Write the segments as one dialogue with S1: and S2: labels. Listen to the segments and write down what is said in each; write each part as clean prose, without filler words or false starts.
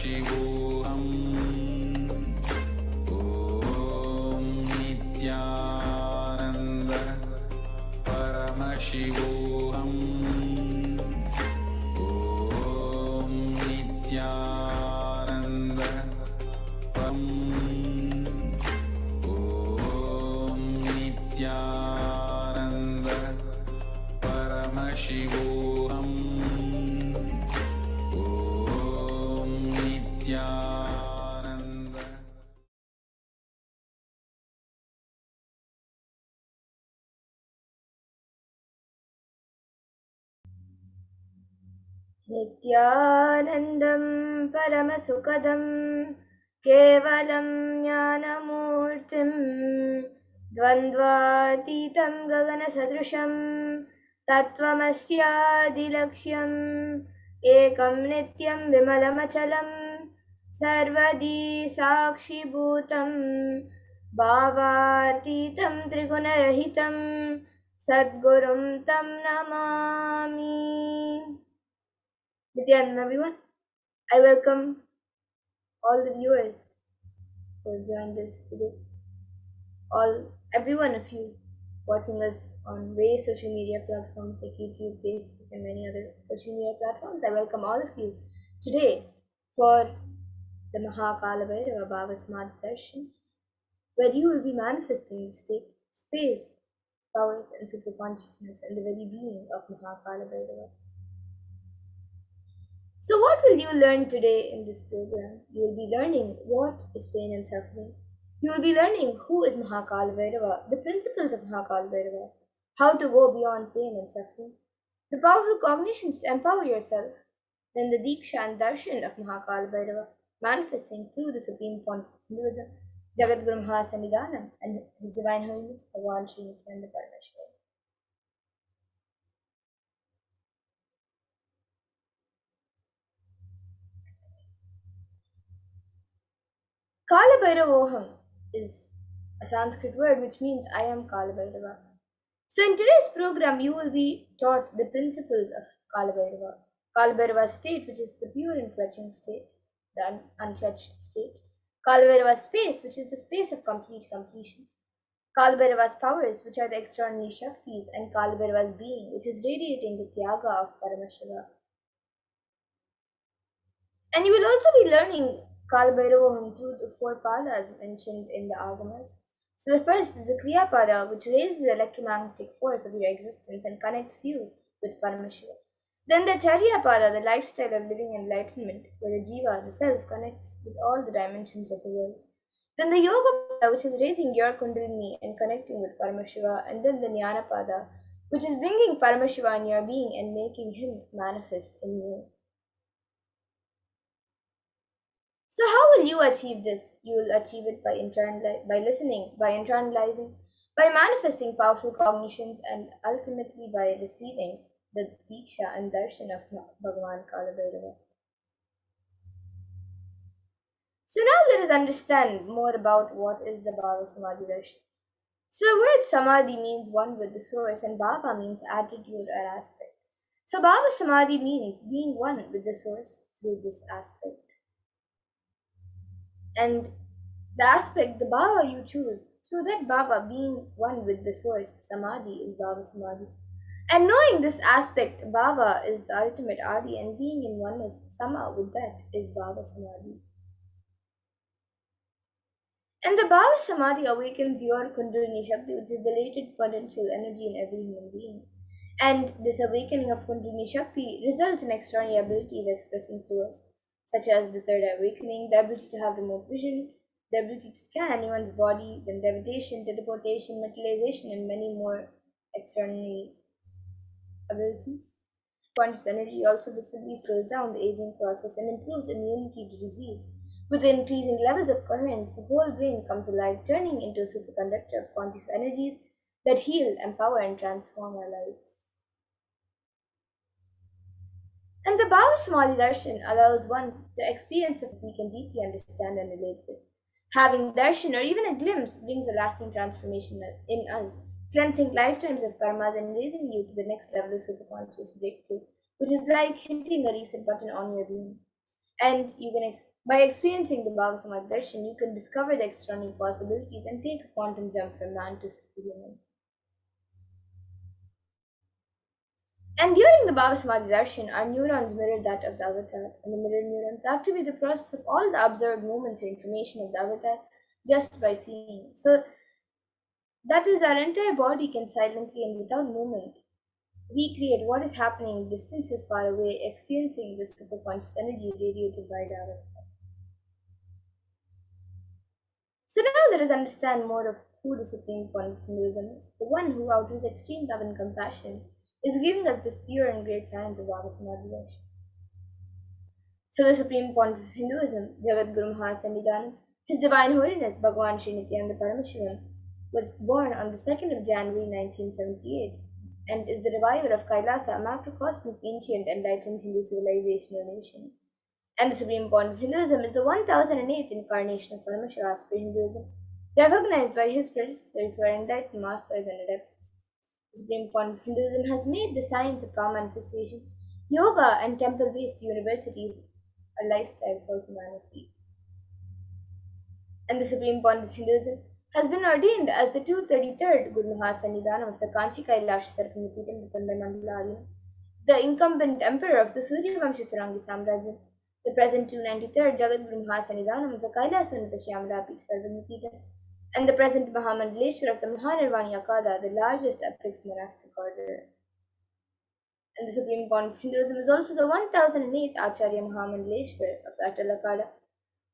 S1: Paramashivoham. Om Nithyananda Paramashivoham. Om Nithyananda Pam. Om Nithyananda Paramashivoham. Om Nithyananda.
S2: नित्यानन्दं परमसुखदं केवलं ज्ञानमूर्तिं द्वन्द्वातीतं गगनसदृशं तत्त्वमस्यादिलक्ष्यम् एकं नित्यं विमलमचलं सर्वदी साक्षिभूतं भावातीतं त्रिगुणरहितं सद्गुरुं तं Namami. Nithyananda, everyone, I welcome all the viewers who have joined us today. Every one of you watching us on various social media platforms like YouTube, Facebook, and many other social media platforms. I welcome all of you today for the Mahakala Bhairava Bhava Samadhi Darshan, where you will be manifesting the state, space, powers, and super consciousness and the very being of Mahakala Bhairava. So, what will you learn today in this program? You will be learning what is pain and suffering. You will be learning who is Mahakal Bhairava, the principles of Mahakal Bhairava, how to go beyond pain and suffering, the powerful cognitions to empower yourself, then the Diksha and Darshan of Mahakal Bhairava, manifesting through the Supreme Pontiff of Hinduism, Jagat Guru Mahasannidhanam, and His Divine Holiness, Bhagavan Sri Nithyananda Paramashivam. Kala Bhairavoham is a Sanskrit word which means I am Kala Bhairava. So in today's program, you will be taught the principles of Kala Bhairava. Kala Bhairava's state, which is the pure and clutching state, the unclutched state. Kala Bhairava's space, which is the space of complete completion. Kala Bhairava's powers, which are the extraordinary Shaktis, and Kala Bhairava's being, which is radiating the Tyaga of Paramashiva. And you will also be learning Kala Bhairavoham through the four padas mentioned in the Agamas. So the first is the Kriya Pada, which raises the electromagnetic force of your existence and connects you with Paramashiva. Then the Charya Pada, the lifestyle of living enlightenment, where the Jiva, the self, connects with all the dimensions of the world. Then the Yoga Pada, which is raising your Kundalini and connecting with Paramashiva. And then the Jnana Pada, which is bringing Paramashiva in your being and making him manifest in you. So how will you achieve this? You will achieve it by listening, by internalizing, by manifesting powerful cognitions, and ultimately by receiving the Diksha and Darshan of Bhagavan Kala Bhairava. So now let us understand more about what is the Bhava Samadhi Darshan. So the word Samadhi means one with the source and Bhava means attitude or aspect. So Bhava Samadhi means being one with the source through this aspect. And the aspect, the bhava you choose, through that bhava being one with the source, samadhi is bhava samadhi. And knowing this aspect, bhava is the ultimate adi, and being in oneness, sama with that is bhava samadhi. And the bhava samadhi awakens your kundalini shakti, which is the latent potential energy in every human being. And this awakening of kundalini shakti results in extraordinary abilities expressing through us, such as the third awakening, the ability to have remote vision, the ability to scan anyone's body, then levitation, teleportation, materialization, and many more extraordinary abilities. Conscious energy also visibly slows down the aging process and improves immunity to disease. With the increasing levels of coherence, the whole brain comes alive, turning into a superconductor of conscious energies that heal, empower, and transform our lives. And the Bhava Samadhi Darshan allows one to experience something we can deeply understand and relate with. Having darshan or even a glimpse brings a lasting transformation in us, cleansing lifetimes of karmas and raising you to the next level of superconscious breakthrough, which is like hitting a reset button on your being. And by experiencing the Bhava Samadhi Darshan, you can discover the extraordinary possibilities and take a quantum jump from man to superhuman. And during the Bhava Samadhi Darshan, our neurons mirror that of the avatar, and the mirror neurons activate the process of all the observed movements or information of the avatar just by seeing. So that is, our entire body can silently and without movement recreate what is happening distances far away, experiencing the superconscious energy radiated by the avatar. So now let us understand more of who the Supreme Point of Hinduism is, the one who, out of his extreme love and compassion, is giving us this pure and great science of Bhava Samadhi Darshan. So the Supreme Point of Hinduism, Jagat Guru Mahasannidhanam, His Divine Holiness Bhagavan Sri Nithyananda Paramashivam, was born on the 2nd of January 1978 and is the reviver of Kailasa, a macrocosmic, ancient, enlightened Hindu civilization or nation. And the Supreme Point of Hinduism is the 1008th incarnation of Paramashiva as per Hinduism, recognized by his predecessors who are enlightened masters and adepts. The Supreme Point of Hinduism has made the science of power manifestation, yoga, and temple based universities a lifestyle for humanity. And the Supreme Point of Hinduism has been ordained as the 233rd Guru Mahasannidhanam of the Kanchi Kailash Sarpanipitham Vitanda Mandala, the incumbent emperor of the Suryavamshi Sarangi Samrajyam, the present 293rd Jagat Guru Mahasannidhanam of the Kailasanatha Shyamalapi Sarvanipitham, and the present Mahamandaleshwar of the Mahanirvani Akada, the largest apex monastic order. And the Supreme Point of Hinduism is also the 1008th Acharya Mahamandaleshwar of Satalakada,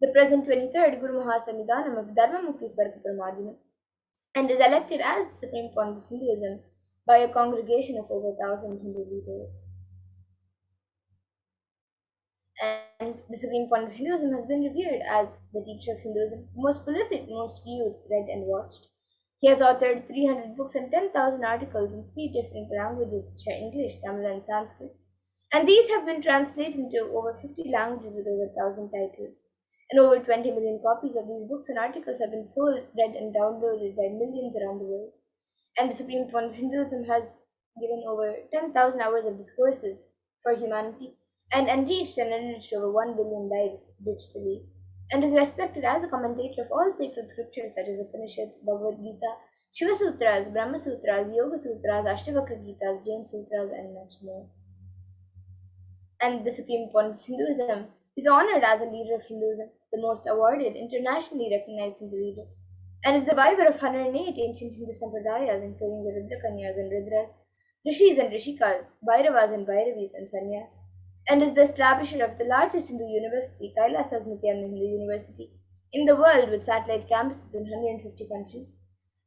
S2: the present 23rd Guru Mahasannidhanam of Dharma Mukti Swarga Paramadhinam, and is elected as the Supreme Point of Hinduism by a congregation of over 1,000 Hindu leaders. And the Supreme Point of Hinduism has been revered as the teacher of Hinduism, most prolific, most viewed, read, and watched. He has authored 300 books and 10,000 articles in 3 different languages, which are English, Tamil, and Sanskrit. And these have been translated into over 50 languages with over 1,000 titles. And over 20 million copies of these books and articles have been sold, read, and downloaded by millions around the world. And the Supreme Point of Hinduism has given over 10,000 hours of discourses for humanity and enriched and enriched over 1 billion lives digitally, and is respected as a commentator of all sacred scriptures such as Upanishads, Bhagavad Gita, Shiva Sutras, Brahma Sutras, Yoga Sutras, Ashtavakra Gitas, Jain Sutras, and much more. And the Supreme Point of Hinduism is honored as a leader of Hinduism, the most awarded, internationally recognized Hindu leader, and is the survivor of 108 ancient Hindu sampradayas, including the Rudrakanyas and Rudras, Rishis and Rishikas, Bhairavas and Bhairavis, and Sannyas, and is the establisher of the largest Hindu university, Kailasa's Nithyananda Hindu University, in the world with satellite campuses in 150 countries,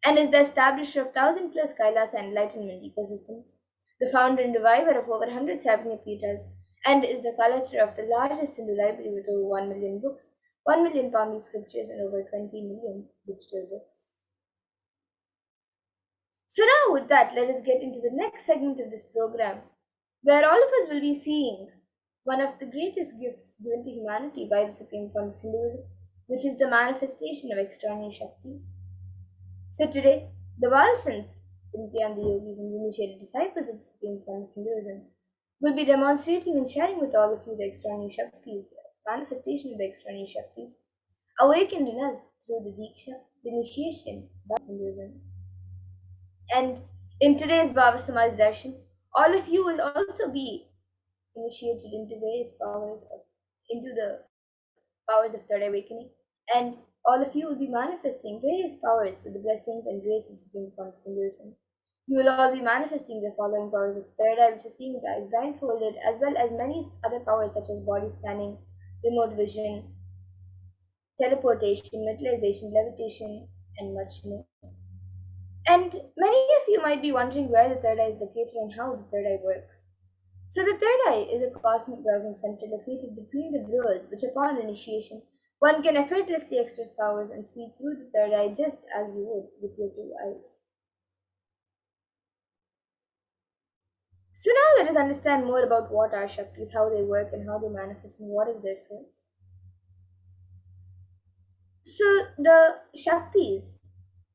S2: and is the establisher of 1,000 plus Kailasa enlightenment ecosystems, the founder and reviver of over 100 Sabhyapitas, and is the collector of the largest Hindu library with over 1 million books, 1 million Pali scriptures, and over 20 million digital books. So, now with that, let us get into the next segment of this program, where all of us will be seeing one of the greatest gifts given to humanity by the Supreme Point of Hinduism, which is the manifestation of extraordinary Shaktis. So, today, the Valsans, Nithyananda yogis, and initiated disciples of the Supreme Point of Hinduism will be demonstrating and sharing with all of you the extraordinary Shaktis, the manifestation of the extraordinary Shaktis awakened in us through the Diksha, the initiation by Hinduism. And in today's Bhava Samadhi Darshan, all of you will also be initiated into the powers of third awakening, and all of you will be manifesting various powers with the blessings and grace of Supreme Point of Hinduism. You will all be manifesting the following powers of third eye, which is seeing with eyes blindfolded, as well as many other powers such as body scanning, remote vision, teleportation, materialization, levitation, and much more. And many of you might be wondering where the third eye is located and how the third eye works. So the third eye is a cosmic browsing center located between the growers, which upon initiation, one can effortlessly express powers and see through the third eye just as you would with your two eyes. So now let us understand more about what are Shaktis, how they work and how they manifest and what is their source. So the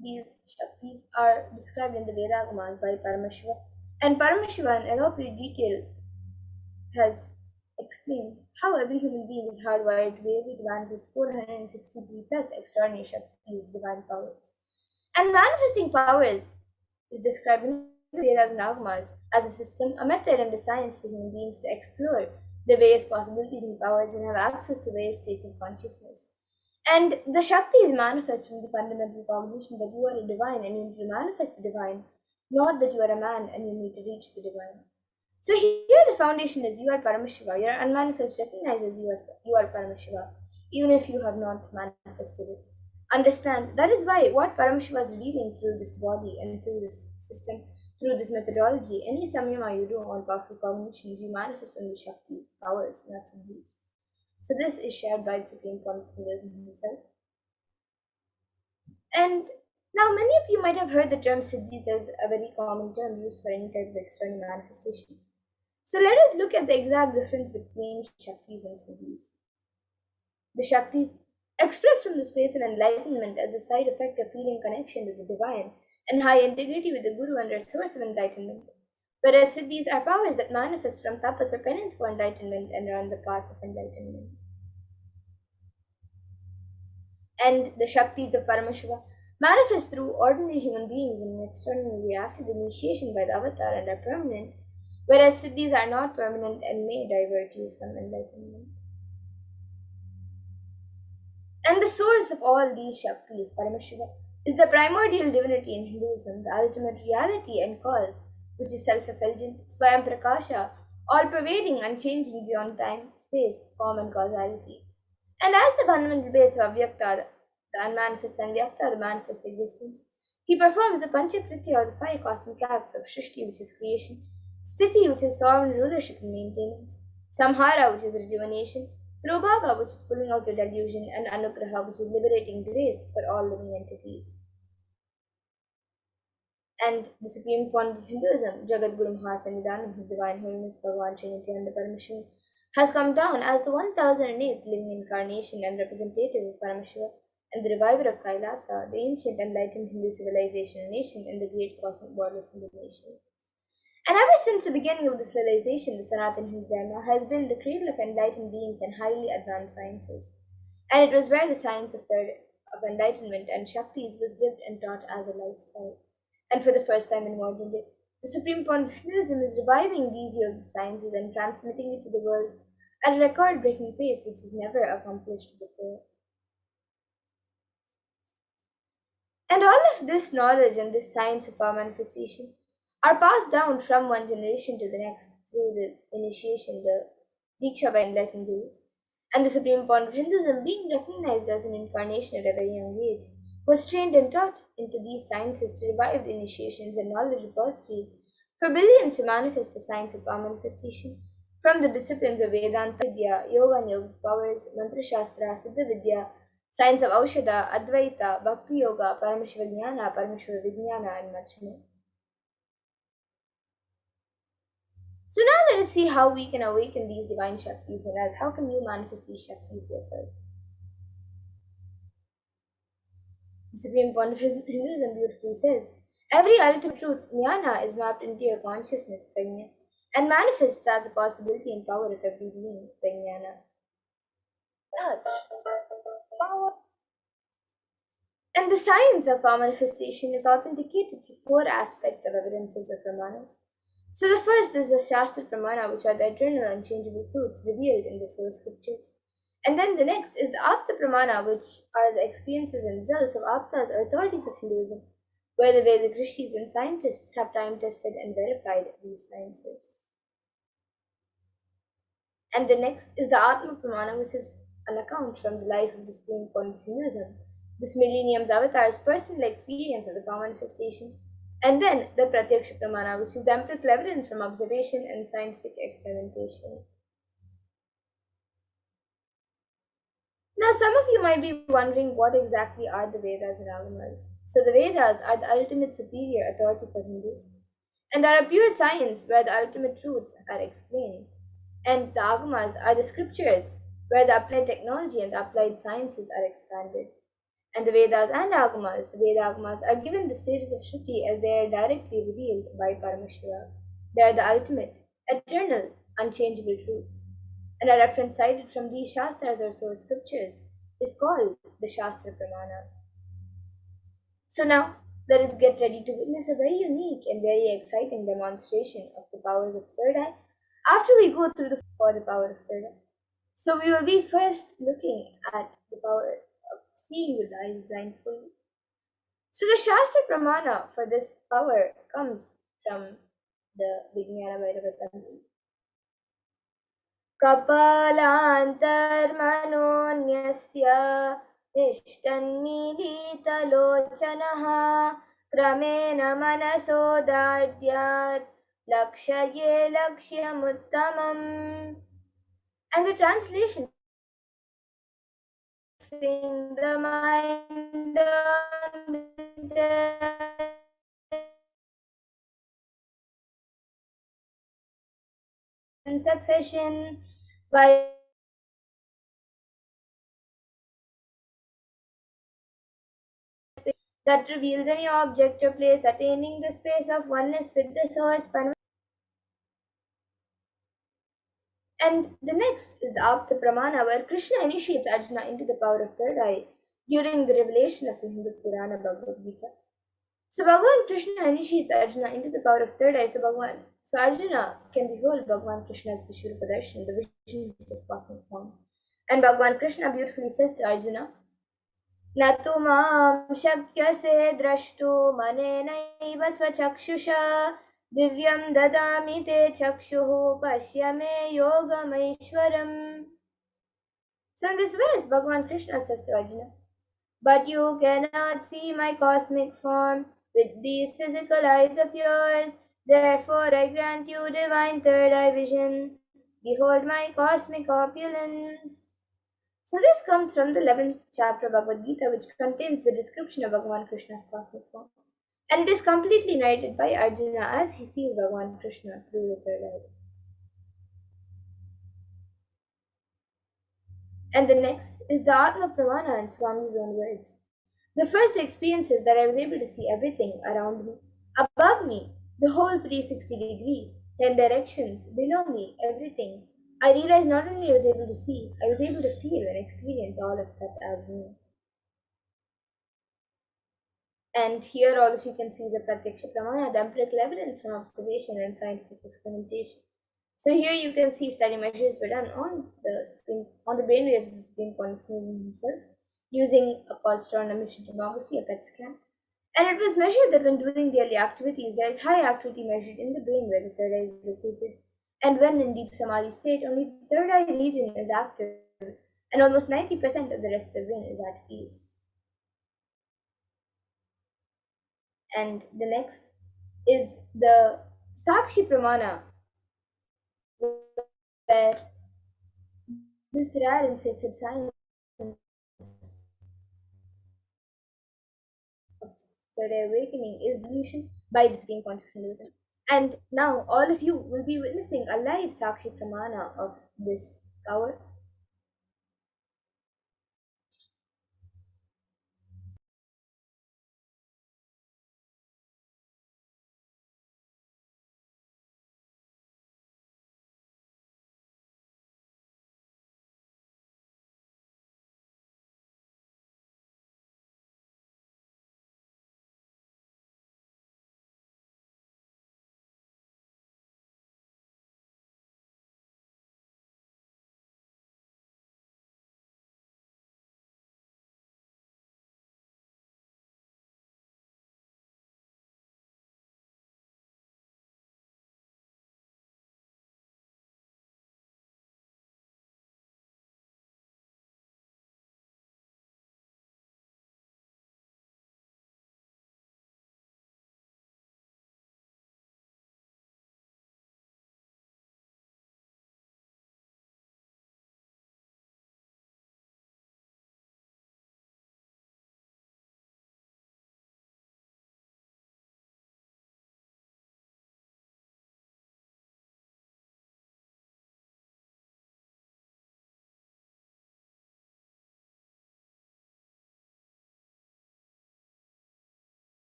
S2: these Shaktis are described in the Vedagamas by Paramashiva, and Paramashiva in elaborate detail has explain how every human being is hardwired to be able to manifest 463 plus extraordinary Shaktis, divine powers. And manifesting powers is described in the Vedas and Agamas as a system, a method, and a science for human beings to explore the various possibilities and powers and have access to various states of consciousness. And the Shakti is manifest from the fundamental cognition that you are a divine and you need to manifest the divine, not that you are a man and you need to reach the divine. So here the foundation is you are Paramashiva. Your unmanifest recognizes you as you are Paramashiva, even if you have not manifested it. Understand that is why what Paramashiva is revealing through this body and through this system, through this methodology, any samyama you do on powerful cognitions, you manifest on the Shaktis, powers, not these. So this is shared by the Supreme Controller himself. And now many of you might have heard the term Siddhis as a very common term used for any type of external manifestation. So let us look at the exact difference between Shaktis and Siddhis. The Shaktis express from the space of enlightenment as a side effect of feeling connection with the divine and high integrity with the Guru and their source of enlightenment. Whereas Siddhis are powers that manifest from tapas or penance for enlightenment and are on the path of enlightenment. And the Shaktis of Paramashiva manifest through ordinary human beings in an extraordinary way after the initiation by the avatar and are permanent, whereas Siddhis are not permanent and may divert you from enlightenment. And the source of all these Shaktis, Paramashiva, is the primordial divinity in Hinduism, the ultimate reality and cause, which is self-effulgent, Swayam Prakasha, all-pervading, unchanging beyond time, space, form and causality. And as the fundamental base of Avyakta, the unmanifest and Vyakta, the manifest existence, he performs the Panchakritya or the five cosmic acts of Shrishti, which is creation, Sthiti, which is sovereign rulership and maintenance, Samhara, which is rejuvenation, Prabhava, which is pulling out the delusion, and Anugraha, which is liberating grace for all living entities. And the supreme point of Hinduism, Jagadguru Mahasannidhanam, His Divine Holiness Bhagavan Sri Nithyananda Paramashivam, has come down as the 1008th living incarnation and representative of Paramashiva and the reviver of Kailasa, the ancient enlightened Hindu civilization and nation in the great cosmic borders of the nation. And ever since the beginning of the civilization, the Sanatana Hindu Dharma has been the cradle of enlightened beings and highly advanced sciences. And it was where the science of enlightenment and Shaktis was lived and taught as a lifestyle. And for the first time in modern day, the supreme point of Hinduism is reviving these yogic sciences and transmitting it to the world at a record-breaking pace which is never accomplished before. And all of this knowledge and this science of our manifestation are passed down from one generation to the next through the initiation, the Diksha by enlightened gurus. And the supreme point of Hinduism, being recognized as an incarnation at a very young age, was trained and taught into these sciences to revive the initiations and knowledge repositories for billions to manifest the science of our manifestation from the disciplines of Vedanta Vidya, Yoga and Yogic powers, Mantra Shastra, Siddha Vidya, science of Aushadha, Advaita, Bhakti Yoga, Paramashiva Jnana, Paramashiva Vijnana, and much more. So now let us see how we can awaken these divine Shaktis in us. How can you manifest these Shaktis yourself? The Supreme Point of Hinduism beautifully says, every ultimate truth, jnana, is mapped into your consciousness, prajna, and manifests as a possibility and power of every being, prajnana. Touch. Power. And the science of our manifestation is authenticated through four aspects of evidences of Pramanas. So the first is the Shastra Pramana, which are the eternal unchangeable truths revealed in the source scriptures. And then the next is the Apta Pramana, which are the experiences and results of Aptas or authorities of Hinduism, where the Vedic rishis and scientists have time tested and verified these sciences. And the next is the Atma Pramana, which is an account from the life of the Supreme Point of Hinduism, this millennium's avatar's personal experience of the power manifestation. And then the Pratyaksha Pramana, which is the empirical evidence from observation and scientific experimentation. Now, some of you might be wondering what exactly are the Vedas and Agamas. So, the Vedas are the ultimate superior authority for Hindus and are a pure science where the ultimate truths are explained. And the Agamas are the scriptures where the applied technology and the applied sciences are expanded. And the Vedas and Agamas, the Veda Agamas, are given the status of Shruti as they are directly revealed by Paramashiva. They are the ultimate, eternal, unchangeable truths. and a reference cited from these Shastras or source scriptures is called the Shastra Pramana. So now, let us get ready to witness a very unique and very exciting demonstration of the powers of third eye after we go through for the power of third eye. So we will be first looking at the power of seeing with the eyes blindfolded. So the Shastra Pramana for this power comes from the Vijnana Bhairava Tantra. कपालान्तर्मनोऽन्यस्य तिष्ठन्मीलितलोचनः क्रमेण मनसोदार्द्यात् लक्ष्ये लक्ष्यमुत्तमम्. And the translation, fixing the mind on the in succession by that reveals any object or place attaining the space of oneness with the source. And the next is the Apta Pramana, where Krishna initiates Arjuna into the power of third eye during the revelation of the Hindu Purana Bhagavad Gita. So Bhagavan Krishna initiates Arjuna into the power of third eye. So Arjuna can behold Bhagavan Krishna's Vishwarupa Darshan, the vision of his cosmic form. And Bhagavan Krishna beautifully says to Arjuna, न तु मां शक्यसे द्रष्टुमनेनैव स्वचक्षुषा दिव्यं ददामि ते चक्षुः पश्य मे योगमैश्वरम्. So in this verse, Bhagavan Krishna says to Arjuna, but you cannot see my cosmic form with these physical eyes of yours. Therefore I grant you divine third eye vision. Behold my cosmic opulence. So this comes from the 11th chapter of Bhagavad Gita, which contains the description of Bhagavan Krishna's cosmic form. And it is completely narrated by Arjuna as he sees Bhagavan Krishna through the third eye. And the next is the Atma Pramana in Swami's own words. The first experience is that I was able to see everything around me, above me, the whole 360-degree, 10 directions, below me, everything. I realized not only I was able to see, I was able to feel and experience all of that as me. And here all of you can see the Pratyaksha Pramana, the empirical evidence from observation and scientific experimentation. So here you can see study measures were done on the brainwaves of the Supreme Consciousness himself using a positron emission tomography, a PET scan. And it was measured that when doing daily activities, there is high activity measured in the brain where the third eye is located. And when in deep samadhi state, only the third eye region is active, and almost 90% of the rest of the brain is at peace. And the next is the Sakshi Pramana, where this rare and sacred science of third eye awakening is evolution by the Supreme Consciousness. And now all of you will be witnessing a live Sakshi Pramana of this power.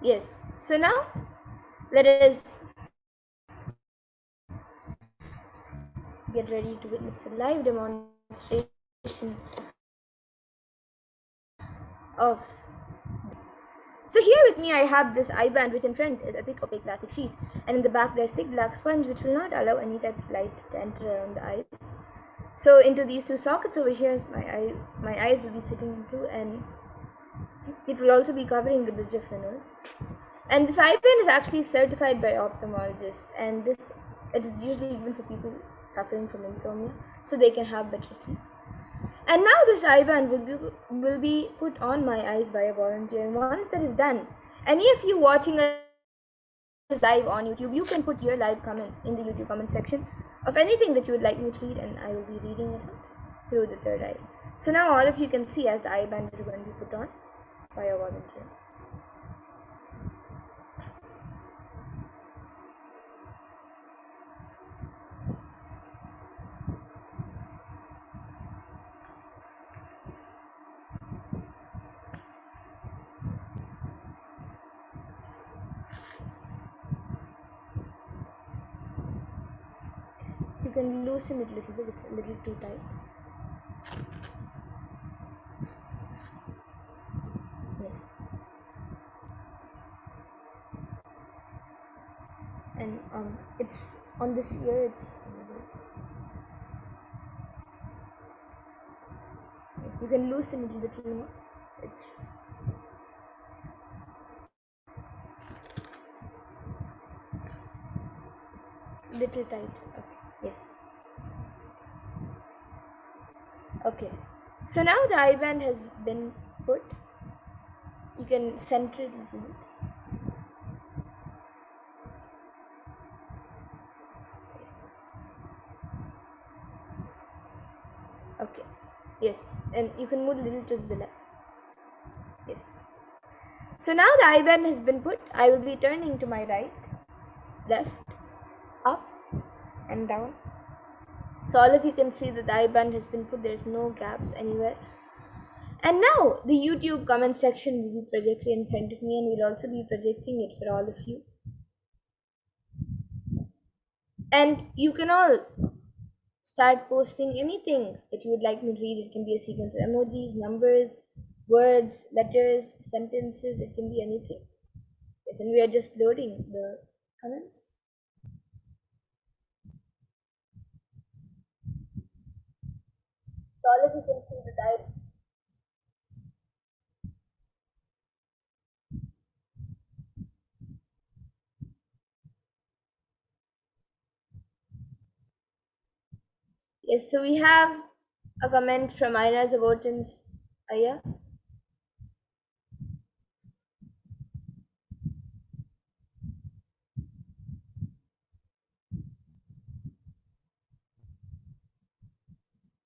S2: Yes. So now let us get ready to witness a live demonstration of. So here with me I have this eye band, which in front is a thick opaque plastic sheet, and in the back there's thick black sponge which will not allow any type of light to enter around the eyes. So into these two sockets over here my eyes will be sitting into, and it will also be covering the bridge of the nose. And this eye band is actually certified by ophthalmologists, and this it is usually given for people suffering from insomnia, so they can have better sleep. And now this eye band will be put on my eyes by a volunteer. And once that is done, any of you watching us live on YouTube, you can put your live comments in the YouTube comment section of anything that you would like me to read, and I will be reading it out through the third eye. So now all of you can see as the eye band is going to be put on by a volunteer. You can loosen it a little bit, it's a little too tight. Yes. And it's on this ear, it's. Yes, you can loosen it a little more. It's little tight. Okay. Yes. Okay. So now the eye band has been put. You can center it a little bit. Okay. Yes. And you can move a little to the left. Yes. So now the eye band has been put. I will be turning to my right, left, up, and down. So all of you can see that the eye band has been put. There's no gaps anywhere. And now the YouTube comment section will be projected in front of me, and we'll also be projecting it for all of you. And you can all start posting anything that you would like me to read. It can be a sequence of emojis, numbers, words, letters, sentences, it can be anything. Yes, and we are just loading the comments. So all of you can see the type. Yes, so we have a comment from Ira Zabotin's Aya.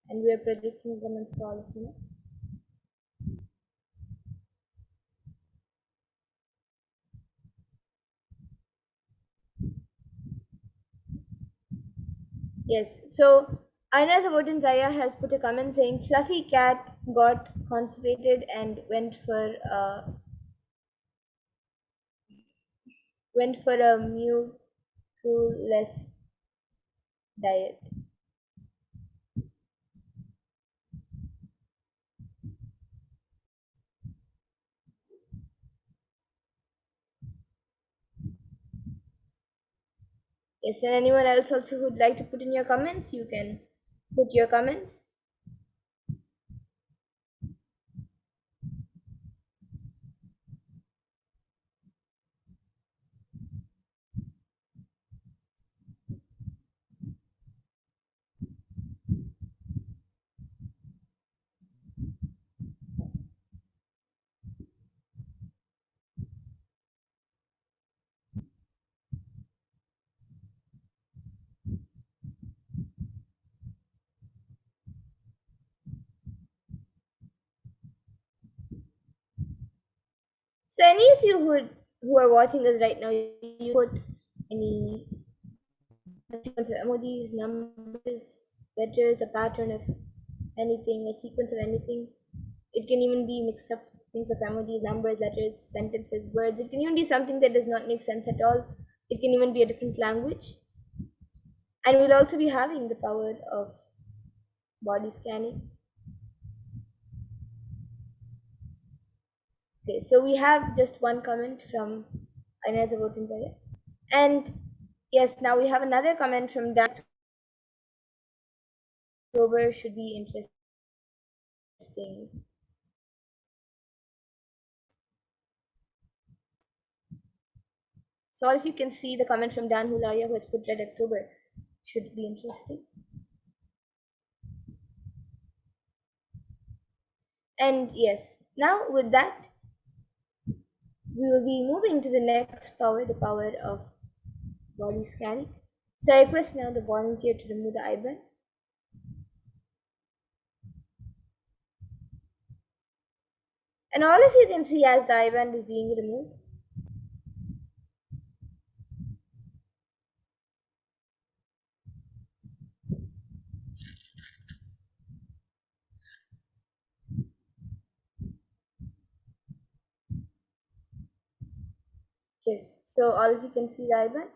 S2: And we are projecting comments for all of you. Yes, so Aina Sabotin Zaya has put a comment saying fluffy cat got constipated and went for a mucus diet. Yes, and anyone else also who'd like to put in your comments, you can put your comments. So any of you who are watching us right now, you put any sequence of emojis, numbers, letters, a pattern of anything, a sequence of anything. It can even be mixed up things of emojis, numbers, letters, sentences, words. It can even be something that does not make sense at all. It can even be a different language. And we'll also be having the power of body scanning. Okay, so we have just one comment from Inez Abotinzaya. And yes, now we have another comment from Dan. October should be interesting. So if you can see the comment from Dan Hulaya who has put Red October should be interesting. And yes, now with that, we will be moving to the next power, the power of body scanning. So I request now the volunteer to remove the eyeband. And all of you can see as the eyeband is being removed. Yes, so all of you can see the eyeband.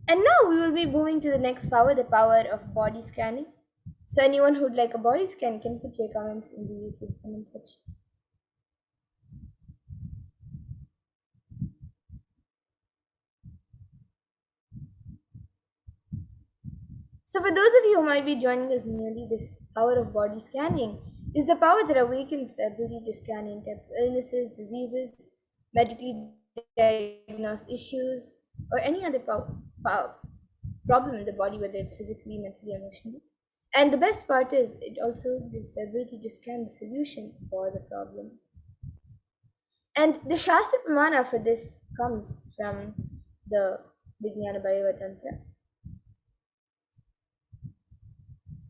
S2: And now we will be moving to the next power, the power of body scanning. So anyone who'd like a body scan can put your comments in the YouTube comment section. So for those of you who might be joining us newly, this power of body scanning is the power that awakens the ability to scan in-depth illnesses, diseases, medically diagnosed issues, or any other problem in the body, whether it's physically, mentally, emotionally. And the best part is it also gives the ability to scan the solution for the problem. And the Shastra Pramana for this comes from the Vijnana Bhaiva Tantra.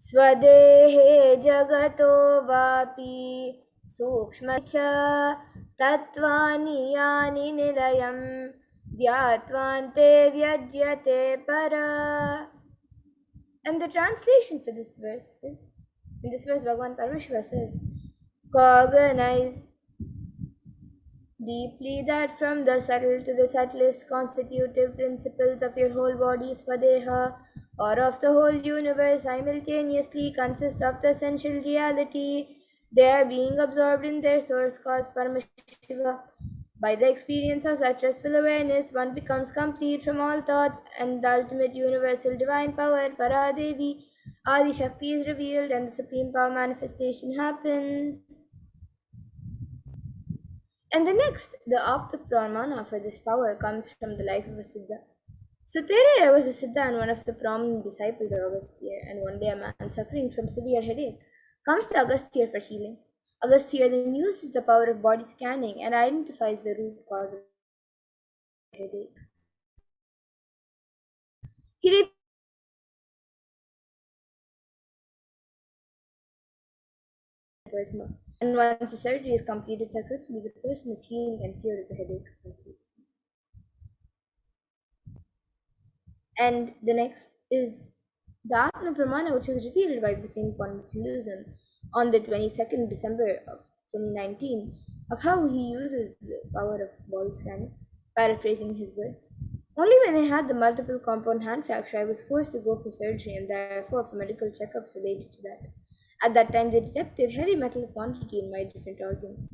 S2: स्वदेहे जगतो वापि सूक्ष्म च तत्त्वानि यानि निलयं ध्यात्वान्ते व्यज्यते para. And the translation for this verse is, in this verse Bhagavan Paramashiva says, cognize deeply that from the subtle to the subtlest constitutive principles of your whole body, Swadeha, or of the whole universe, simultaneously consist of the essential reality. They are being absorbed in their source cause, Paramashiva. By the experience of such restful awareness, one becomes complete from all thoughts, and the ultimate universal divine power, Paradevi, Adi Shakti, is revealed, and the supreme power manifestation happens. And the next, the Apta Pramana for this power comes from the life of a Siddha. So Teraya was a Siddha and one of the prominent disciples of Agastya, and one day a man suffering from severe headache comes to Agastya for healing. Agastya then uses the power of body scanning and identifies the root cause of the headache. He person, and once the surgery is completed successfully, the person is healed and cured of the headache completely. And the next is the Atma Pramana, which was revealed by the Supreme Court of Hinduism on the 22nd December of 2019, of how he uses the power of body scanning, paraphrasing his words. Only when I had the multiple compound hand fracture, I was forced to go for surgery and therefore for medical checkups related to that. At that time, they detected heavy metal quantity in my different organs.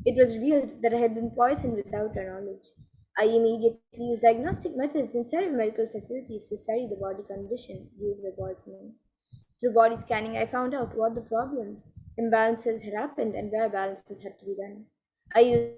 S2: It was revealed that I had been poisoned without our knowledge. I immediately used diagnostic methods in several medical facilities to study the body condition due to the God's name. Through body scanning, I found out what the problems, imbalances had happened, and where balances had to be done. I used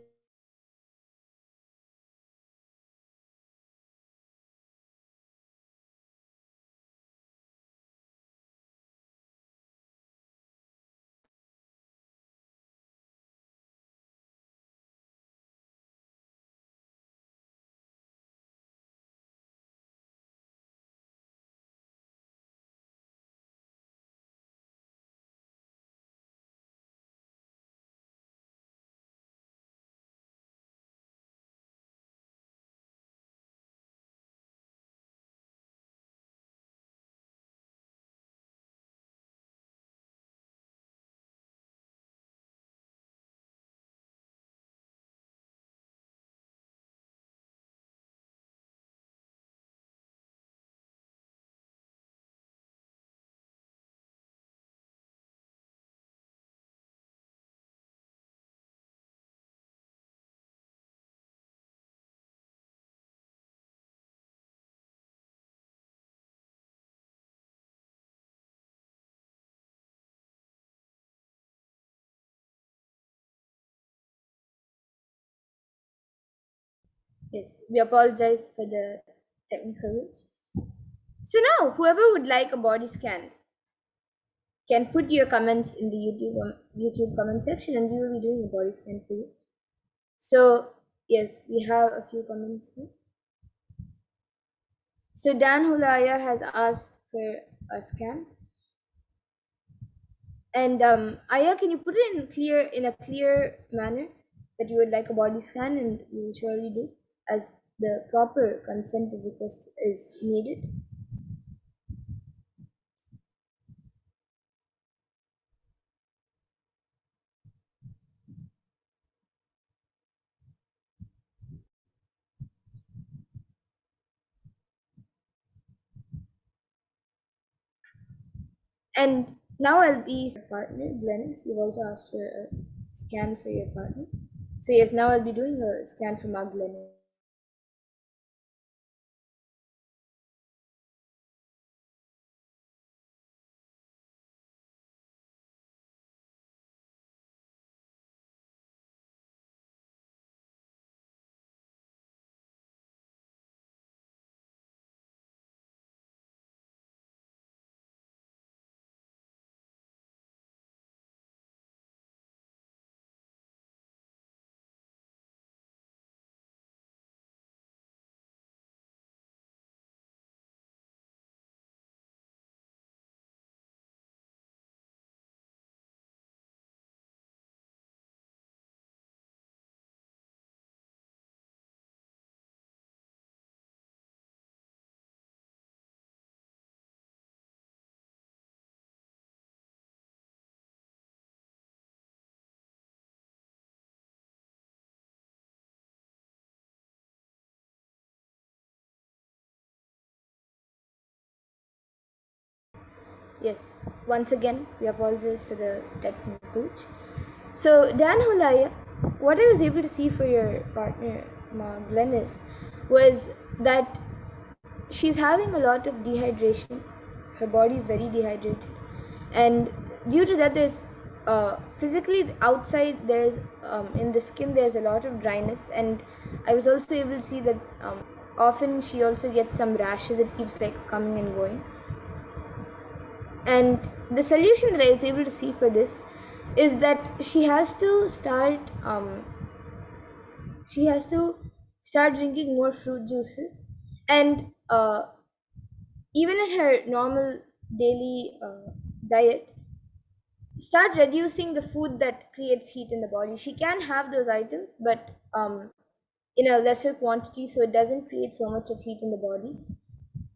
S2: Yes, we apologize for the technical glitch. So now, whoever would like a body scan can put your comments in the YouTube comment section, and we will be doing a body scan for you. So yes, we have a few comments now. So Dan Hulaya has asked for a scan, and Aya, can you put it in a clear manner that you would like a body scan, and we will surely do, as the proper consent is needed. And now I'll be your partner, Glennis. You've also asked for a scan for your partner. So yes, now I'll be doing a scan for Mark Glennis. Yes, once again, we apologize for the technical glitch. So, Dan Hulaya, what I was able to see for your partner, Glennis, was that she's having a lot of dehydration. Her body is very dehydrated. And due to that, there's physically outside, there's in the skin, there's a lot of dryness. And I was also able to see that often she also gets some rashes. It keeps like coming and going. And the solution that I was able to see for this is that she has to start drinking more fruit juices, and even in her normal daily diet, start reducing the food that creates heat in the body. She can have those items, but in a lesser quantity, so it doesn't create so much of heat in the body.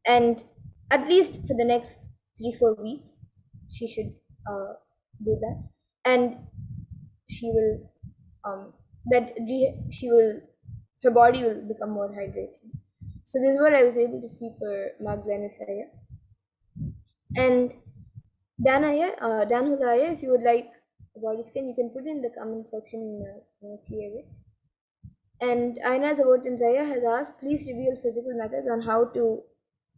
S2: And at least for the next 3-4 weeks, she should do that, and she will she will her body will become more hydrated. So this is what I was able to see for Magdalena Saya. And Dan Hulaya, if you would like a body scan, you can put it in the comment section in a clear way. And Aina Zawotin Zaya has asked, please reveal physical methods on how to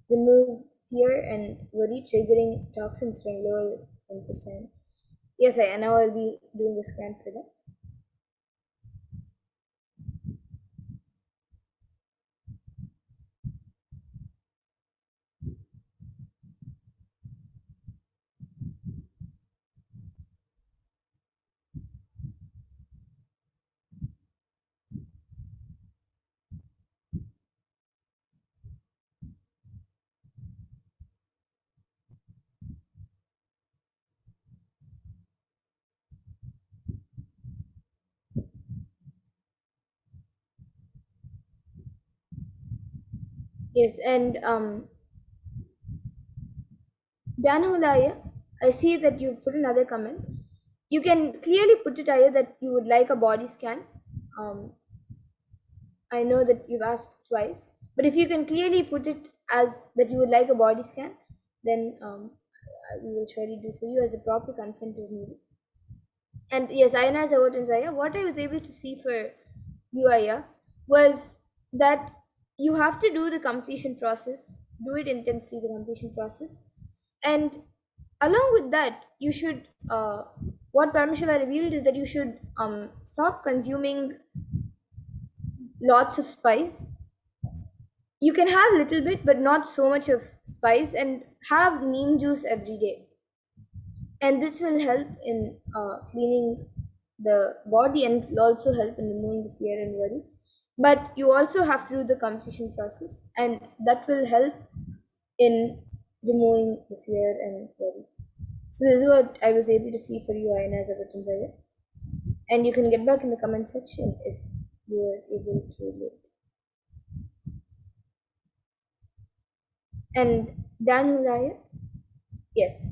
S2: remove fear and worry triggering toxins from lower intestine. Yes, I now I'll be doing the scan for that. Yes, and Dan Hulaya, I see that you put another comment. You can clearly put it Aya that you would like a body scan. Um, I know that you've asked twice, but if you can clearly put it as that you would like a body scan, then we will surely do for you as a proper consent is needed. And yes, Ayana Zawat and Zaya, what I was able to see for you, Aya, was that you have to do the completion process, do it intensely, the completion process. And along with that, you should, what Paramashiva revealed is that you should stop consuming lots of spice. You can have little bit, but not so much of spice, and have neem juice every day. And this will help in cleaning the body, and it will also help in removing the fear and worry. But you also have to do the completion process, and that will help in removing the fear and worry. So this is what I was able to see for you, Ayana, as a Vatanzaya. And you can get back in the comment section if you are able to relate. And Dan Hulaya, yes.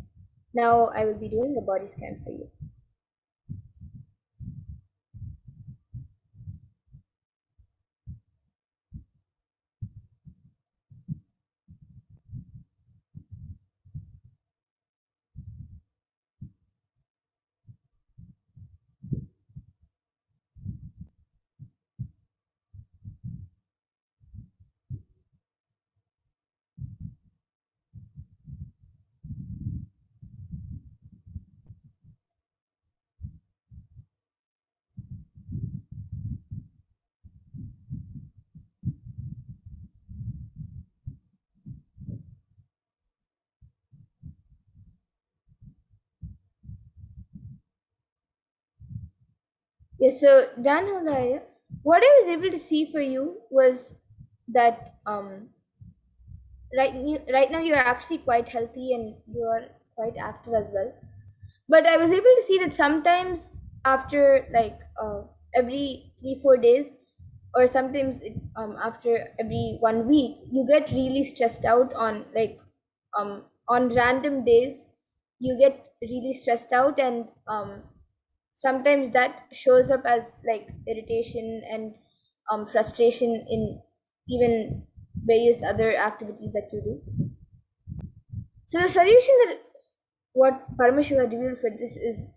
S2: Now I will be doing a body scan for you. Yes, so Dan Hulaya, what I was able to see for you was that right now you're actually quite healthy and you're quite active as well. But I was able to see that sometimes after like every 3 4 days, or sometimes after every 1 week, you get really stressed out on on random days. You get really stressed out, and sometimes that shows up as like irritation and frustration in even various other activities that you do. So the solution that what Paramashiva revealed for this is,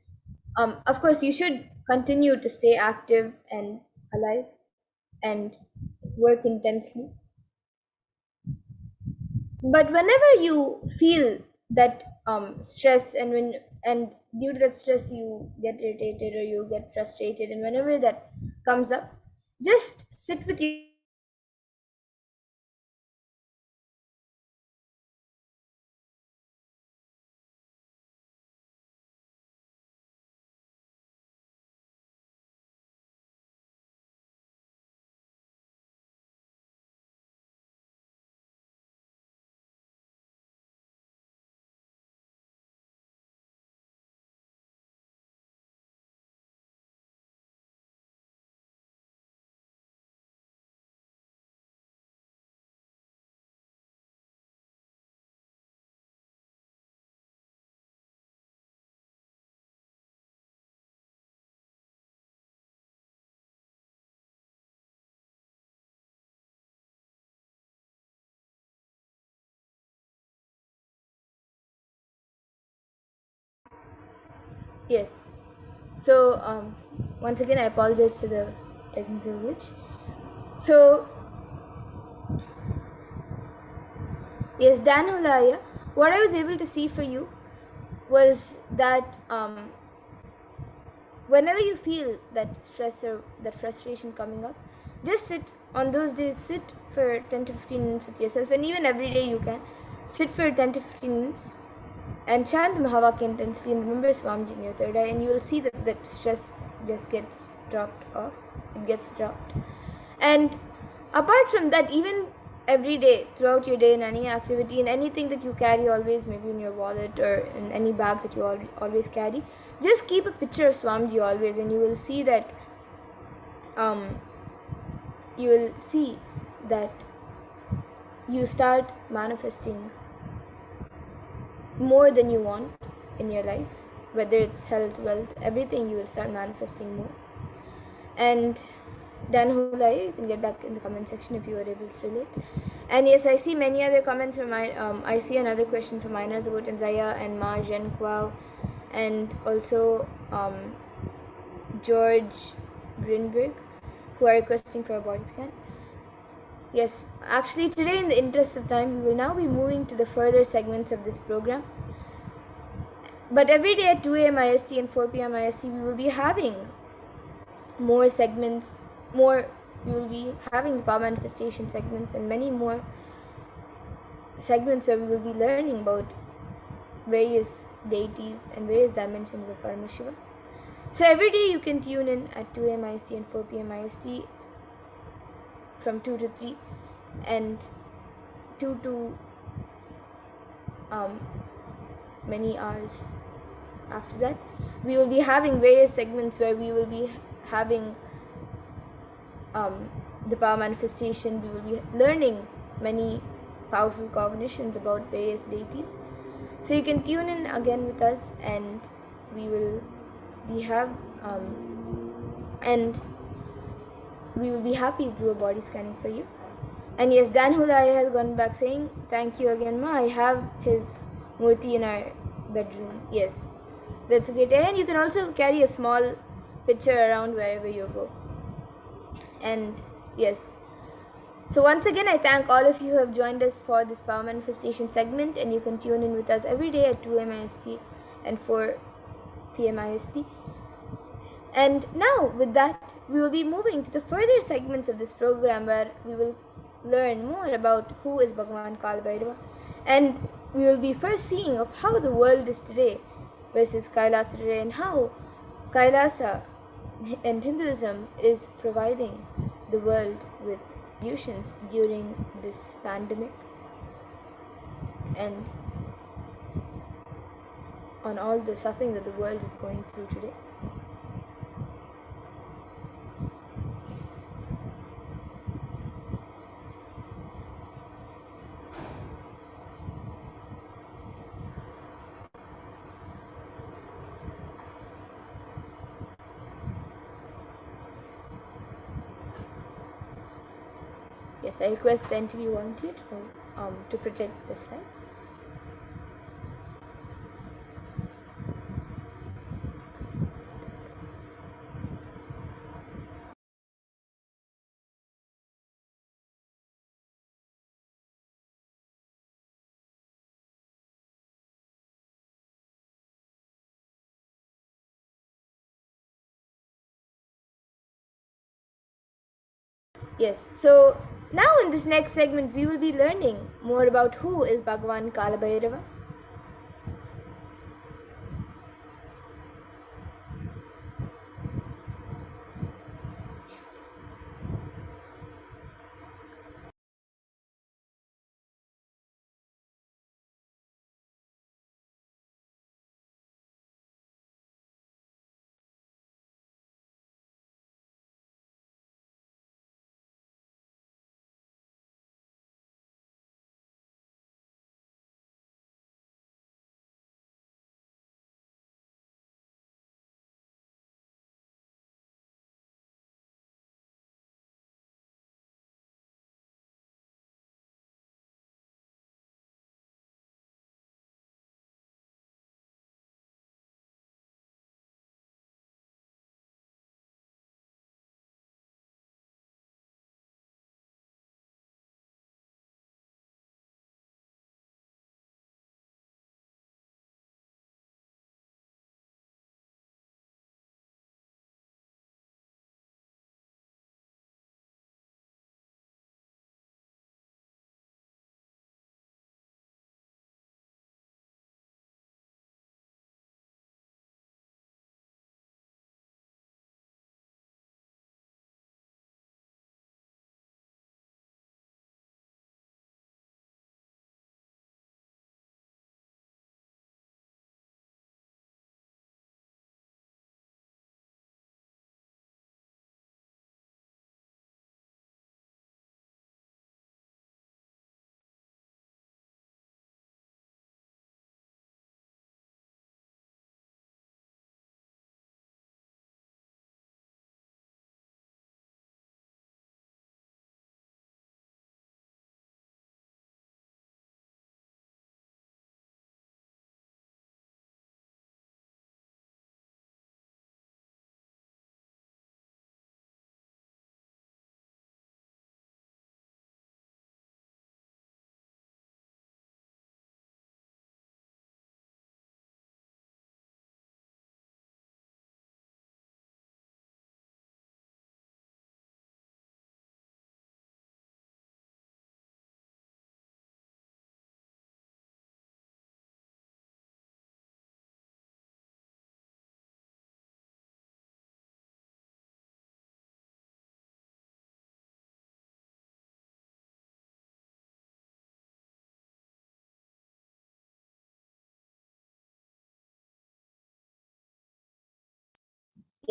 S2: of course, you should continue to stay active and alive and work intensely. But whenever you feel that stress, and due to that stress you get irritated or you get frustrated, and whenever that comes up, just sit with you. Yes. So once again, I apologize for the technical glitch. So yes, Dan Hulaya, what I was able to see for you was that whenever you feel that stress or that frustration coming up, just sit on those days, sit for 10 to 15 minutes with yourself, and even every day you can sit for 10 to 15 minutes and chant Mahavakya intensely and remember Swamiji in your third eye, and you will see that that stress just gets dropped off. It gets dropped. And apart from that, even every day, throughout your day, in any activity, in anything that you carry always, maybe in your wallet or in any bag that you always carry, just keep a picture of Swamiji always, and you will see that you will see that you start manifesting more than you want in your life, whether it's health, wealth, everything. You will start manifesting more. And Dan Hulai, you can get back in the comment section if you are able to relate. And yes, I see many other comments from mine. I see another question from Miners about Tanzaya and Ma Zhen Kwao, and also George Grinberg, who are requesting for a body scan. Yes, actually today, in the interest of time, we will now be moving to the further segments of this program. But every day at 2 a.m. IST and 4 p.m. IST, we will be having more segments, more we will be having the power manifestation segments and many more segments where we will be learning about various deities and various dimensions of Paramashiva. So every day you can tune in at 2 a.m. IST and 4 p.m. IST from 2 to 3 and 2 to many hours after that. We will be having various segments where we will be having the power manifestation. We will be learning many powerful cognitions about various deities. So you can tune in again with us, and we will be happy to do a body scanning for you. And yes, Dan Hulaya has gone back saying, thank you again, Ma. I have his murti in our bedroom. Yes, that's great. And you can also carry a small picture around wherever you go. And yes, so once again, I thank all of you who have joined us for this power manifestation segment, and you can tune in with us every day at 2 a.m. IST and 4 p.m. IST. And now, with that, we will be moving to the further segments of this program where we will learn more about who is Bhagavan Kalabhairava, and we will be first seeing of how the world is today versus Kailasa today, and how Kailasa and Hinduism is providing the world with solutions during this pandemic and on all the suffering that the world is going through today. Yes, I request the interview volunteer to project the slides. Yes, so now in this next segment, we will be learning more about who is Bhagavan Kalabhairava.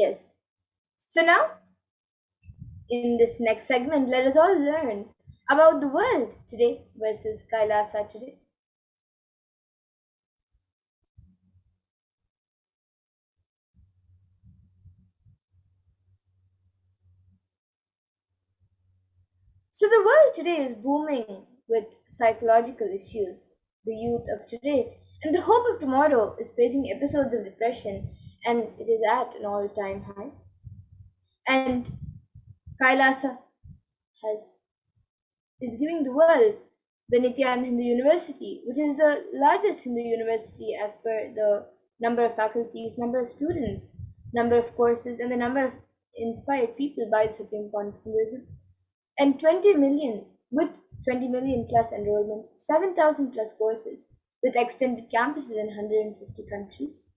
S2: Yes. So now, in this next segment, let us all learn about the world today versus Kailasa today. So the world today is booming with psychological issues. The youth of today and the hope of tomorrow is facing episodes of depression, and it is at an all-time high. And Kailasa has is giving the world the Nithyananda Hindu University, which is the largest Hindu university as per the number of faculties, number of students, number of courses, and the number of inspired people by the Supreme Court of Hinduism. And 20 million, with 20 million plus enrollments, 7,000 plus courses, with extended campuses in 150 countries.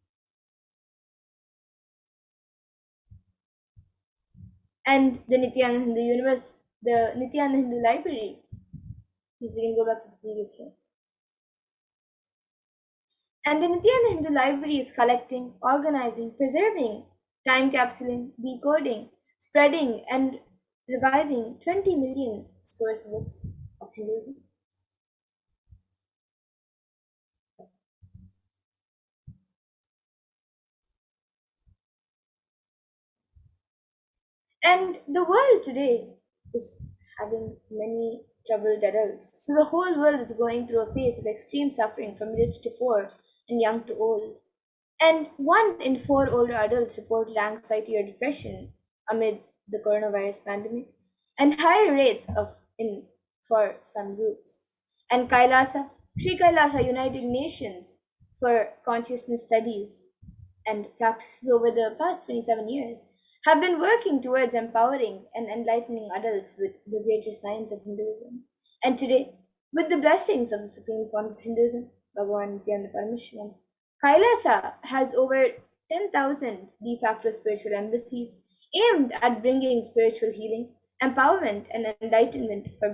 S2: And the Nithyananda Hindu Universe, the Nithyananda Hindu Library, yes, we can go back to the previous slide. And the Nithyananda Hindu Library is collecting, organizing, preserving, time capsuling, decoding, spreading, and reviving 20 million source books of Hinduism. And the world today is having many troubled adults. So the whole world is going through a phase of extreme suffering from rich to poor and young to old. And 1 in 4 older adults reported anxiety or depression amid the coronavirus pandemic, and higher rates of in for some groups. And Kailasa, Sri Kailasa United Nations for Consciousness Studies and practices over the past 27 years have been working towards empowering and enlightening adults with the greater science of Hinduism. And today, with the blessings of the Supreme Court of Hinduism, Bhagavan Nithyananda Paramashivam, Kailasa has over 10,000 de facto spiritual embassies aimed at bringing spiritual healing, empowerment, and enlightenment for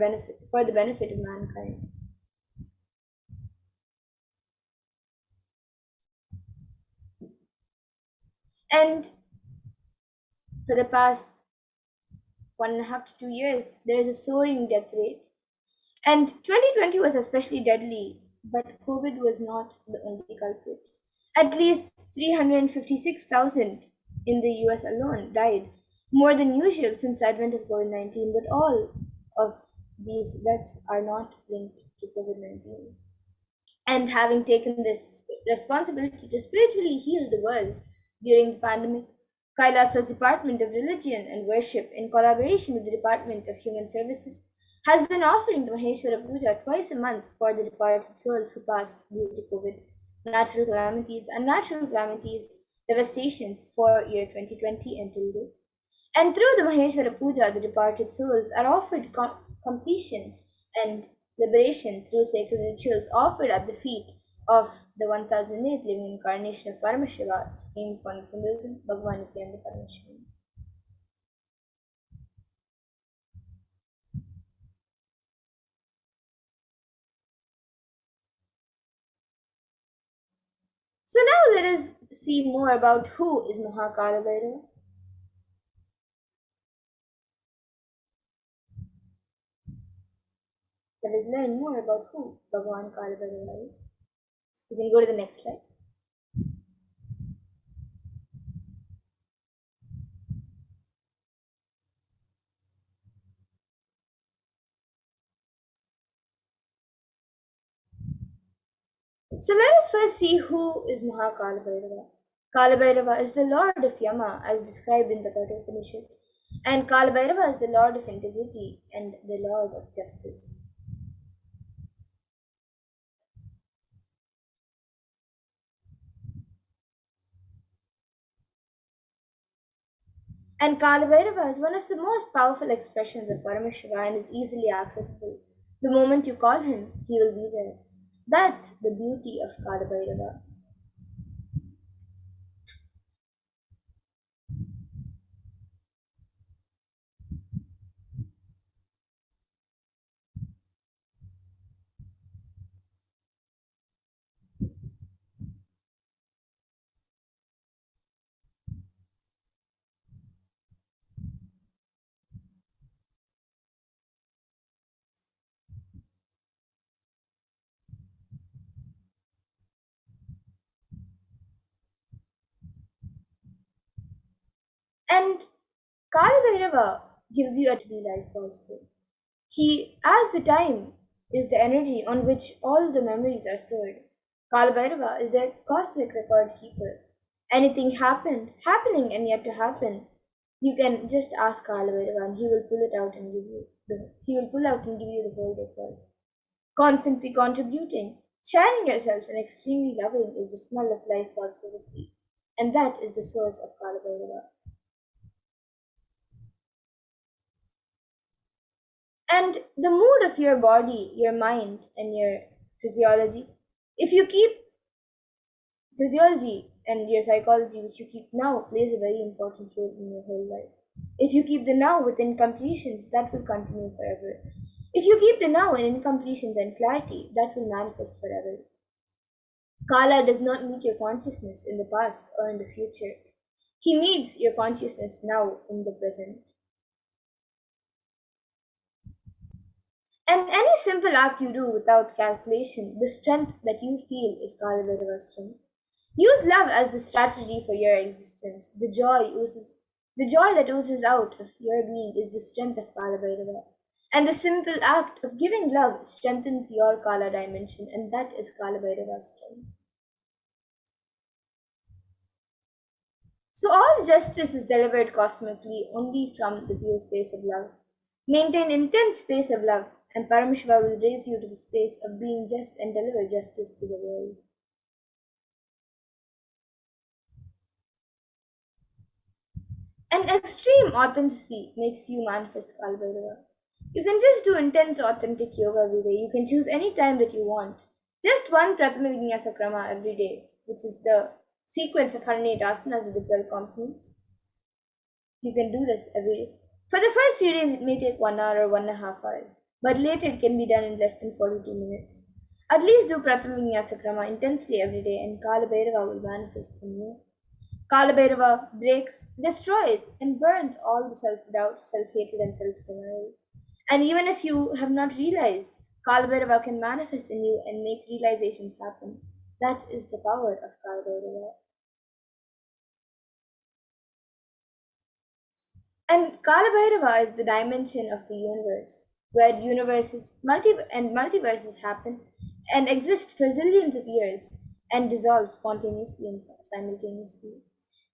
S2: the benefit of mankind. And for the past 1.5 to 2 years, there is a soaring death rate. And 2020 was especially deadly, but COVID was not the only culprit. At least 356,000 in the US alone died, more than usual since the advent of COVID 19, but all of these deaths are not linked to COVID 19. And having taken this responsibility to spiritually heal the world during the pandemic, Kailasa's Department of Religion and Worship, in collaboration with the Department of Human Services, has been offering the Maheshwara Puja twice a month for the departed souls who passed due to COVID, natural calamities, devastations for year 2020 until date. And through the Maheshwara Puja, the departed souls are offered completion and liberation through sacred rituals offered at the feet of the 1008th living incarnation of Paramashiva, Supreme Point of Hinduism, Bhagavan Nithyananda Paramashivam. So now let us see more about who is Mahakala Bhairava. Let us learn more about who Bhagavan Kala Bhairava is. So we can go to the next slide. So let us first see who is Mahakala Bhairava. Kala Bhairava is the lord of Yama as described in the Kathopanishad, and Kala Bhairava is the lord of integrity and the lord of justice. And Kala Bhairava is one of the most powerful expressions of Paramashiva and is easily accessible. The moment you call him, he will be there. That's the beauty of Kala Bhairava. Kala Bhairava gives you a to be life also. He, as the time, is the energy on which all the memories are stored. Kala Bhairava is the cosmic record keeper. Anything happening and yet to happen, you can just ask Kala Bhairava and he will pull it out and give you he will pull out and give you the whole record. Constantly contributing, sharing yourself and extremely loving is the smell of life positivity. And that is the source of Kala Bhairava. And the mood of your body, your mind, and your physiology, if you keep physiology and your psychology, which you keep now, plays a very important role in your whole life. If you keep the now with incompletions, that will continue forever. If you keep the now in incompletions and clarity, that will manifest forever. Kala does not meet your consciousness in the past or in the future. He meets your consciousness now in the present. And any simple act you do without calculation, the strength that you feel is Kalavedava's strength. Use love as the strategy for your existence. The joy that oozes out of your being is the strength of Kalavedava. And the simple act of giving love strengthens your Kala dimension, and that is Kalavedava's strength. So all justice is delivered cosmically only from the pure space of love. Maintain intense space of love, and Paramashiva will raise you to the space of being just and deliver justice to the world. And extreme authenticity makes you manifest Kalbhairava. You can just do intense authentic yoga every day. You can choose any time that you want. Just one Pratama Vinyasa Krama every day, which is the sequence of 108 asanas with the 12 components. You can do this every day. For the first few days, it may take 1 hour or 1.5 hours, but later it can be done in less than 42 minutes. At least do Pratama Vinyasa Krama intensely every day, and Kala Bhairava will manifest in you. Kala Bhairava breaks, destroys, and burns all the self doubt, self hatred, and self denial. And even if you have not realized, Kala Bhairava can manifest in you and make realizations happen. That is the power of Kala Bhairava. And Kalabhairava is the dimension of the universe, where multiverses happen and exist for zillions of years and dissolve spontaneously and simultaneously.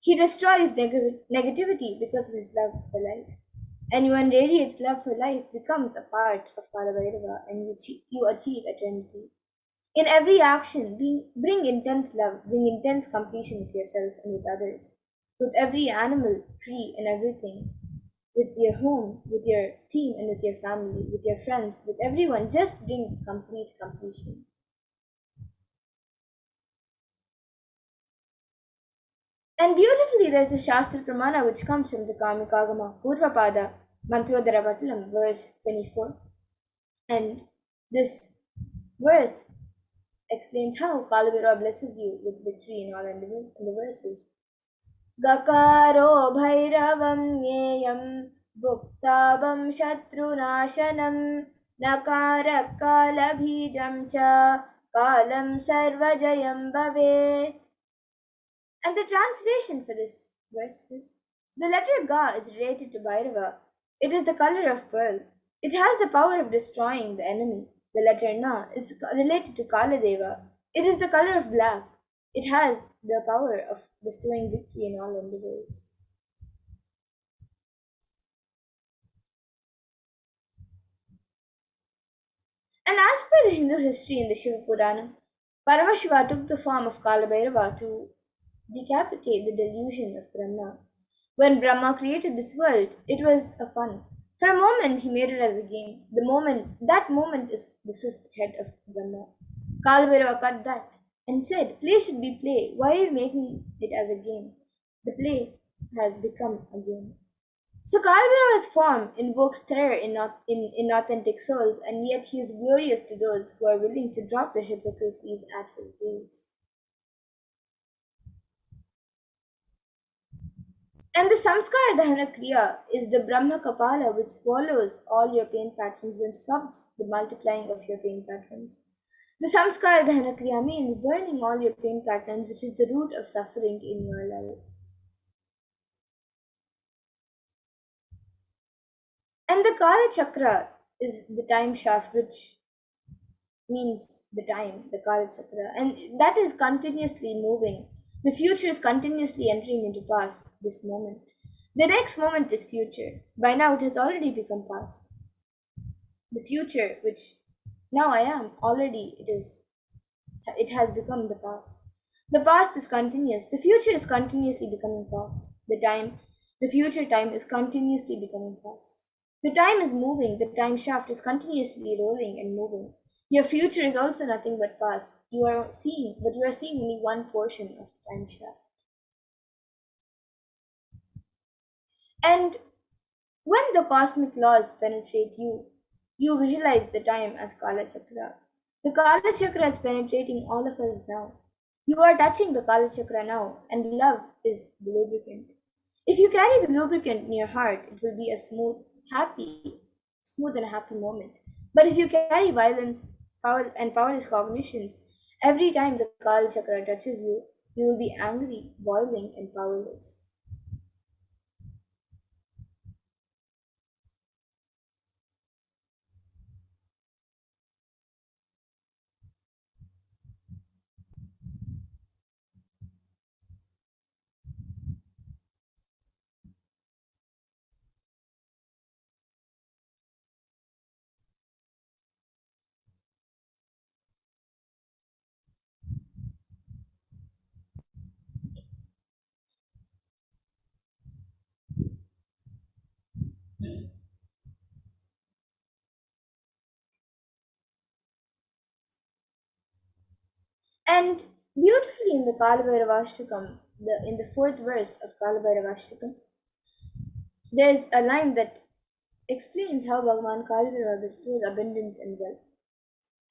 S2: He destroys negativity because of his love for life. Anyone radiates love for life becomes a part of Kalabhairava and you achieve eternity. In every action, bring intense love, bring intense completion with yourself and with others, with every animal, tree, and everything, with your home, with your team, and with your family, with your friends, with everyone. Just bring complete completion. And beautifully, there's a Shastra Pramana which comes from the Kamikagama Purvapada Mantrodhara Patalam, verse 24. And this verse explains how Kalabhira blesses you with victory in all endeavors. And the verse is Gakaro Bhairavam Nyeyam Bhuktabam Shatrunasanam Nakara Kalabhijam Cha Kalam Sarvajayam Bhavet. And the translation for this verse is the letter Ga is related to Bhairava. It is the color of pearl. It has the power of destroying the enemy. The letter Na is related to Kaladeva. It is the color of black. It has the power of bestowing victory in all endeavors. And as per the Hindu history in the Shiva Purana, Paramashiva took the form of Kalabhairava to decapitate the delusion of Brahma. When Brahma created this world, it was a fun. For a moment, he made it as a game. That moment is the fifth head of Brahma. Kalabhairava cut that and said, play should be play. Why are you making it as a game? The play has become a game. So Kalbhairava's form invokes terror in inauthentic souls, and yet he is glorious to those who are willing to drop their hypocrisies at his gaze. And the Samskara Dahana Kriya is the Brahma Kapala which swallows all your pain patterns and stops the multiplying of your pain patterns. The Samskara Dahana Kriya means burning all your pain patterns, which is the root of suffering in your life. And the Kala Chakra is the time shaft, which means the time, the Kala Chakra, and that is continuously moving. The future is continuously entering into past, this moment. The next moment is future. By now, it has already become past. The future, which now I am, already it has become the past. The past is continuous. The future is continuously becoming past. The future time is continuously becoming past. The time is moving. The time shaft is continuously rolling and moving. Your future is also nothing but past. But you are seeing only one portion of the time shaft. And when the cosmic laws penetrate you, you visualize the time as Kala Chakra. The Kala Chakra is penetrating all of us now. You are touching the Kala Chakra now, and love is the lubricant. If you carry the lubricant in your heart, it will be a smooth and happy moment. But if you carry violence, power, and powerless cognitions, every time the Kala Chakra touches you, you will be angry, boiling, and powerless. And beautifully in the Kalabhairavashtakam, in the fourth verse of Kalabhairavashtakam, there's a line that explains how Bhagavan Kalabhairava bestows abundance and wealth.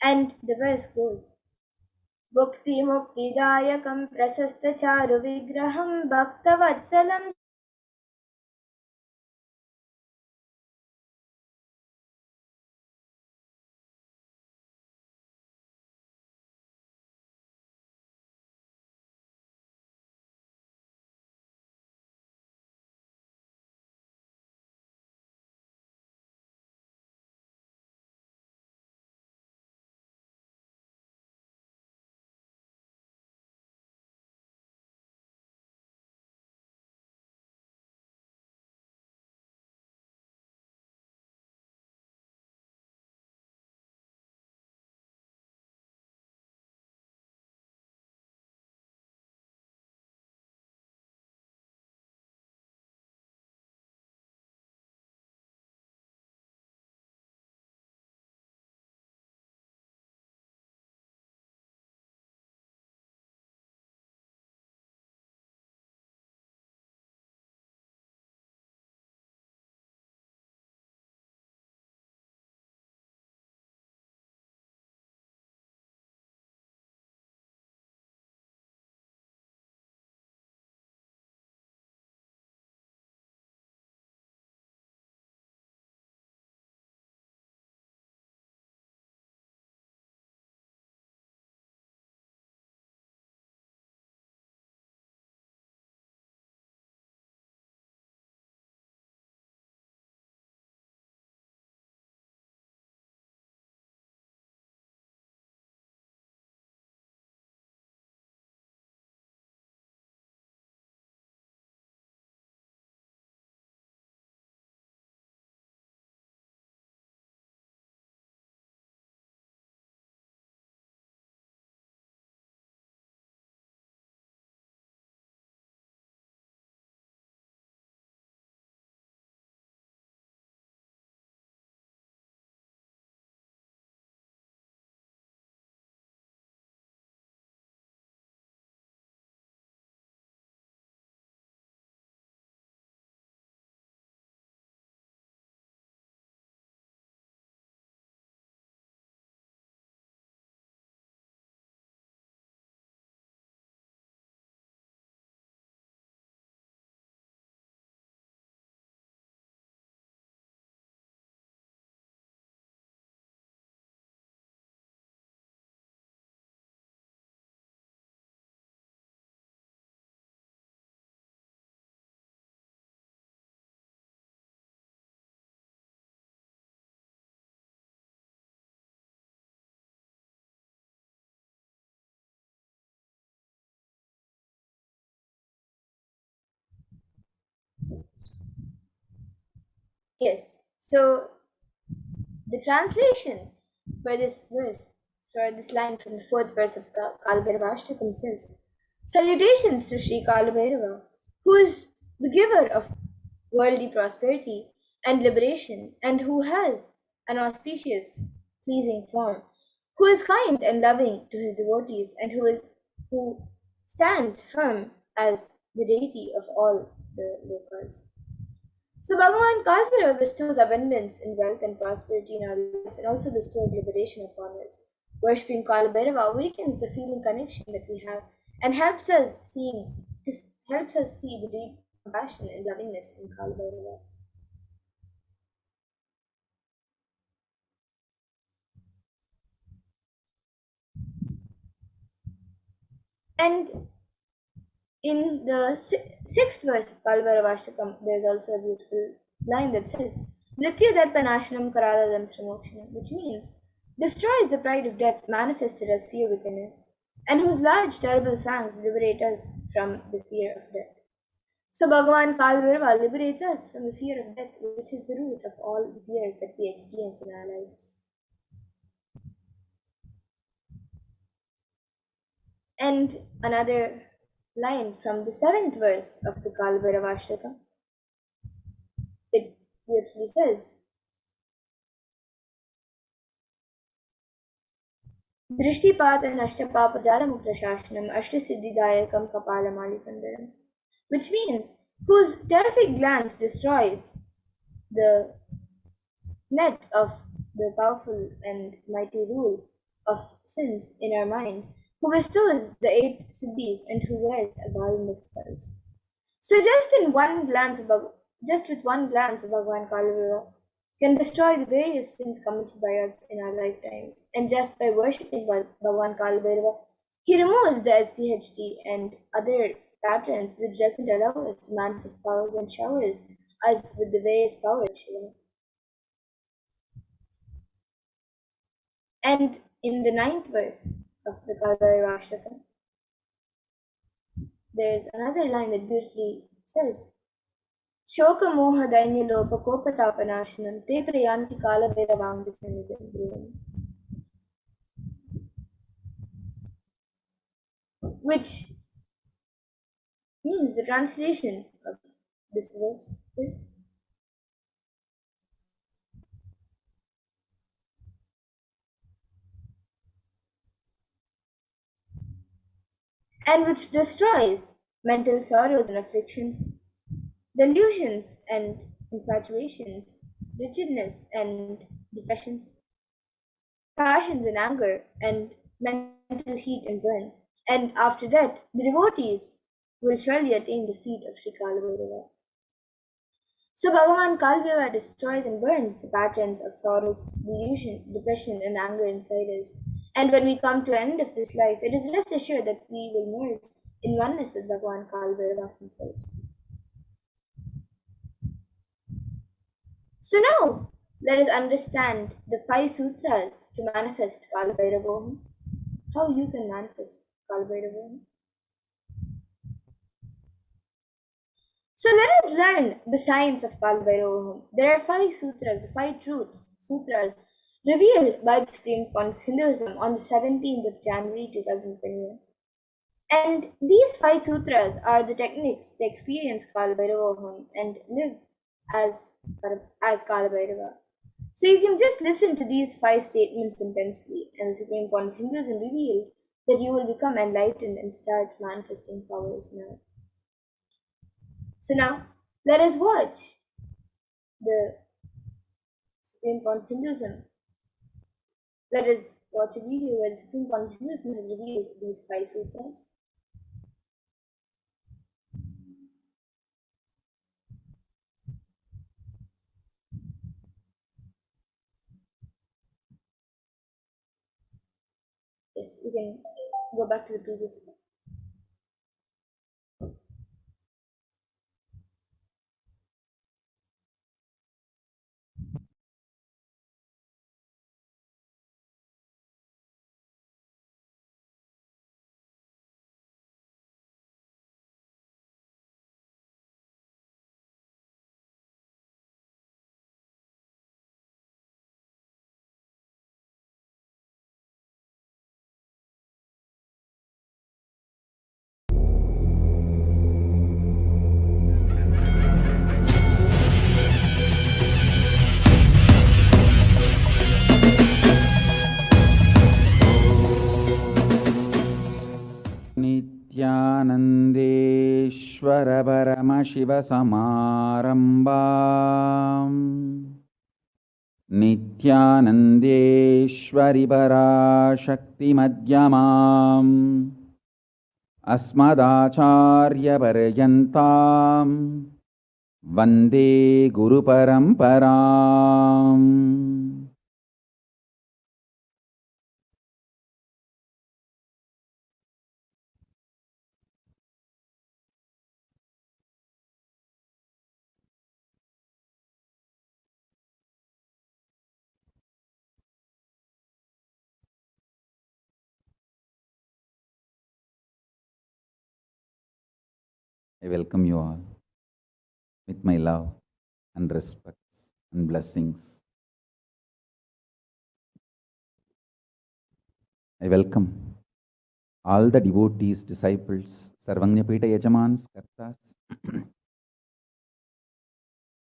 S2: And the verse goes, Bhukti Mukti Dayakam Prasasta Charu Vigraham Bhaktavatsalam Yes. So the translation for this verse, for this line from the fourth verse of the Kalbhairava says, Salutations to Sri Kalbhairava, who is the giver of worldly prosperity and liberation, and who has an auspicious, pleasing form, who is kind and loving to his devotees, and who stands firm as the deity of all the locals. So Bhagavan Kalpira bestows abundance in wealth and prosperity in our lives and also bestows liberation upon us. Worshipping Kalbhairava awakens the feeling connection that we have and helps us see the deep compassion and lovingness in Kalbhairava. And in the sixth verse of Kalbhairavashtakam, there is also a beautiful line that says, Mrityu Darpanashanam Karadadam Sramokshanam, which means destroys the pride of death manifested as fear within us, and whose large terrible fangs liberate us from the fear of death. So Bhagavan Kalbhairava liberates us from the fear of death, which is the root of all the fears that we experience in our lives. And another line from the seventh verse of the Kalbhairavashtakam, it beautifully says, Drishtipat and Ashtapapa Jalamuktashanam Ashtasiddhidayakam Kapalamalipandharam, which means whose terrific glance destroys the net of the powerful and mighty rule of sins in our mind, who bestows the eight siddhis and who wears a garland of spells. So just with one glance of Bhagavan Kalivara can destroy the various sins committed by us in our lifetimes. And just by worshipping Bhagavan Kalibhairava, he removes the HDHT and other patterns which doesn't allow us to manifest powers and showers us with the various powers. And in the ninth verse of the Kalibhairava Ashtakam, there's another line that beautifully says, Shokamoha Dainyalopakopatapanashanam te prayanti Kalabhairavang Visanidam, which means the translation of this verse is and which destroys mental sorrows and afflictions, delusions and infatuations, wretchedness and depressions, passions and anger, and mental heat and burns. And after that, the devotees will surely attain the feet of Sri Kalabhairava. So Bhagavan Kalbhaiva destroys and burns the patterns of sorrows, delusion, depression, and anger inside us. And when we come to the end of this life, it is rest assured that we will merge in oneness with Bhagavan Kalbhaiva himself. So now, let us understand the 5 sutras to manifest Kalbhairavoham. How you can manifest Kalbhairavoham. So let us learn the science of Kalbhairavoham. There are 5 sutras, the 5 truths, sutras, revealed by the Supreme Court of Hinduism on the 17th of January 2021. And these 5 sutras are the techniques to experience Kalbhairavoham and live as Kalbhairava. So you can just listen to these 5 statements intensely, and the Supreme Court of Hinduism revealed that you will become enlightened and start manifesting powers now. So now, let us watch the Supreme Court of Hinduism. Let us watch a video where the Supreme Court of Hinduism has revealed these 5 sutras. Yes, we can go back to the previous slide.
S3: Nithyanandeshwara Paramashivasamarambam Nithyanandeshwari Parashakti Madhyamam Asmadacharya Paryantam Vande Guru Paramparam. I welcome you all with my love and respect and blessings. I welcome all the devotees, disciples, Sarvanyapita Yajamans, Kartas,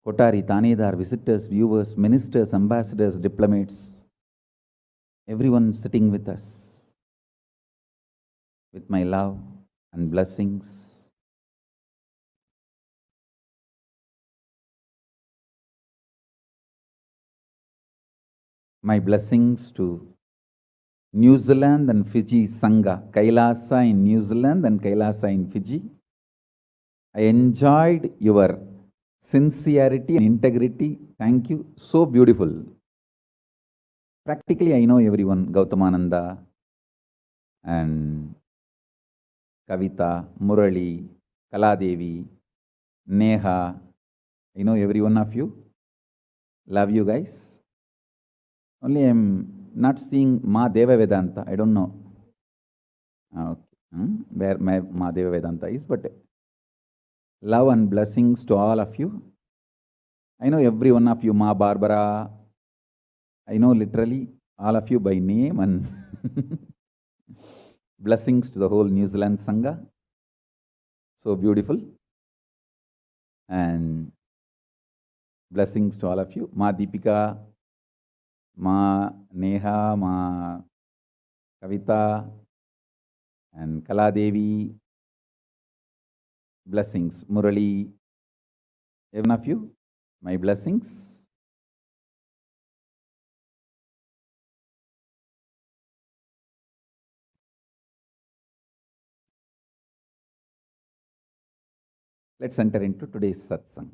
S3: Kotari, Tanedar, visitors, viewers, ministers, ambassadors, diplomats, everyone sitting with us with my love and blessings. My blessings to New Zealand and Fiji Sangha, Kailasa in New Zealand and Kailasa in Fiji. I enjoyed your sincerity and integrity. Thank you. So beautiful. Practically, I know everyone, Gautamananda and Kavita, Murali, Kaladevi, Neha. I know every one of you. Love you guys. Only I'm not seeing Ma Deva Vedanta. I don't know where my Ma Deva Vedanta is, but love and blessings to all of you. I know every one of you, Ma Barbara. I know literally all of you by name, and blessings to the whole New Zealand Sangha. So beautiful. And blessings to all of you. Ma Deepika, Ma Neha, Ma Kavita, and Kaladevi. Blessings. Murali, every one of you, my blessings. Let's enter into today's satsang.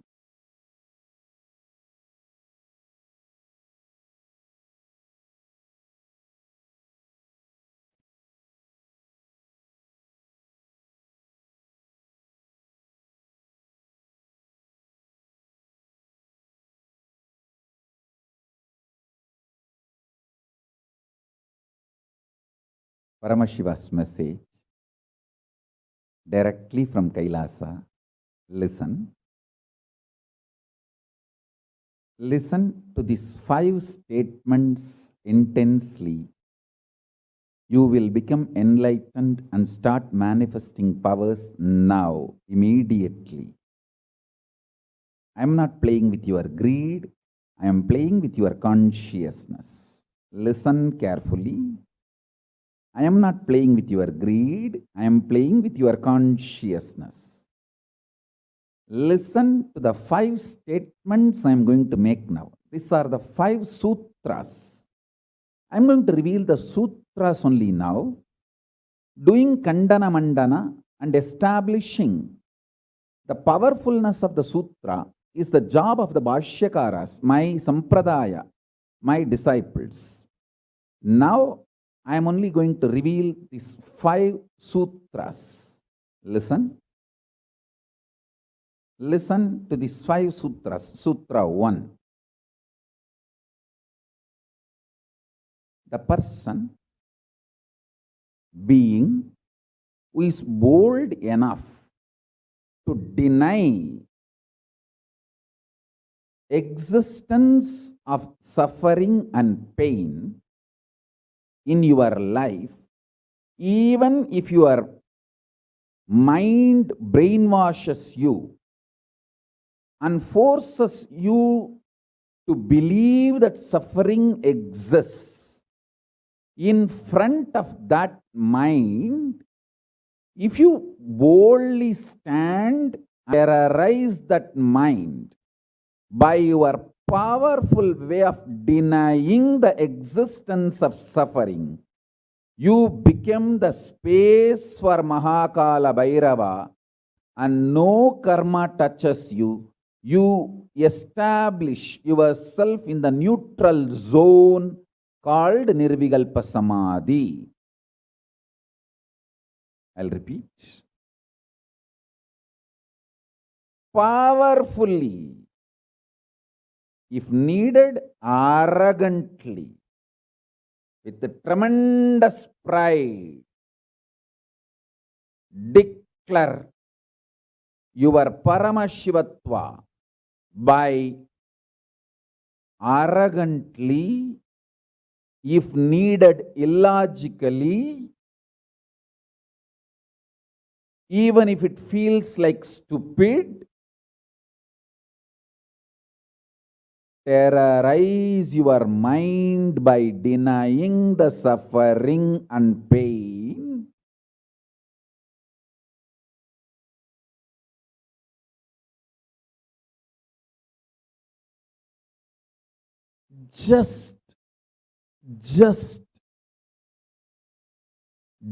S3: Paramashiva's message directly from Kailasa. Listen. Listen to these 5 statements intensely. You will become enlightened and start manifesting powers now, immediately. I am not playing with your greed. I am playing with your consciousness. Listen carefully. I am not playing with your greed. I am playing with your consciousness. Listen to the 5 statements I am going to make now. These are the 5 sutras. I am going to reveal the sutras only now, doing Kandana Mandana and establishing the powerfulness of the sutra is the job of the Bhashyakaras, my Sampradaya, my disciples. Now, I am only going to reveal these 5 sutras. Listen. Listen to these 5 sutras. Sutra 1. The person, being, who is bold enough to deny existence of suffering and pain in your life, even if your mind brainwashes you and forces you to believe that suffering exists, in front of that mind, If you boldly stand and terrorize that mind by your powerful way of denying the existence of suffering, you become the space for Mahakala Bhairava, and no karma touches you. You establish yourself in the neutral zone called Nirvikalpa Samadhi. I'll repeat. Powerfully, if needed, arrogantly, with tremendous pride, declare your Paramashivatva by arrogantly, if needed, illogically, even if it feels like stupid, terrorize your mind by denying the suffering and pain. Just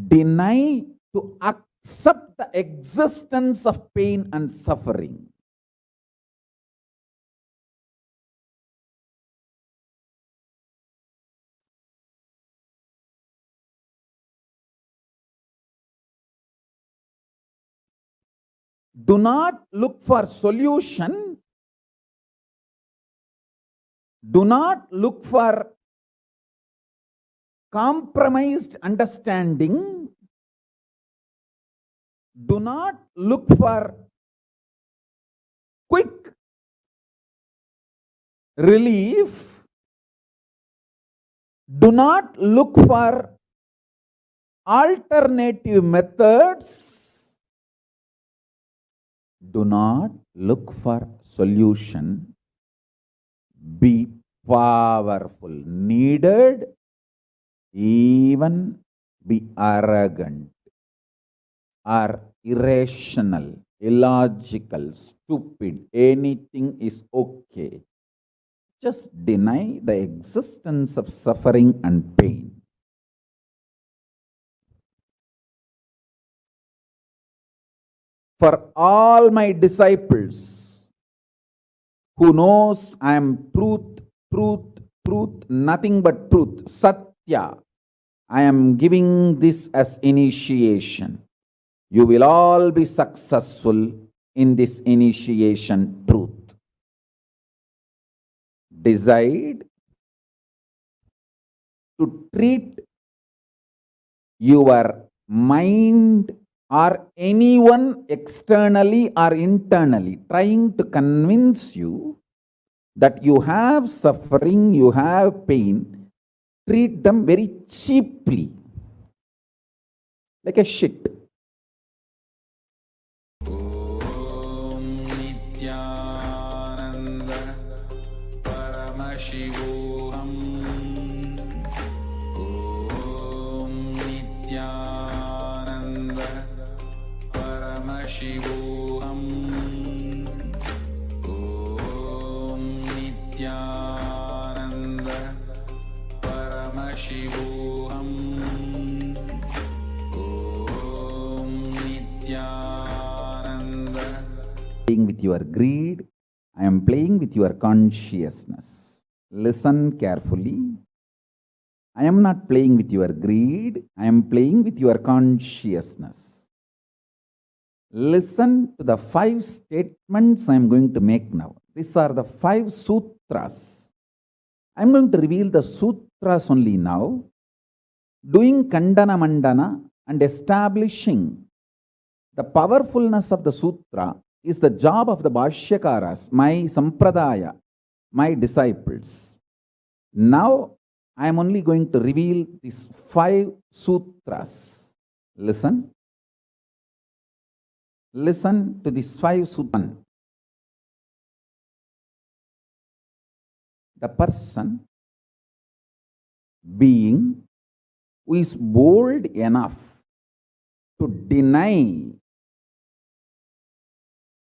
S3: deny to accept the existence of pain and suffering. Do not look for solution. Do not look for compromised understanding. Do not look for quick relief. Do not look for alternative methods. Do not look for solution. Be powerful. Needed, even be arrogant or irrational, illogical, stupid. Anything is okay. Just deny the existence of suffering and pain. For all my disciples who knows I am truth, nothing but truth, Satya, I am giving this as initiation. You will all be successful in this initiation truth. Decide to treat your mind or anyone externally or internally trying to convince you that you have suffering, you have pain, treat them very cheaply, like a shit.
S1: Om Nithyananda Paramashivoham. Om Nithyananda Paramashivoham. Om Nithyananda Paramashivoham. Om Nithyananda.
S3: Playing with your greed, I am playing with your consciousness. Listen carefully. I am not playing with your greed, I am playing with your consciousness. Listen to the 5 statements I am going to make now. These are the 5 sutras. I am going to reveal the sutras only now, doing Kandana Mandana and establishing the powerfulness of the sutra is the job of the Bhashyakaras, my Sampradaya, my disciples. Now, I am only going to reveal these 5 sutras. Listen. Listen to these 5 sutras. The person, being, who is bold enough to deny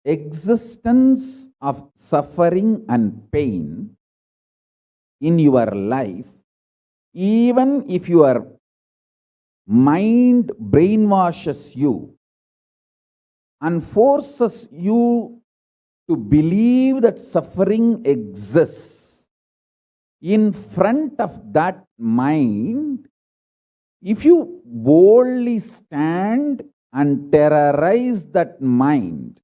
S3: existence of suffering and pain in your life, even if your mind brainwashes you and forces you to believe that suffering exists, in front of that mind, if you boldly stand and terrorize that mind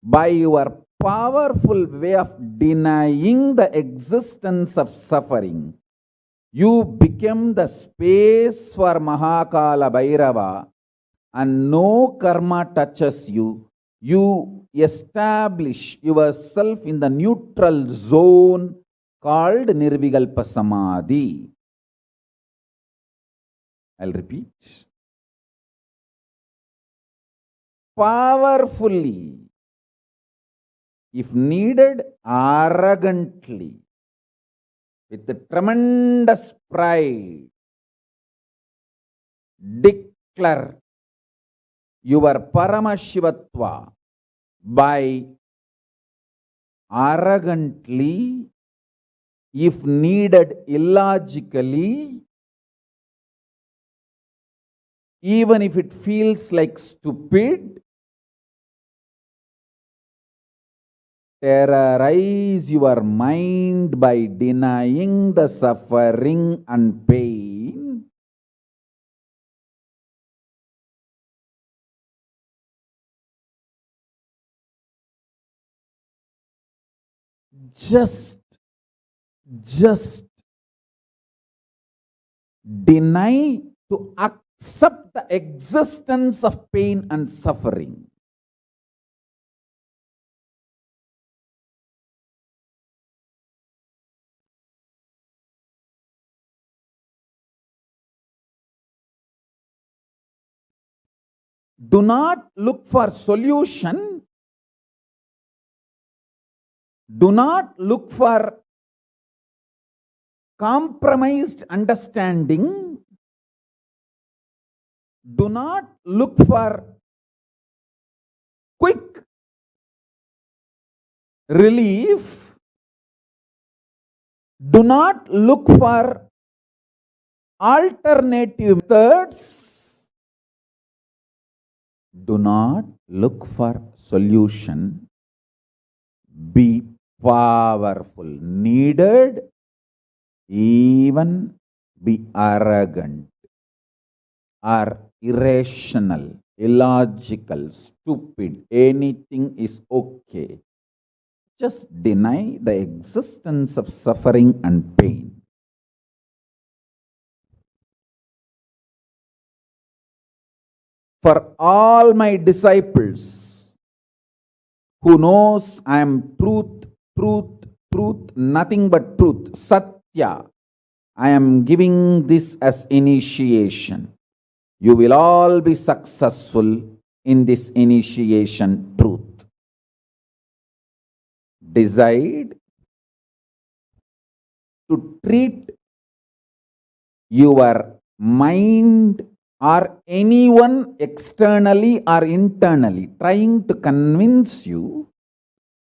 S3: by your powerful way of denying the existence of suffering, you become the space for Mahakala Bhairava, and no karma touches you. You establish yourself in the neutral zone called Nirvikalpa Samadhi. I'll repeat. Powerfully, if needed, arrogantly, with tremendous pride, declare your Paramashivatva by arrogantly, if needed, illogically, even if it feels like stupid, terrorize your mind by denying the suffering and pain. Just deny to accept the existence of pain and suffering. Do not look for solution. Do not look for compromised understanding. Do not look for quick relief. Do not look for alternative methods. Do not look for solution. Be powerful. Needed, even be arrogant or irrational, illogical, stupid. Anything is okay. Just deny the existence of suffering and pain. For all my disciples who knows I am truth, nothing but truth, Satya, I am giving this as initiation. You will all be successful in this initiation truth. Decide to treat your mind or anyone externally or internally trying to convince you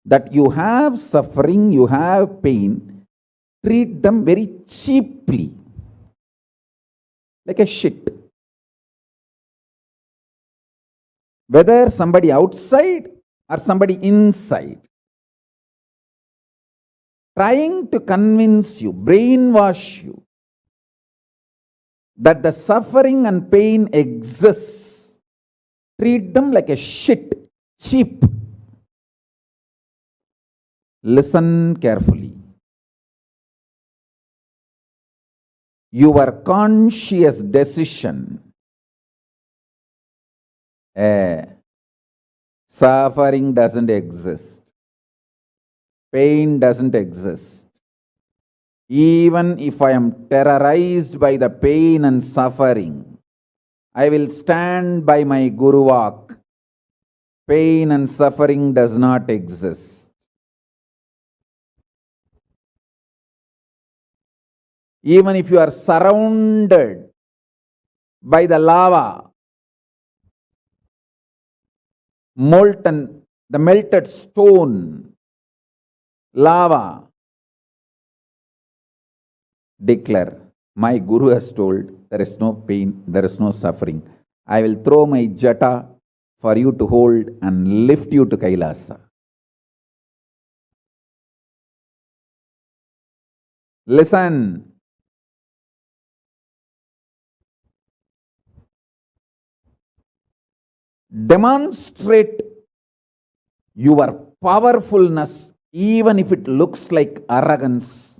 S3: that you have suffering, you have pain, treat them very cheaply, like a shit. Whether somebody outside or somebody inside, trying to convince you, brainwash you, that the suffering and pain exists, treat them like a shit, cheap. Listen carefully. Your conscious decision, suffering doesn't exist, pain doesn't exist. Even if I am terrorized by the pain and suffering, I will stand by my Guru Vak. Pain and suffering does not exist. Even if you are surrounded by the lava, molten, the melted stone, lava. Declare, my Guru has told, there is no pain, there is no suffering. I will throw my jata for you to hold and lift you to Kailasa. Listen. Demonstrate your powerfulness, even if it looks like arrogance,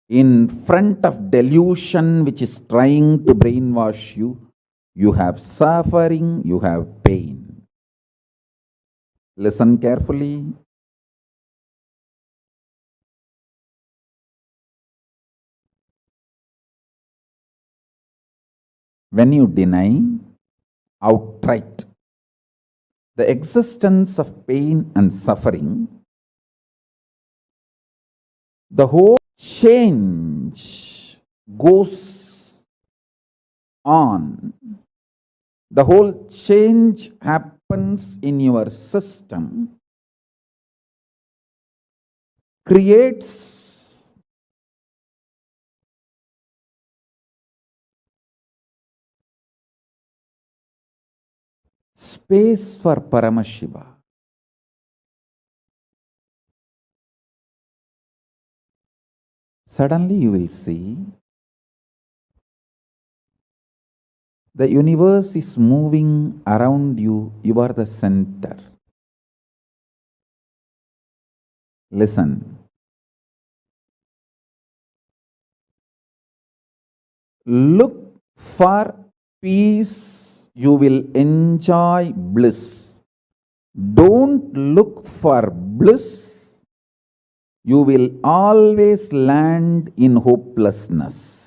S3: in front of delusion which is trying to brainwash you. You have suffering, you have pain. Listen carefully. When you deny outright the existence of pain and suffering, the whole change goes on. The whole change happens in your system, creates space for Paramashiva. Suddenly you will see the universe is moving around you. You are the center. Listen. Look for peace, you will enjoy bliss. Don't look for bliss, you will always land in hopelessness.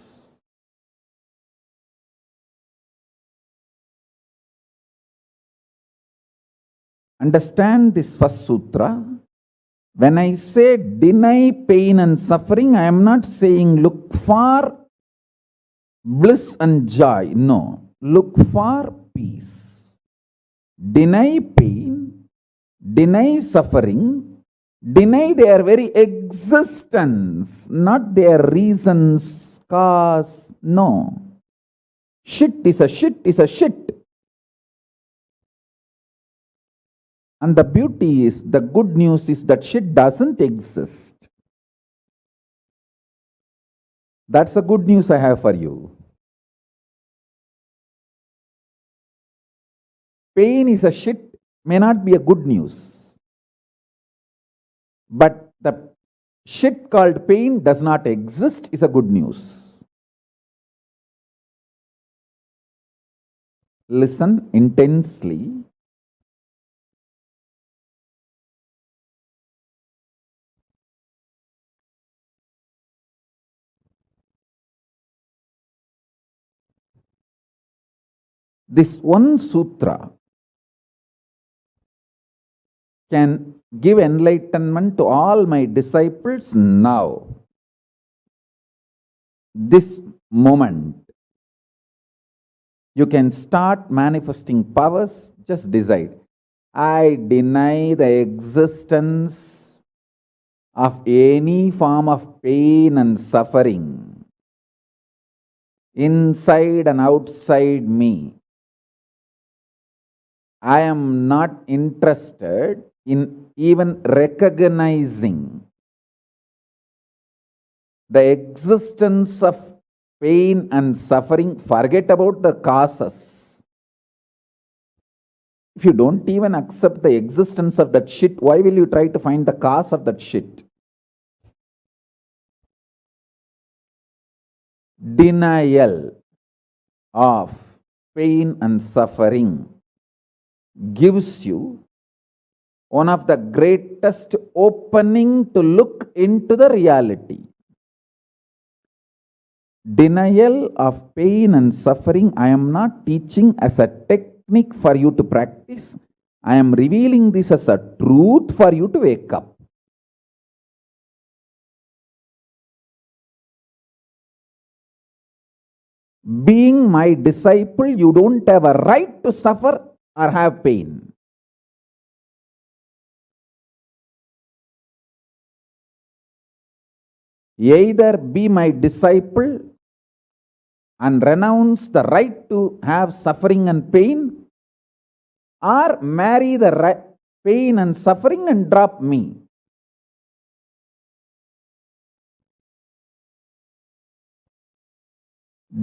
S3: Understand this first sutra. When I say deny pain and suffering, I am not saying look for bliss and joy. No, look for peace. Deny pain, deny suffering, deny their very existence, not their reasons, cause. No. Shit is a shit is a shit. And the beauty is, the good news is that shit doesn't exist. That's the good news I have for you. Pain is a shit may not be a good news. But the shit called pain does not exist is a good news. Listen intensely. This one sutra can give enlightenment to all my disciples now. This moment. You can start manifesting powers, just decide. I deny the existence of any form of pain and suffering inside and outside me. I am not interested in even recognizing the existence of pain and suffering. Forget about the causes. If you don't even accept the existence of that shit, why will you try to find the cause of that shit? Denial of pain and suffering gives you one of the greatest opening to look into the reality. Denial of pain and suffering, I am not teaching as a technique for you to practice. I am revealing this as a truth for you to wake up. Being my disciple, you don't have a right to suffer or have pain. Either be my disciple and renounce the right to have suffering and pain, or marry the pain and suffering and drop me.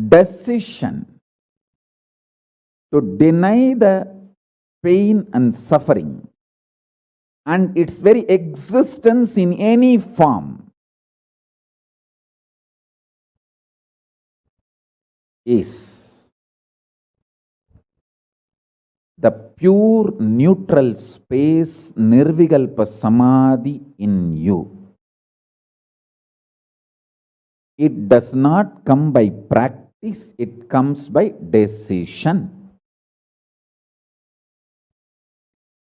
S3: Decision to deny the pain and suffering and its very existence in any form is the pure neutral space Nirvikalpa Samadhi in you. It does not come by practice, it comes by decision.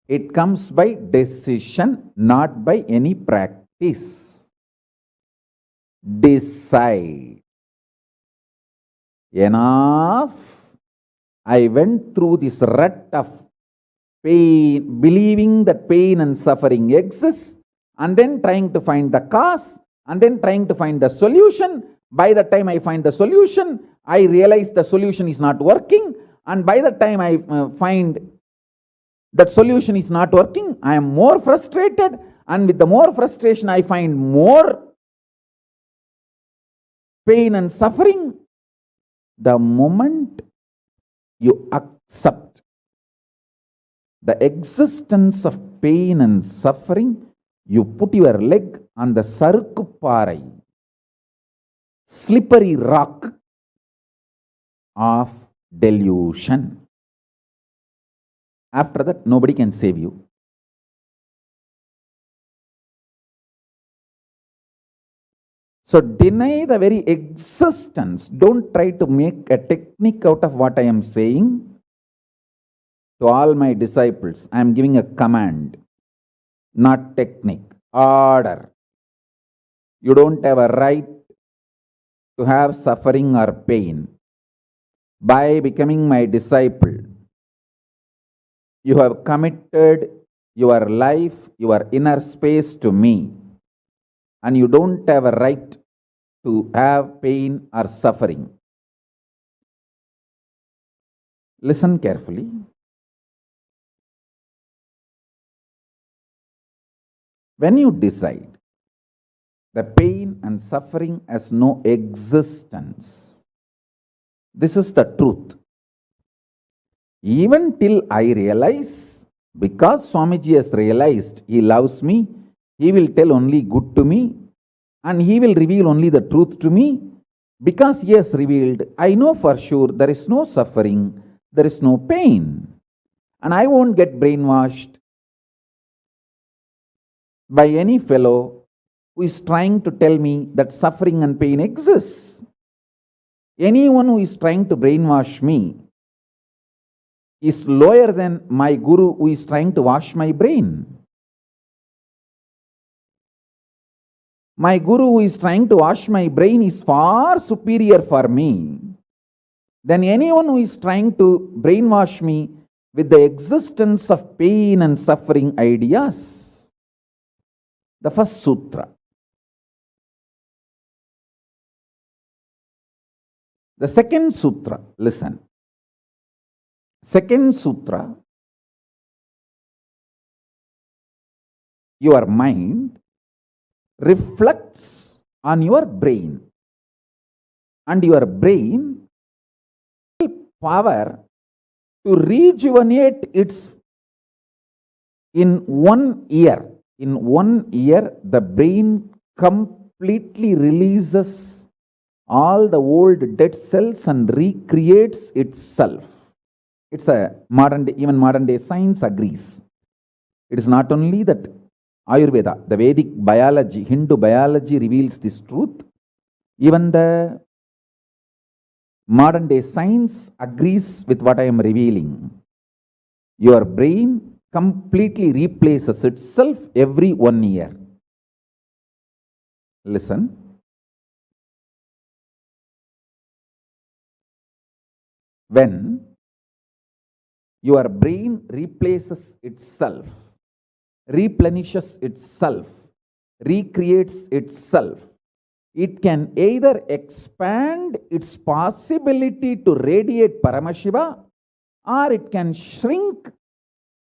S3: It comes by decision, not by any practice. Decide. Enough. I went through this rut of pain, believing that pain and suffering exist, and then trying to find the cause, and then trying to find the solution. By the time I find the solution, I realize the solution is not working, and by the time I find that solution is not working, I am more frustrated, and with the more frustration I find more pain and suffering. The moment you accept the existence of pain and suffering, you put your leg on the sarkuparai, slippery rock of delusion. After that, nobody can save you. So deny the very existence. Don't try to make a technique out of what I am saying. To all my disciples, I am giving a command, not technique, order. You don't have a right to have suffering or pain. By becoming my disciple, you have committed your life, your inner space to me, and you don't have a right to have pain or suffering. Listen carefully. When you decide the pain and suffering has no existence, this is the truth. Even till I realize, because Swamiji has realized he loves me, he will tell only good to me, and he will reveal only the truth to me. Because he has revealed, I know for sure there is no suffering, there is no pain, and I won't get brainwashed by any fellow who is trying to tell me that suffering and pain exists. Anyone who is trying to brainwash me is lower than my guru who is trying to wash my brain. My guru who is trying to wash my brain is far superior for me than anyone who is trying to brainwash me with the existence of pain and suffering ideas. The first sutra. The second sutra, listen. Second sutra, your mind reflects on your brain, and your brain has power to rejuvenate its in 1 year. In 1 year, the brain completely releases all the old dead cells and recreates itself. It's a even modern day science agrees. It is not only that Ayurveda, the Vedic biology, Hindu biology reveals this truth. Even the modern day science agrees with what I am revealing. Your brain completely replaces itself every 1 year. Listen. When your brain replaces itself, replenishes itself, recreates itself, It can either expand its possibility to radiate Paramashiva, or it can shrink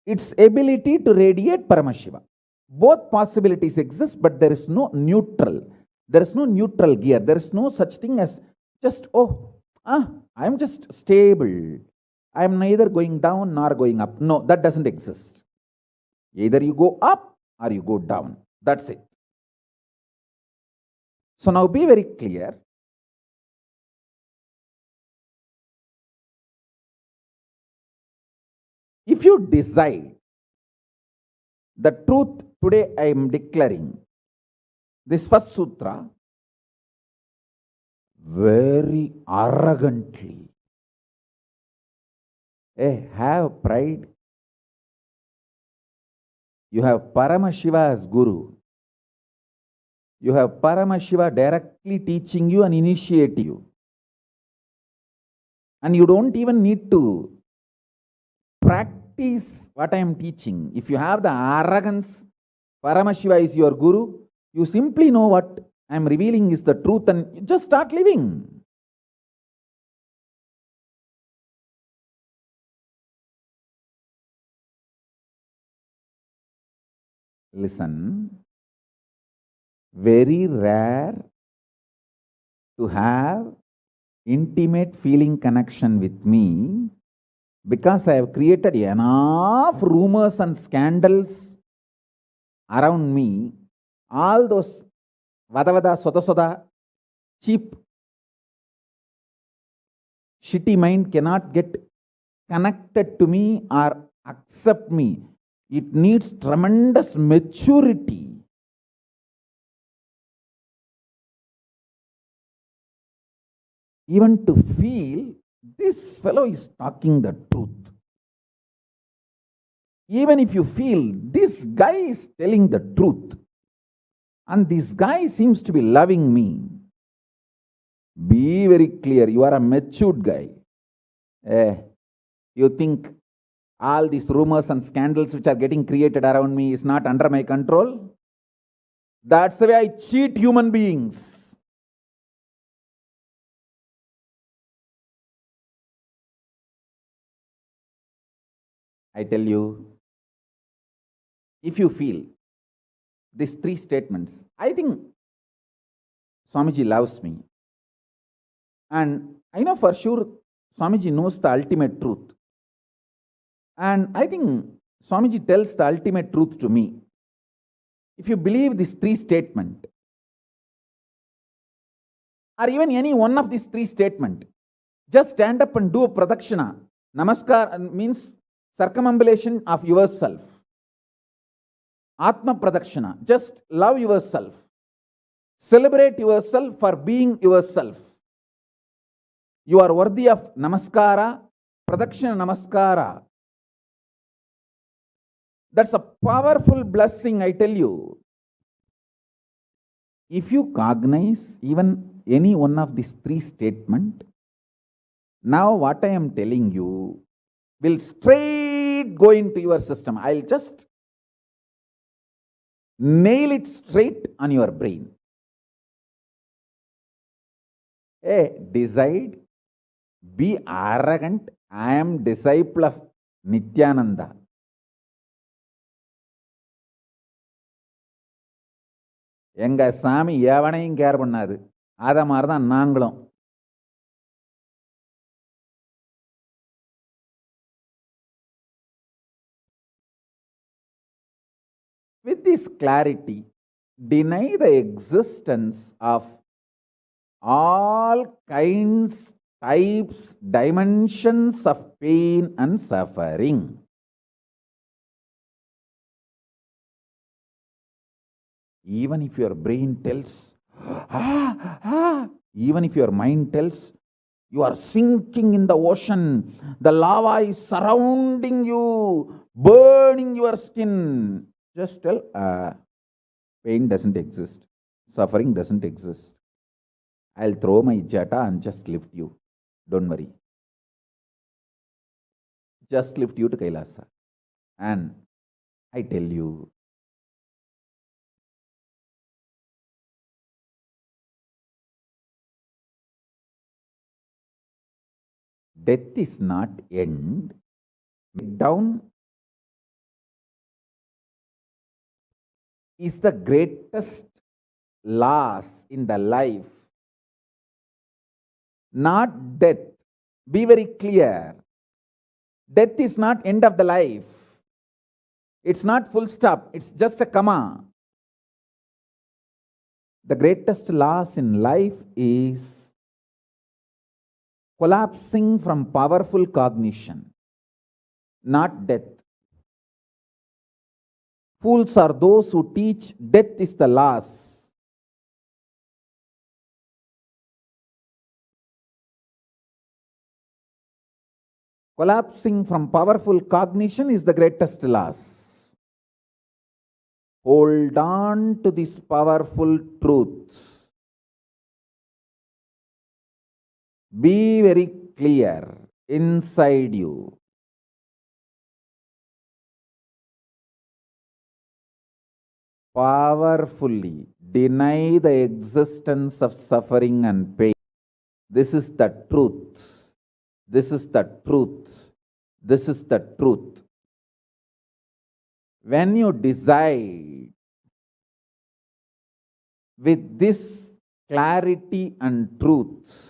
S3: its ability to radiate Paramashiva. Both possibilities exist, but there is no neutral. There is no neutral gear. There is no such thing as just, I am just stable. I am neither going down nor going up. No, that doesn't exist. Either you go up or you go down. That's it. So now be very clear. If you decide the truth today, I am declaring this first sutra very arrogantly. Have pride. You have Paramashiva as Guru. You have Paramashiva directly teaching you and initiating you. And you don't even need to practice what I am teaching. If you have the arrogance, Paramashiva is your Guru, you simply know what I am revealing is the truth and you just start living. Listen, very rare to have intimate feeling connection with me because I have created enough rumors and scandals around me. All those vada soda, cheap, shitty mind cannot get connected to me or accept me. It needs tremendous maturity. Even to feel this fellow is talking the truth. Even if you feel this guy is telling the truth and this guy seems to be loving me, be very clear, you are a matured guy. You think all these rumors and scandals which are getting created around me is not under my control? That's the way I cheat human beings. I tell you, if you feel these three statements, I think Swamiji loves me. And I know for sure Swamiji knows the ultimate truth. And I think Swamiji tells the ultimate truth to me. If you believe these three statements, or even any one of these three statements, just stand up and do a pradakshina. Namaskar means circumambulation of yourself. Atma pradakshina, just love yourself. Celebrate yourself for being yourself. You are worthy of namaskara, pradakshina namaskara. That's a powerful blessing, I tell you. If you cognize even any one of these three statements, now what I am telling you will straight go into your system. I'll just nail it straight on your brain. Decide, be arrogant. I am disciple of Nithyananda. எங்க சாமி எவனையும் care பண்ணாது. அத மாதிரி தான் நாங்களும். With this clarity, deny the existence of all kinds, types, dimensions of pain and suffering. Even if your brain tells, even if your mind tells, you are sinking in the ocean, the lava is surrounding you, burning your skin. Just tell, pain doesn't exist, suffering doesn't exist. I'll throw my jata and just lift you. Don't worry. Just lift you to Kailasa. And I tell you, Death is not end. Down is the greatest loss in the life. Not death. Be very clear. Death is not end of the life. It's not full stop. It's just a comma. The greatest loss in life is collapsing from powerful cognition, not death. Fools are those who teach death is the loss. Collapsing from powerful cognition is the greatest loss. Hold on to this powerful truth. Be very clear inside you. Powerfully deny the existence of suffering and pain. This is the truth. This is the truth. This is the truth. When you decide with this clarity and truth,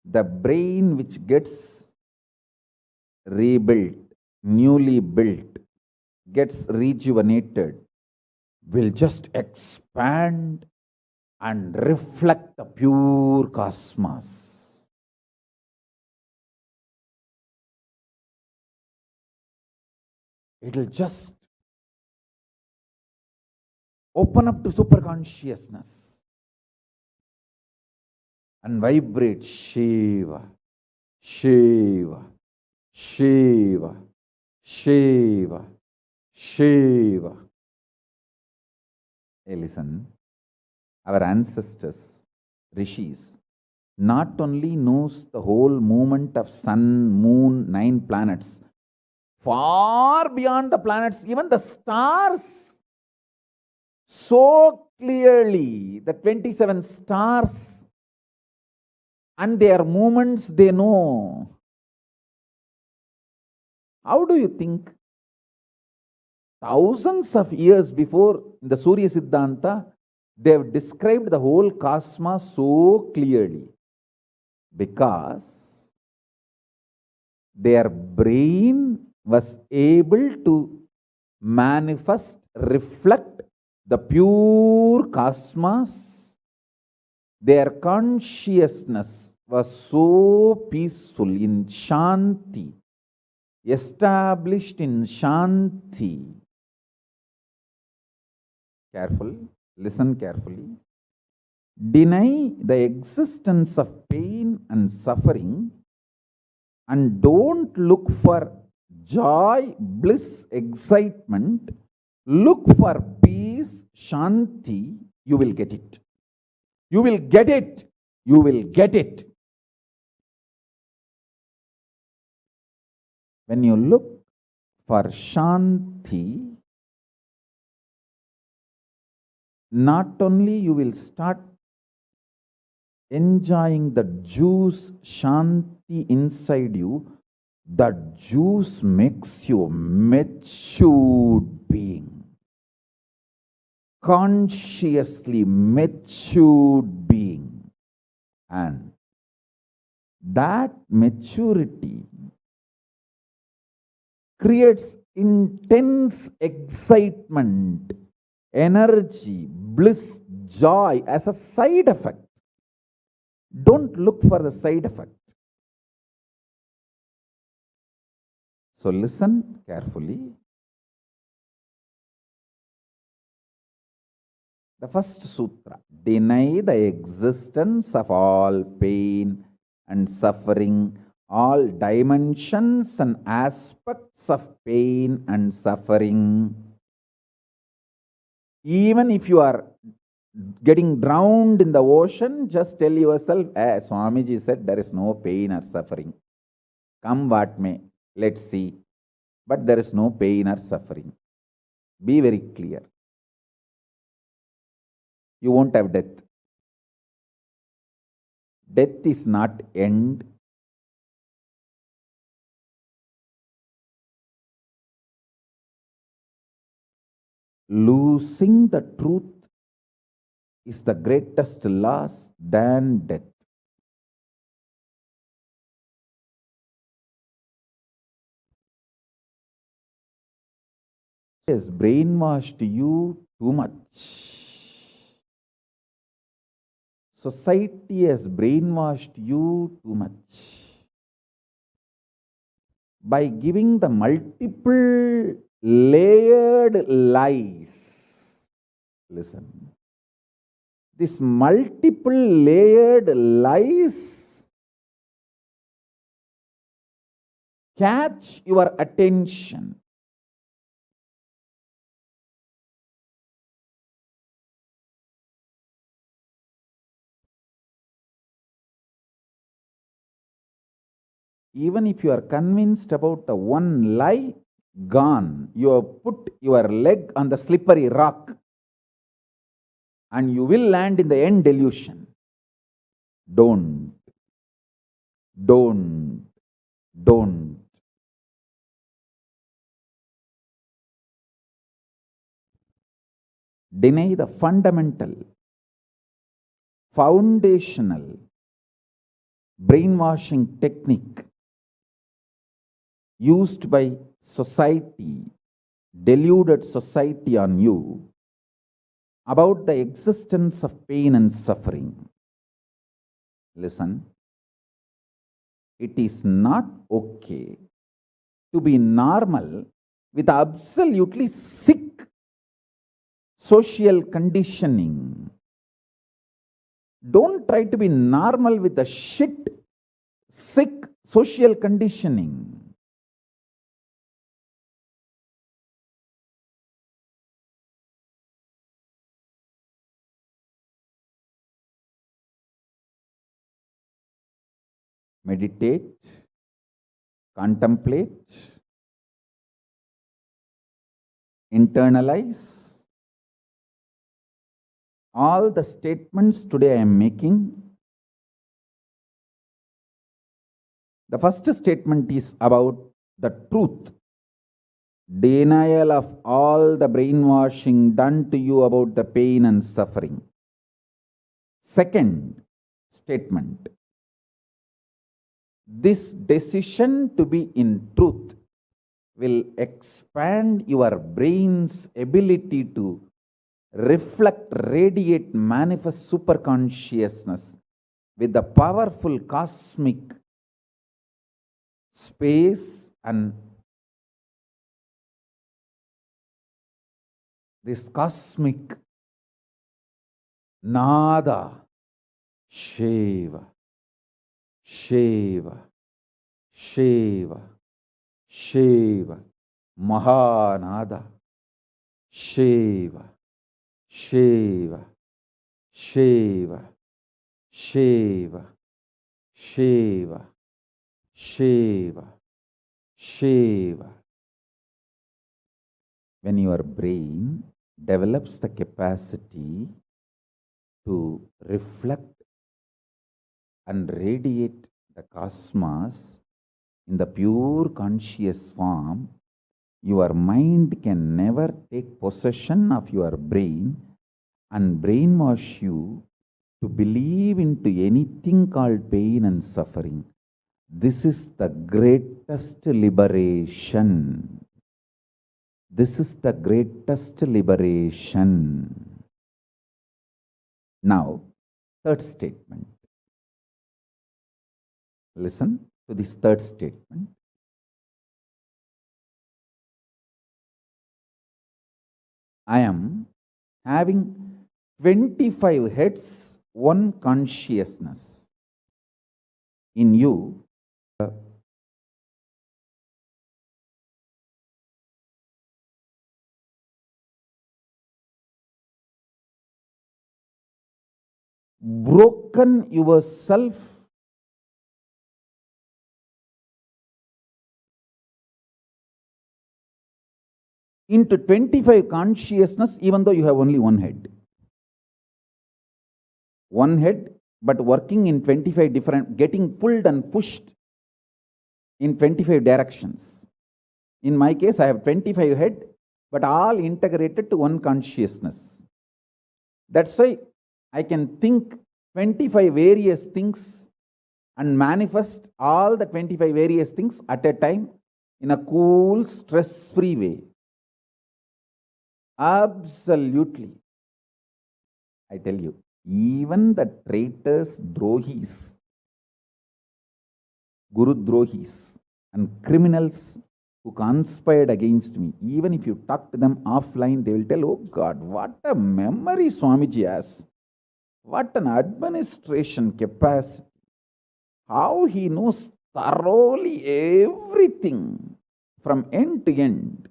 S3: the brain which gets rebuilt, newly built, gets rejuvenated, will just expand and reflect the pure cosmos. It will just open up to superconsciousness and vibrate Shiva, Shiva, Shiva, Shiva, Shiva. Hey, listen, our ancestors, rishis, not only knows the whole movement of sun, moon, 9 planets, far beyond the planets, even the stars, so clearly, the 27 stars and their movements they know. How do you think? Thousands of years before, in the Surya Siddhanta, they have described the whole cosmos so clearly because their brain was able to manifest, reflect the pure cosmos. Their consciousness was so peaceful in Shanti, established in Shanti. Careful, listen carefully. Deny the existence of pain and suffering and don't look for joy, bliss, excitement. Look for peace, Shanti. You will get it. You will get it. You will get it. When you look for Shanti, not only you will start enjoying the juice Shanti inside you, that juice makes you a matured being, consciously matured being, and that maturity creates intense excitement, energy, bliss, joy as a side effect. Don't look for the side effect. So listen carefully. The first sutra, deny the existence of all pain and suffering, all dimensions and aspects of pain and suffering. Even if you are getting drowned in the ocean, just tell yourself, Swamiji said there is no pain or suffering. Come what may, let's see. But there is no pain or suffering. Be very clear. You won't have death. Death is not end. Losing the truth is the greatest loss than death. Has brainwashed you too much. Society has brainwashed you too much by giving the multiple layered lies. Listen. This multiple layered lies catch your attention. Even if you are convinced about the one lie, gone. You have put your leg on the slippery rock and you will land in the end delusion. Don't. Deny the fundamental, foundational brainwashing technique used by society, deluded society on you about the existence of pain and suffering. Listen, it is not okay to be normal with absolutely sick social conditioning. Don't try to be normal with the sick social conditioning. Meditate, contemplate, internalize all the statements today I am making. The first statement is about the truth. Denial of all the brainwashing done to you about the pain and suffering. Second statement. This decision to be in truth will expand your brain's ability to reflect, radiate, manifest superconsciousness with the powerful cosmic space and this cosmic nada, Shiva, Shiva, Shiva, Shiva, Mahanada, Shiva, Shiva, Shiva, Shiva, Shiva, Shiva, Shiva. When your brain develops the capacity to reflect and radiate the cosmos in the pure conscious form, your mind can never take possession of your brain and brainwash you to believe into anything called pain and suffering. This is the greatest liberation. This is the greatest liberation. Now, third statement. Listen to this third statement. I am having 25 heads, one consciousness. In you, broken yourself into 25 consciousness even though you have only one head. One head, but working in 25 different, getting pulled and pushed in 25 directions. In my case, I have 25 head, but all integrated to one consciousness. That's why I can think 25 various things and manifest all the 25 various things at a time in a cool, stress-free way. Absolutely. I tell you, even the traitors, drohis, guru drohis, and criminals who conspired against me, even if you talk to them offline, they will tell, oh God, what a memory Swamiji has. What an administration capacity. How he knows thoroughly everything from end to end.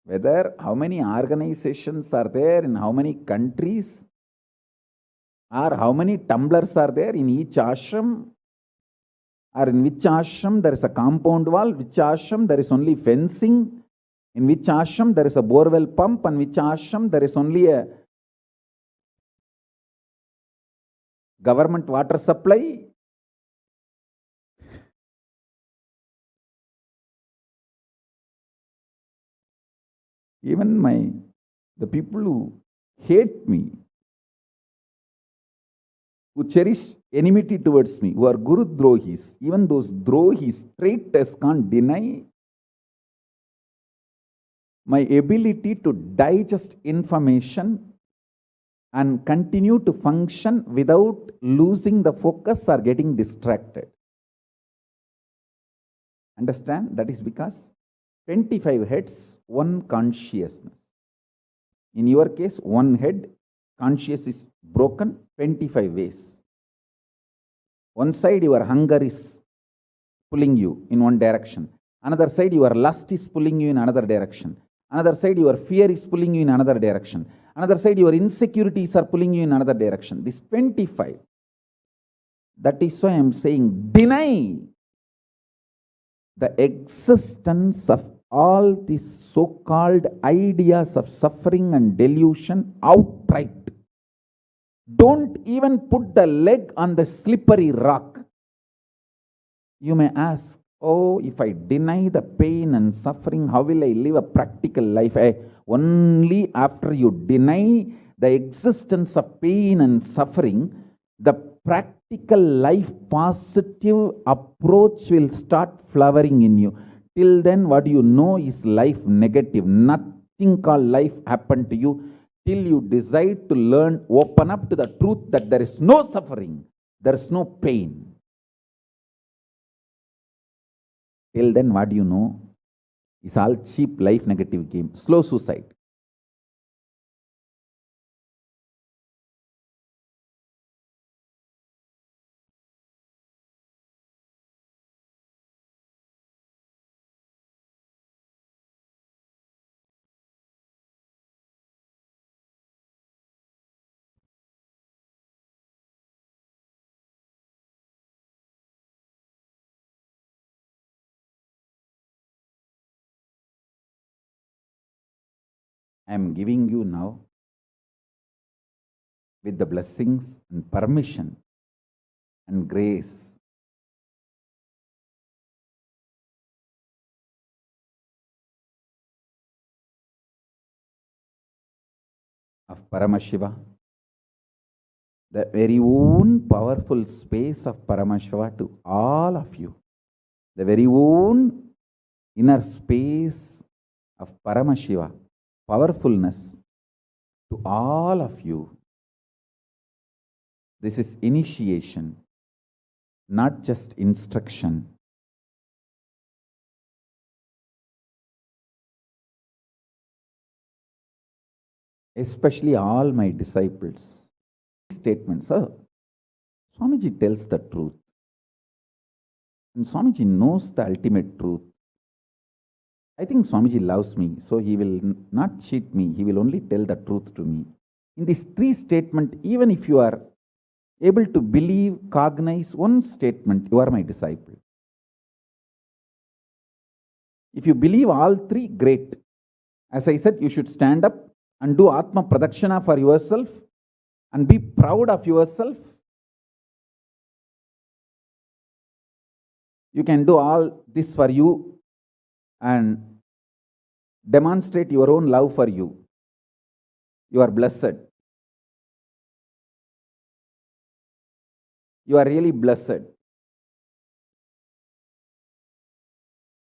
S3: Whether how many organizations are there in how many countries, or how many tumblers are there in each ashram, or in which ashram there is a compound wall, which ashram there is only fencing, in which ashram there is a borewell pump, and which ashram there is only a government water supply. Even the people who hate me, who cherish enmity towards me, who are Guru Drohis, even those Drohis, traitors, can't deny my ability to digest information and continue to function without losing the focus or getting distracted. Understand? That is because 25 heads, one consciousness. In your case, one head, conscious is broken 25 ways. One side, your hunger is pulling you in one direction. Another side, your lust is pulling you in another direction. Another side, your fear is pulling you in another direction. Another side, your insecurities are pulling you in another direction. This 25. That is why I am saying, deny the existence of all these so-called ideas of suffering and delusion outright. Don't even put the leg on the slippery rock. You may ask, oh, if I deny the pain and suffering, how will I live a practical life? Only after you deny the existence of pain and suffering, the practical life positive approach will start flowering in you. Till then, what you know is life negative. Nothing called life happened to you. Till you decide to learn, open up to the truth that there is no suffering, there is no pain. Till then, what you know is all cheap life negative game, slow suicide. I am giving you now, with the blessings and permission and grace, of Paramashiva, the very own powerful space of Paramashiva to all of you, the very own inner space of Paramashiva, powerfulness to all of you. This is initiation, not just instruction. Especially all my disciples. Statements, Swamiji tells the truth. And Swamiji knows the ultimate truth. I think Swamiji loves me, so he will not cheat me. He will only tell the truth to me. In these three statements, even if you are able to believe, cognize one statement, you are my disciple. If you believe all three, great. As I said, you should stand up and do Atma Pradakshina for yourself and be proud of yourself. You can do all this for you and demonstrate your own love for you. You are blessed. You are really blessed.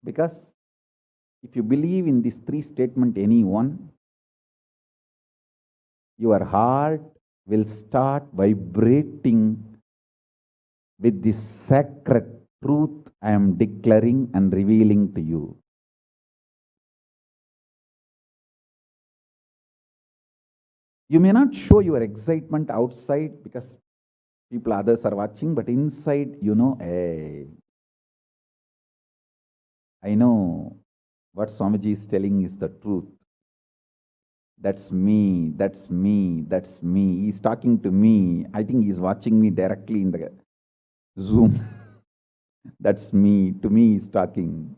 S3: Because if you believe in these three statements, any one, your heart will start vibrating with this sacred truth I am declaring and revealing to you. You may not show your excitement outside because others are watching, but inside, hey, I know what Swamiji is telling is the truth. That's me, that's me, that's me. He's talking to me. I think he's watching me directly in the Zoom. That's me. To me, he's talking.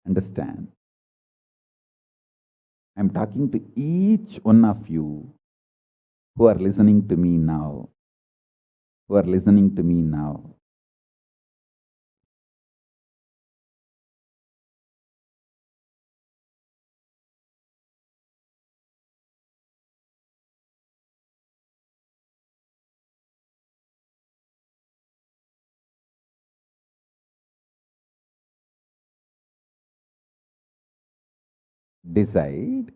S3: Understand? I'm talking to each one of you who are listening to me now. Who are listening to me now. Decide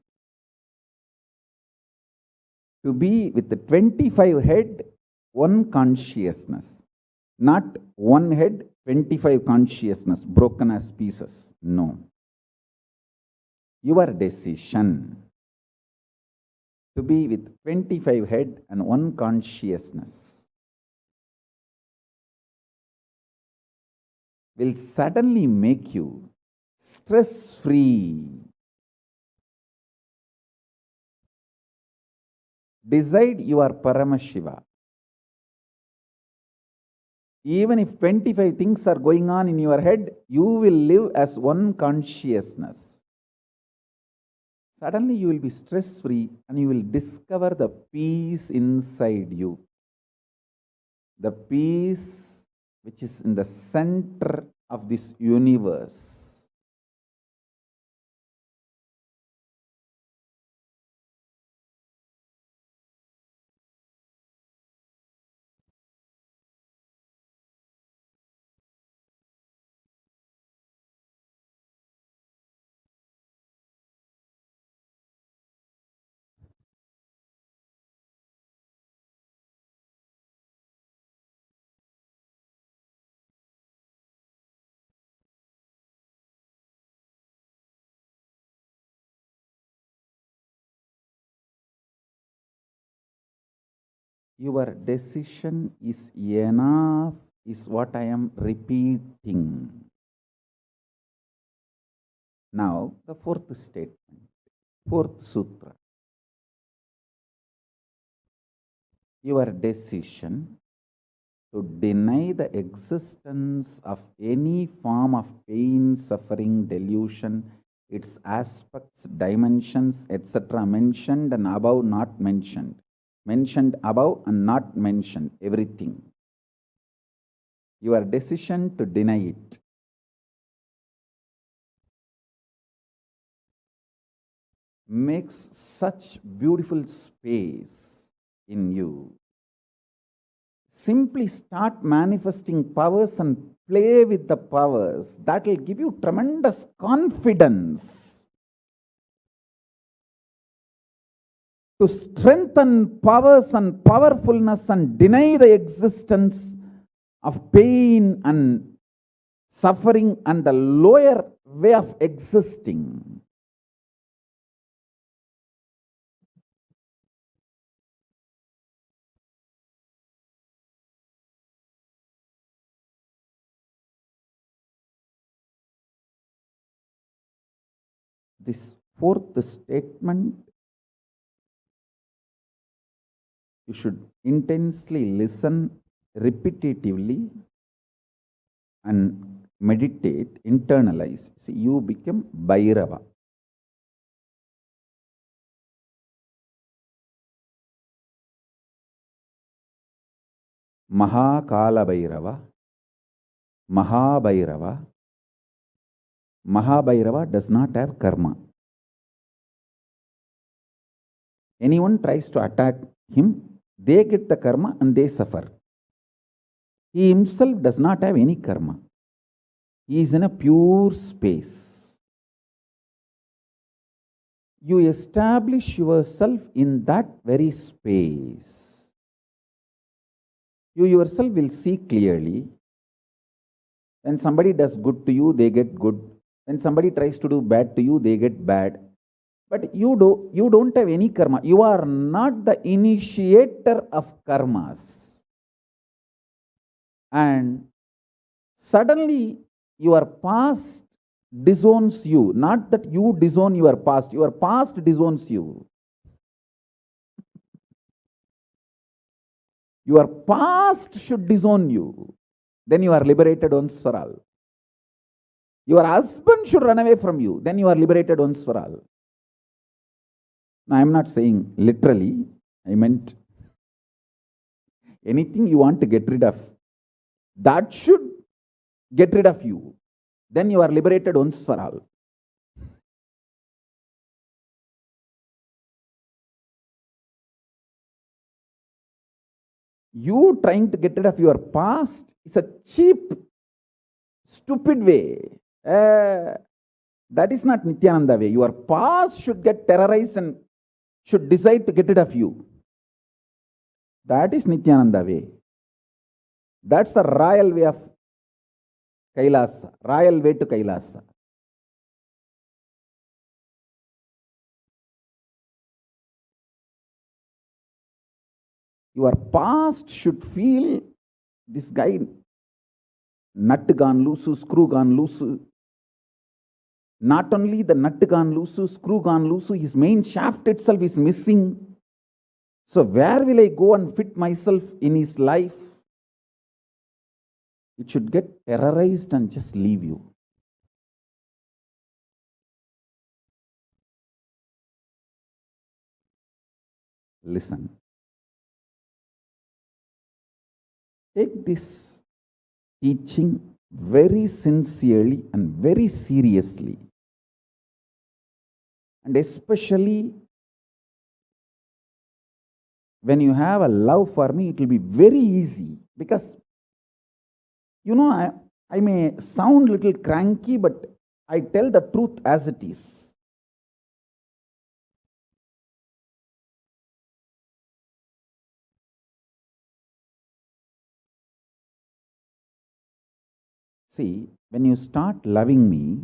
S3: to be with the 25 head, one consciousness. Not one head, 25 consciousness, broken as pieces. No. Your decision to be with 25 head and one consciousness will suddenly make you stress-free. Decide you are Paramashiva. Even if 25 things are going on in your head, you will live as one consciousness. Suddenly you will be stress-free and you will discover the peace inside you. The peace which is in the center of this universe. Your decision is enough, is what I am repeating. Now, the fourth statement, fourth sutra. Your decision to deny the existence of any form of pain, suffering, delusion, its aspects, dimensions, etc., mentioned and above, not mentioned. Mentioned above and not mentioned, everything. Your decision to deny it. Makes such beautiful space in you. Simply start manifesting powers and play with the powers. That will give you tremendous confidence to strengthen powers and powerfulness and deny the existence of pain and suffering and the lower way of existing. This fourth statement, you should intensely listen repetitively and meditate, internalize. See, you become Bhairava. Mahakala Bhairava, Mahabhairava. Mahabhairava does not have karma. Anyone tries to attack him, they get the karma and they suffer. He himself does not have any karma. He is in a pure space. You establish yourself in that very space. You yourself will see clearly. When somebody does good to you, they get good. When somebody tries to do bad to you, they get bad. But you don't have any karma. You are not the initiator of karmas. And suddenly your past disowns you. Not that you disown your past disowns you. Your past should disown you. Then you are liberated once for all. Your husband should run away from you. Then you are liberated once for all. Now, I am not saying literally. I meant anything you want to get rid of, that should get rid of you. Then you are liberated once for all. You trying to get rid of your past is a cheap, stupid way. That is not Nithyananda way. Your past should get terrorized and should decide to get rid of you. That is Nithyananda way. That's the royal way of Kailasa, royal way to Kailasa. Your past should feel, this guy, nut gone loose, screw gone loose. Not only the nut gone loose, screw gone loose, his main shaft itself is missing. So where will I go and fit myself in his life? It should get terrorized and just leave you. Listen. Take this teaching very sincerely and very seriously. And especially when you have a love for me, it will be very easy. Because, you know, I may sound a little cranky, but I tell the truth as it is. See, when you start loving me,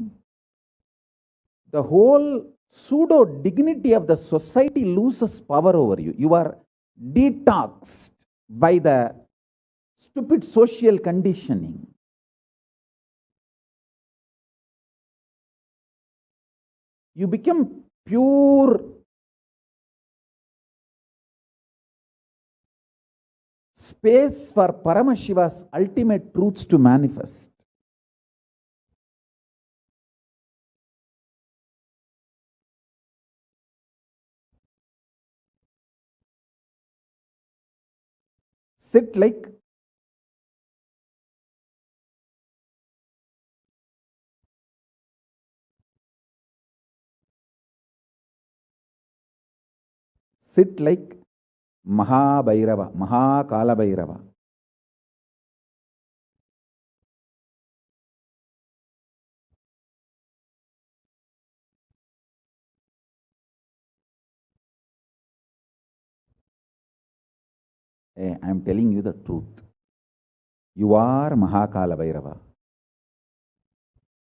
S3: the whole pseudo dignity of the society loses power over you. You are detoxed by the stupid social conditioning. You become pure space for Paramashiva's ultimate truths to manifest. Sit like Mahabhairava, Mahakala Bhairava. I am telling you the truth. You are Mahakala Bhairava.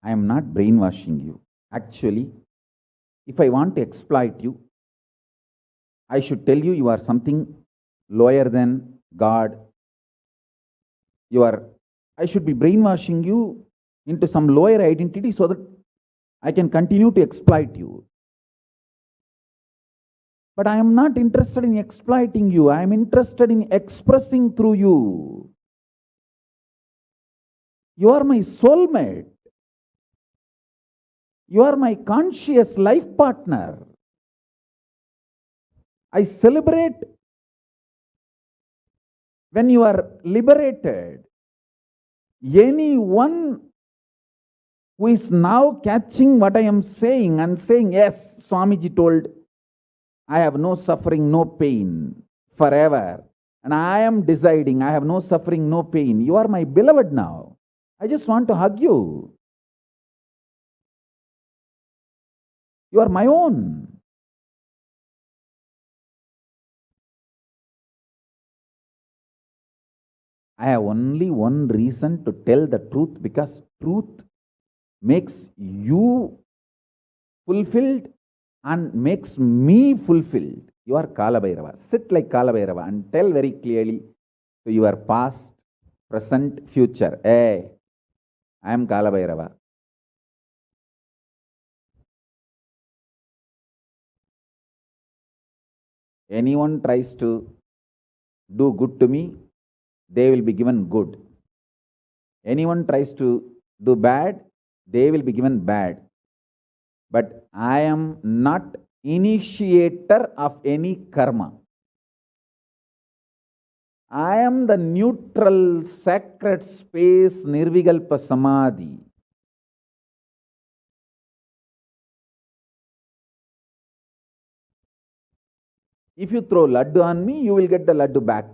S3: I am not brainwashing you. Actually, if I want to exploit you, I should tell you you are something lower than God. I should be brainwashing you into some lower identity so that I can continue to exploit you. But I am not interested in exploiting you. I am interested in expressing through you. You are my soulmate. You are my conscious life partner. I celebrate When you are liberated, anyone who is now catching what I am saying and saying, yes, Swamiji told, I have no suffering, no pain forever. And I am deciding, I have no suffering, no pain. You are my beloved now. I just want to hug you. You are my own. I have only one reason to tell the truth, because truth makes you fulfilled and makes me fulfilled. You are Kalabhairava. Sit like Kalabhairava and tell very clearly to your past, present, future. Hey, I am Kalabhairava. Anyone tries to do good to me, they will be given good. Anyone tries to do bad, they will be given bad. But I am not initiator of any karma. I am the neutral, sacred space, Nirvikalpa Samadhi. If you throw laddu on me, you will get the laddu back.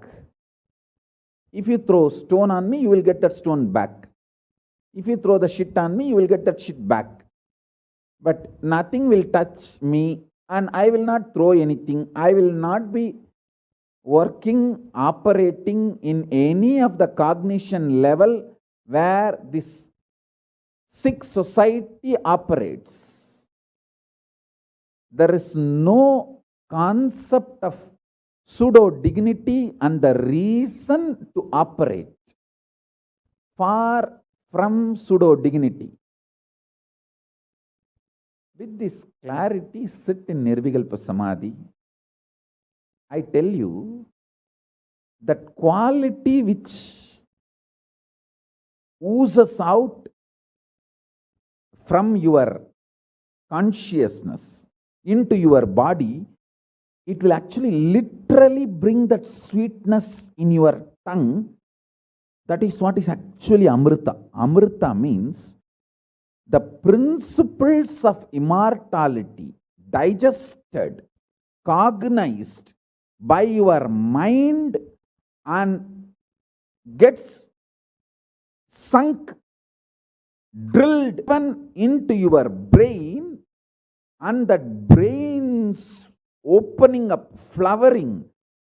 S3: If you throw stone on me, you will get that stone back. If you throw the shit on me, you will get that shit back. But nothing will touch me, and I will not throw anything. I will not be working, operating in any of the cognition level where this sick society operates. There is no concept of pseudo dignity and the reason to operate. Far from pseudo dignity. With this clarity, sit in Nirvikalpa Samadhi. I tell you that quality which oozes out from your consciousness into your body, it will actually literally bring that sweetness in your tongue. That is what is actually Amrita. Amrita means the principles of immortality digested, cognized by your mind and gets sunk, drilled even into your brain, and that brain's opening up, flowering,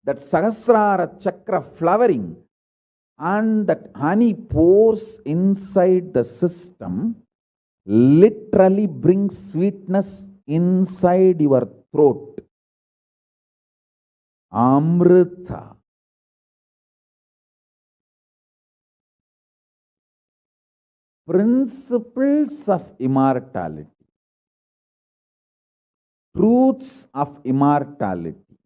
S3: that Sahasrara Chakra flowering, and that honey pours inside the system, literally brings sweetness inside your throat. Amrita. Principles of immortality. Truths of immortality.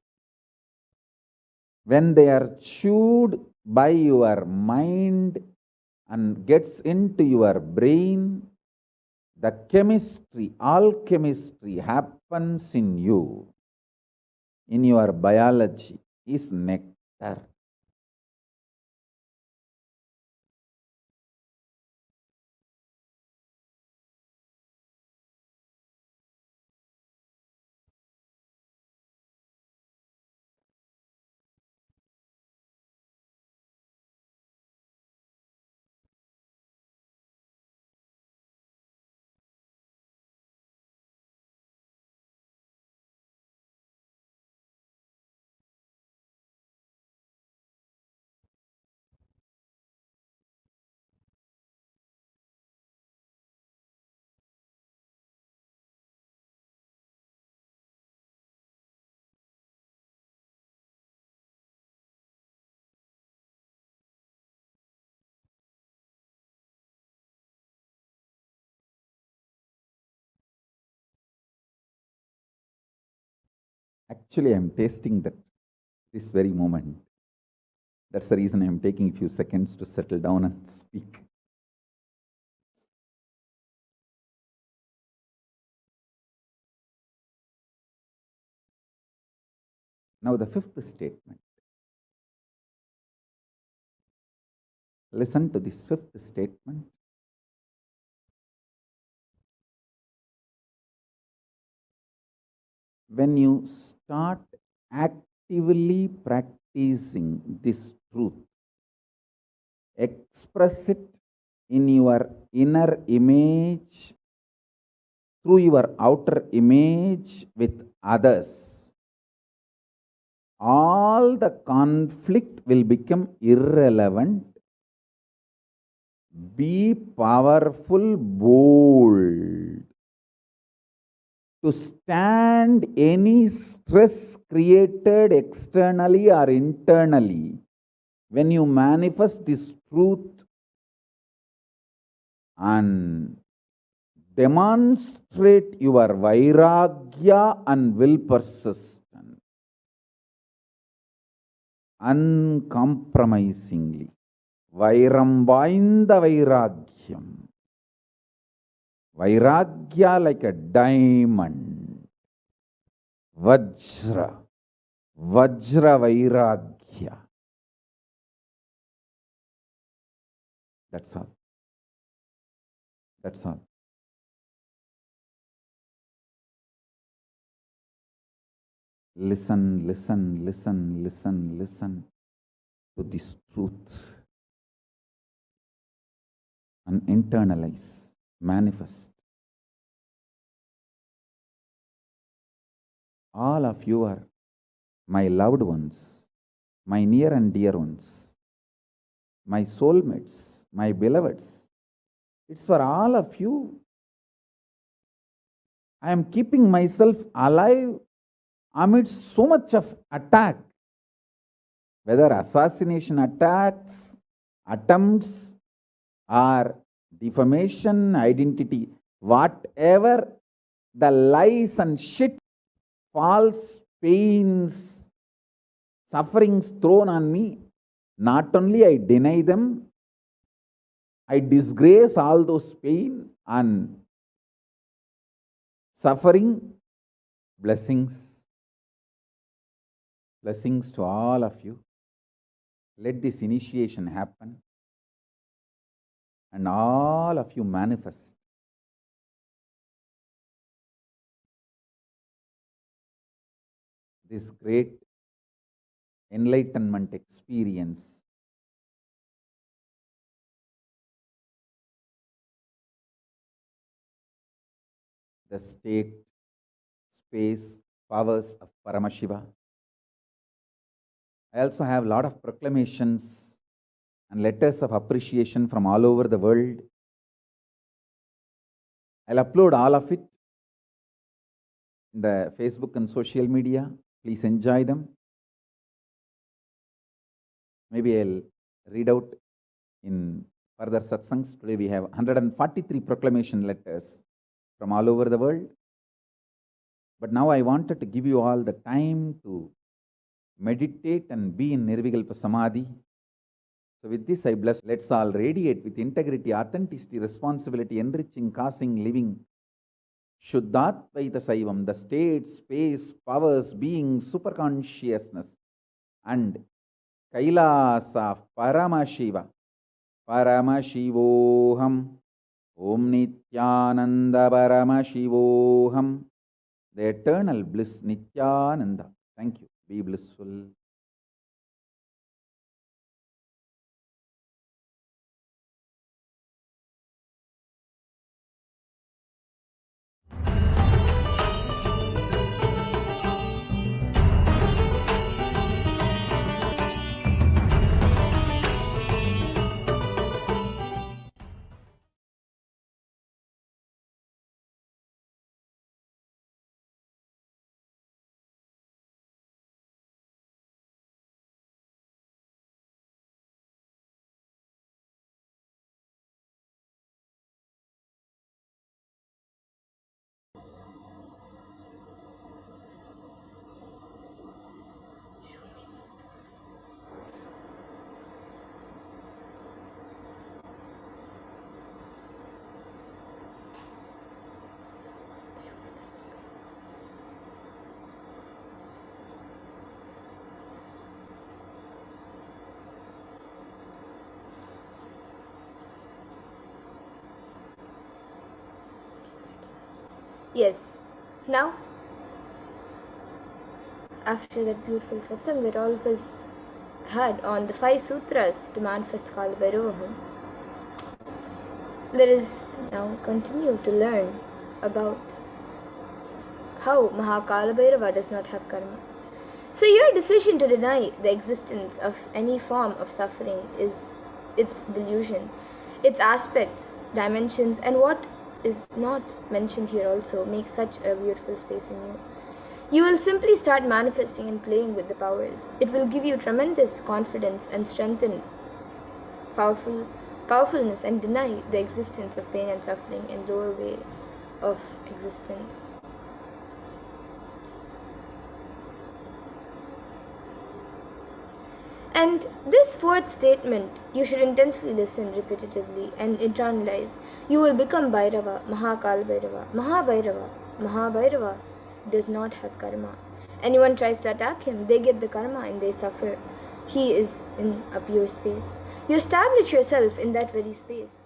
S3: When they are chewed by your mind and gets into your brain, the chemistry, alchemistry happens in you, in your biology, is nectar. Actually, I am tasting that this very moment. That's the reason I am taking a few seconds to settle down and speak. Now, the fifth statement. Listen to this fifth statement. When you start actively practicing this truth, express it in your inner image, through your outer image with others, all the conflict will become irrelevant. Be powerful, bold, to stand any stress created externally or internally. When you manifest this truth and demonstrate your vairagya and will persistence uncompromisingly. Vairam vainda vairagyam. Vairagya like a diamond. Vajra. Vajra vairagya. That's all. That's all. Listen, listen, listen, listen, listen to this truth and internalize, manifest. All of you are my loved ones, my near and dear ones, my soulmates, my beloveds. It's for all of you. I am keeping myself alive amidst so much of attack, whether assassination attacks, attempts, or defamation, identity, whatever the lies and shit, false pains, sufferings thrown on me, not only I deny them, I disgrace all those pain and suffering. Blessings. Blessings to all of you. Let this initiation happen and all of you manifest this great enlightenment experience. The state, space, powers of Paramashiva. I also have a lot of proclamations and letters of appreciation from all over the world. I'll upload all of it in the Facebook and social media. Please enjoy them. Maybe I'll read out in further satsangs. Today we have 143 proclamation letters from all over the world. But now I wanted to give you all the time to meditate and be in Nirvikalpa Samadhi. So with this I bless. Let's all radiate with integrity, authenticity, responsibility, enriching, causing, living. Shuddhatvaita Saivam, the state, space, powers, being, superconsciousness, and Kailasa of Paramashiva. Paramashivoham. Om Nithyananda Paramashivoham. The eternal bliss, Nithyananda. Thank you. Be blissful.
S2: Yes. Now, after that beautiful satsang that all of us had on the 5 sutras to manifest Kalabhairavaham, let us now continue to learn about how Mahakalabhairava does not have karma. So your decision to deny the existence of any form of suffering is its delusion. Its aspects, dimensions, and what is not mentioned here also make such a beautiful space in you. You will simply start manifesting and playing with the powers. It will give you tremendous confidence and strengthen powerfulness and deny the existence of pain and suffering and lower way of existence. And this fourth statement, you should intensely listen repetitively and internalize. You will become Bhairava, Mahakal Bhairava. Mahabhairava does not have karma. Anyone tries to attack him, they get the karma and they suffer. He is in a pure space. You establish yourself in that very space.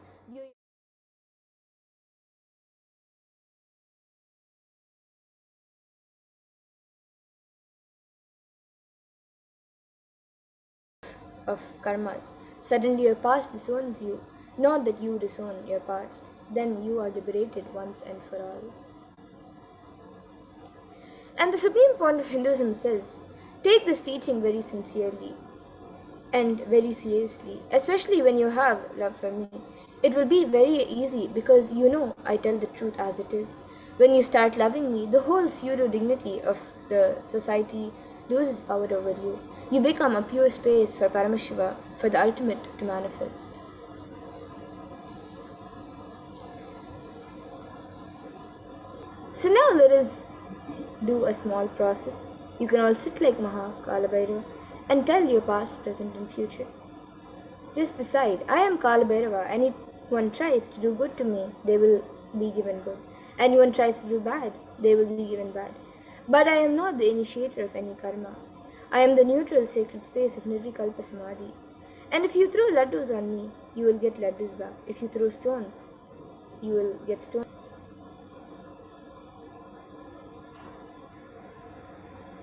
S2: Of karmas. Suddenly your past disowns you, not that you disown your past. Then you are liberated once and for all. And the supreme point of Hinduism says, take this teaching very sincerely and very seriously, especially when you have love for me. It will be very easy because you know I tell the truth as it is. When you start loving me, the whole pseudo dignity of the society loses power over you. You become a pure space for Paramashiva, for the ultimate to manifest. So now let us do a small process. You can all sit like Kalabhairava and tell your past, present, and future. Just decide, I am Kalabhairava. Anyone tries to do good to me, they will be given good. Anyone tries to do bad, they will be given bad. But I am not the initiator of any karma. I am the neutral sacred space of Nirvikalpa Samadhi. And if you throw laddus on me, you will get laddus back. If you throw stones, you will get stones.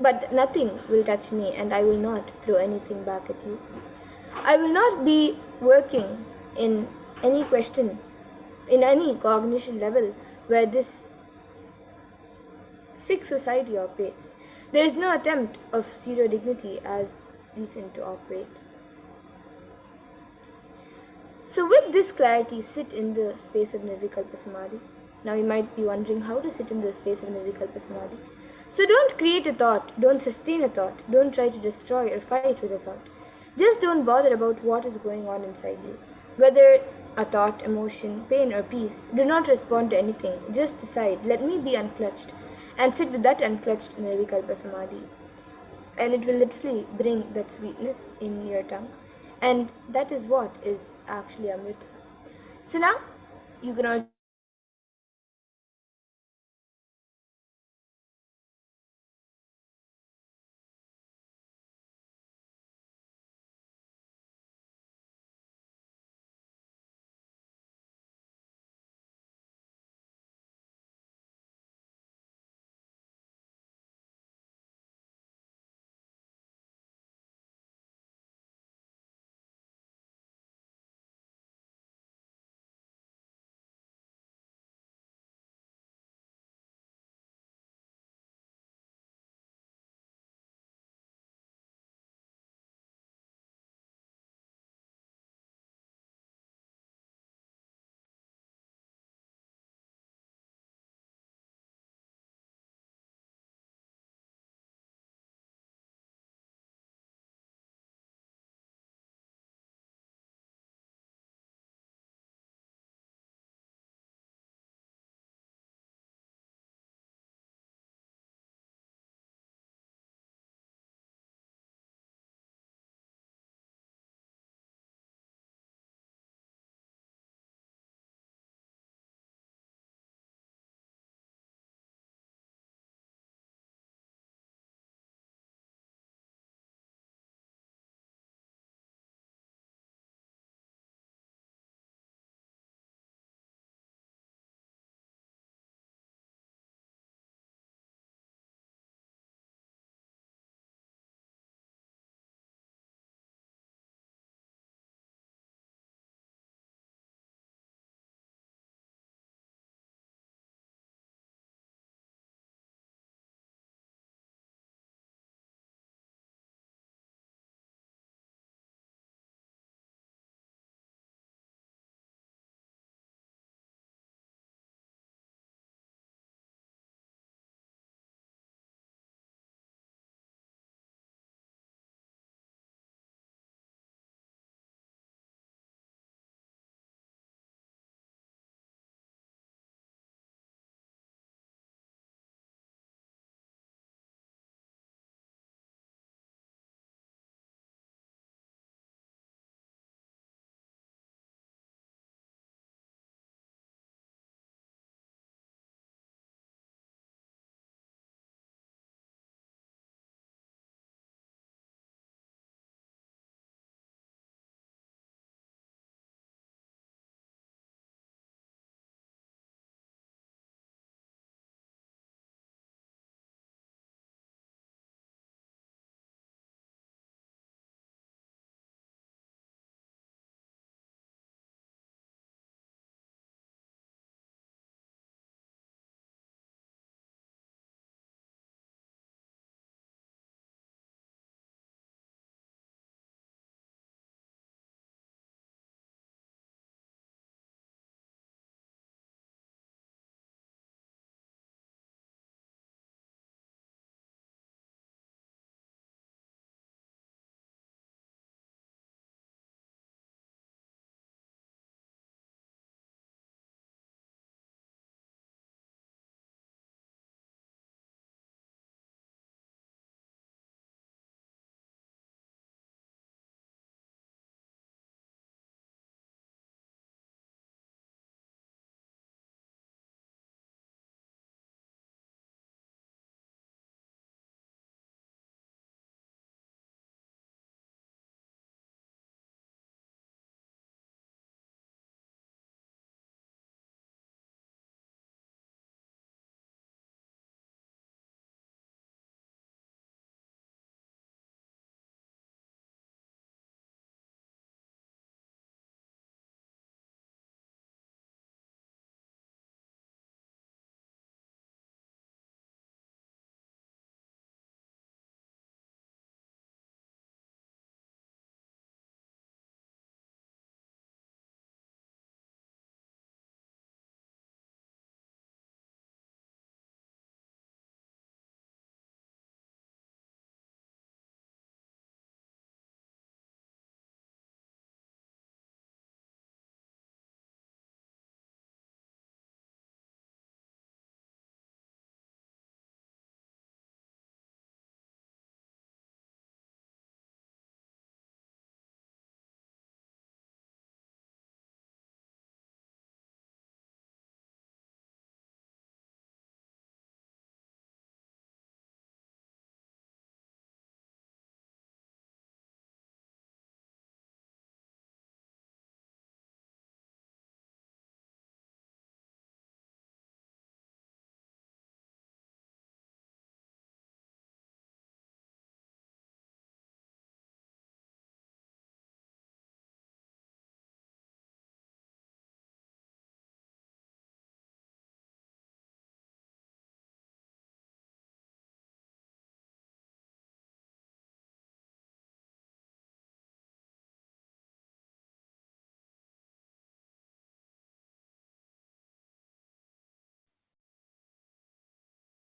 S2: But nothing will touch me, and I will not throw anything back at you. I will not be working in any question, in any cognition level where this sick society operates. There is no attempt of pseudo dignity as reason to operate. So, with this clarity, sit in the space of Nirvikalpa Samadhi. Now, you might be wondering how to sit in the space of Nirvikalpa Samadhi. So, don't create a thought, don't sustain a thought, don't try to destroy or fight with a thought. Just don't bother about what is going on inside you. Whether a thought, emotion, pain, or peace, do not respond to anything. Just decide, let me be unclutched, and sit with that unclutched Nirvikalpa Samadhi. And it will literally bring that sweetness in your tongue. And that is what is actually Amrita. So now, you can all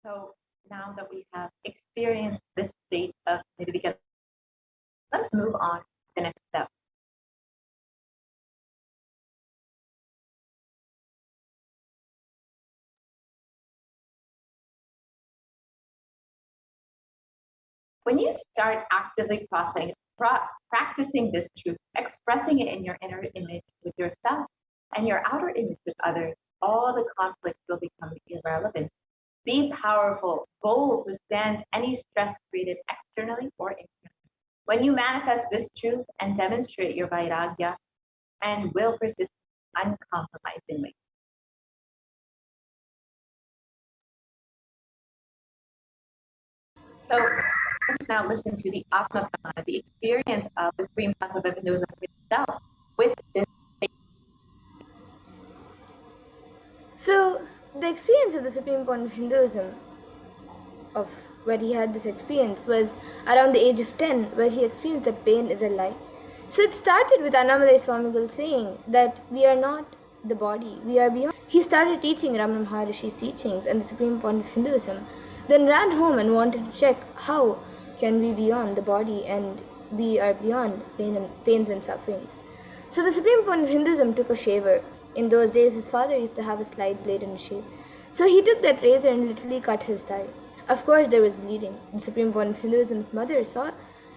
S4: So now that we have experienced this state of nirvikalpa, let's move on to the next step. When you start actively practicing this truth, expressing it in your inner image with yourself and your outer image with others, all the conflict will become irrelevant. Be powerful, bold to stand any stress created externally or internally. When you manifest this truth and demonstrate your vairagya and will persist uncompromisingly. So let's now listen to the Atma Prana, the experience of the Supreme Tattva of Hinduism itself with this.
S2: So, the experience of the Supreme Point of Hinduism, of where he had this experience, was around the age of 10, where he experienced that pain is a lie. So, it started with Annamalai Swamigal saying that we are not the body, we are beyond. He started teaching Ramana Maharishi's teachings and the Supreme Point of Hinduism, then ran home and wanted to check how can we be beyond the body and we are beyond pains and sufferings. So the Supreme Point of Hinduism took a shaver. In those days, his father used to have a slide blade and a shave. So he took that razor and literally cut his thigh. Of course, there was bleeding. The Supreme Point of Hinduism's mother saw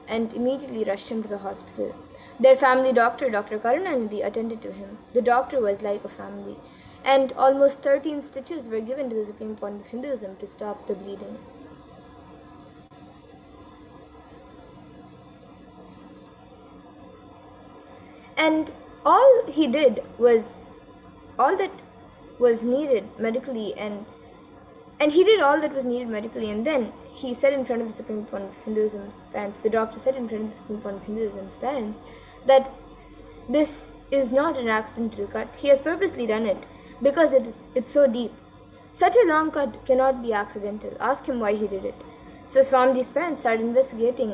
S2: and immediately rushed him to the hospital. Their family doctor, Dr. Karunanidhi, attended to him. The doctor was like a family. And almost 13 stitches were given to the Supreme Point of Hinduism to stop the bleeding. And all he did was all that was needed medically, and he did all that was needed medically, and then he said in front of the Supreme Point of Hinduism's parents, the doctor said in front of the Supreme Point of Hinduism's parents, that this is not an accidental cut. He has purposely done it because it's so deep. Such a long cut cannot be accidental. Ask him why he did it. So Swamiji's parents started investigating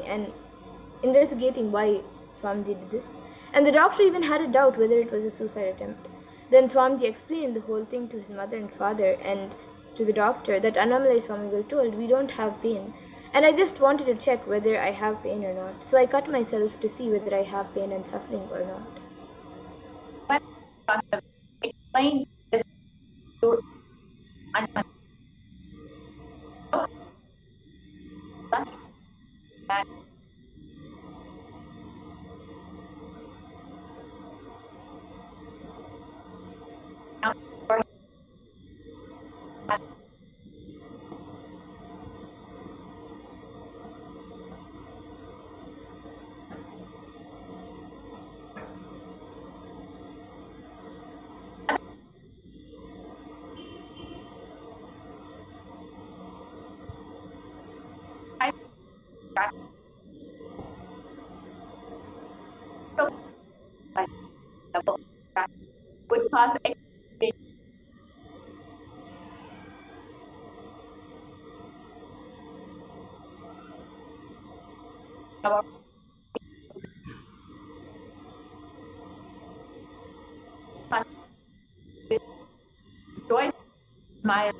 S2: why Swamiji did this. And the doctor even had a doubt whether it was a suicide attempt. Then Swamiji explained the whole thing to his mother and father and to the doctor that Annamalai Swamigal told, we don't have pain. And I just wanted to check whether I have pain or not. So I cut myself to see whether I have pain and suffering or not.
S4: Explain this to that would cause joy my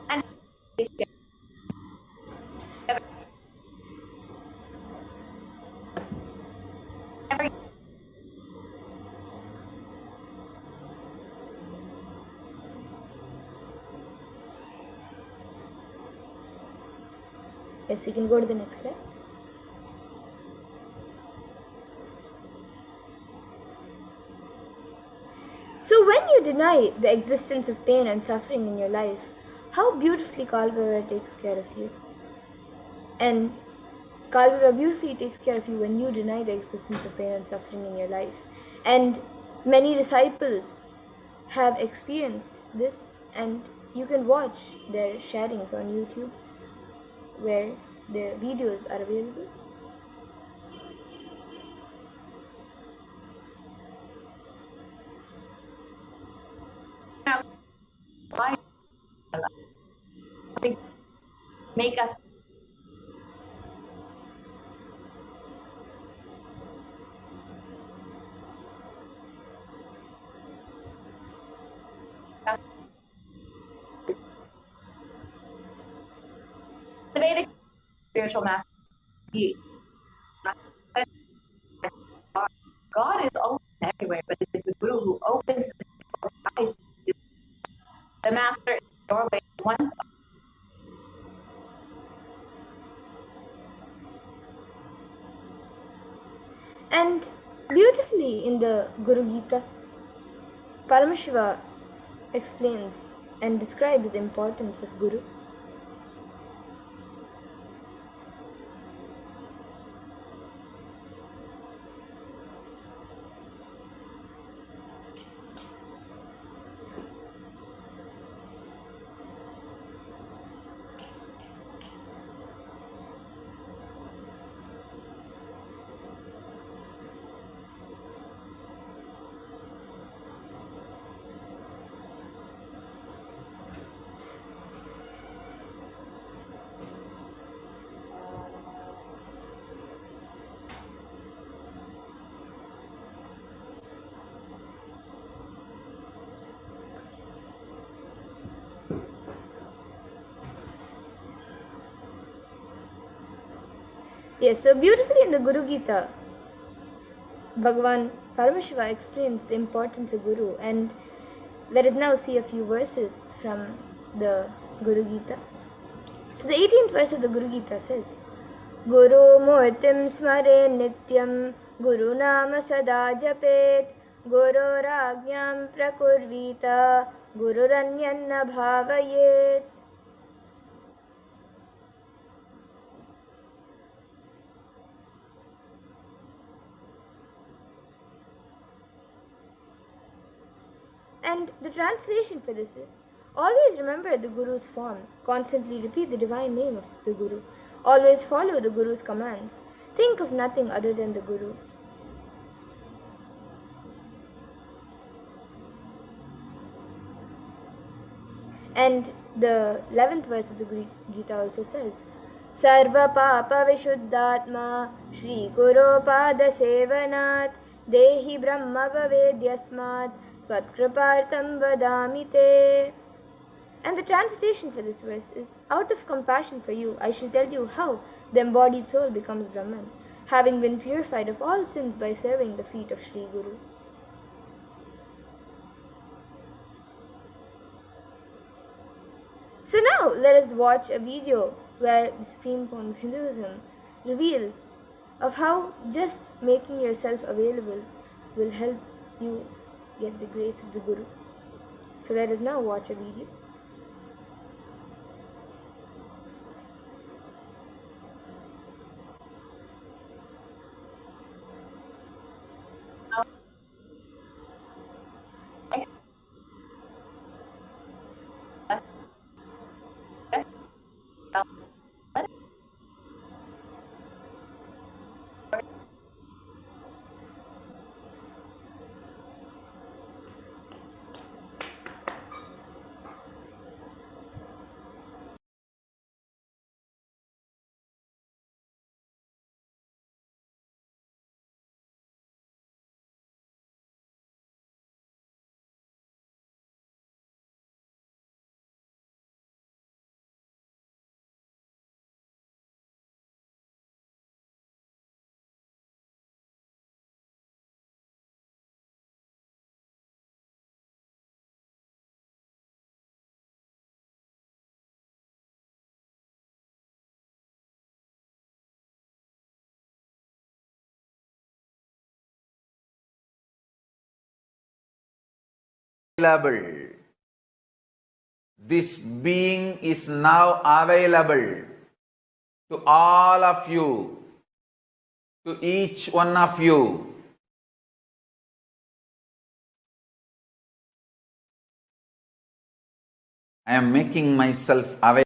S4: and every
S2: Yes, we can go to the next slide. So when you deny the existence of pain and suffering in your life, how beautifully Kalbara takes care of you. And Kalbara beautifully takes care of you when you deny the existence of pain and suffering in your life. And many disciples have experienced this, and you can watch their sharings on YouTube where the videos are available.
S4: why make us the Vedic spiritual master, God is always everywhere, but it is the Guru who opens people's eyes. The master is the doorway to one's.
S2: And beautifully in the Guru Gita, Paramashiva explains and describes the importance of Guru. Yes, so beautifully in the Guru Gita, Bhagavan Paramashiva explains the importance of Guru, and let us now see a few verses from the Guru Gita. So the 18th verse of the Guru Gita says, Guru Murtim Smare Nityam Guru Nama Sada Japet Guru Rajñam Prakurvita Guru Ranyanna Bhavayet. And the translation for this is, always remember the Guru's form, constantly repeat the divine name of the Guru, always follow the Guru's commands, think of nothing other than the Guru. And the 11th verse of the Greek Gita also says, Sarva Papa Vishuddhatma Shri Guru Pada Sevanat Dehi Brahma Vavedyasmat Tvatkripartam Vadamite. And the translation for this verse is, out of compassion for you, I shall tell you how the embodied soul becomes Brahman, having been purified of all sins by serving the feet of Sri Guru. So now let us watch a video where the Supreme Point of Hinduism reveals of how just making yourself available will help you get the grace of the Guru. So let us now watch a video.
S3: Available. This being is now available to all of you, to each one of you. I am making myself available.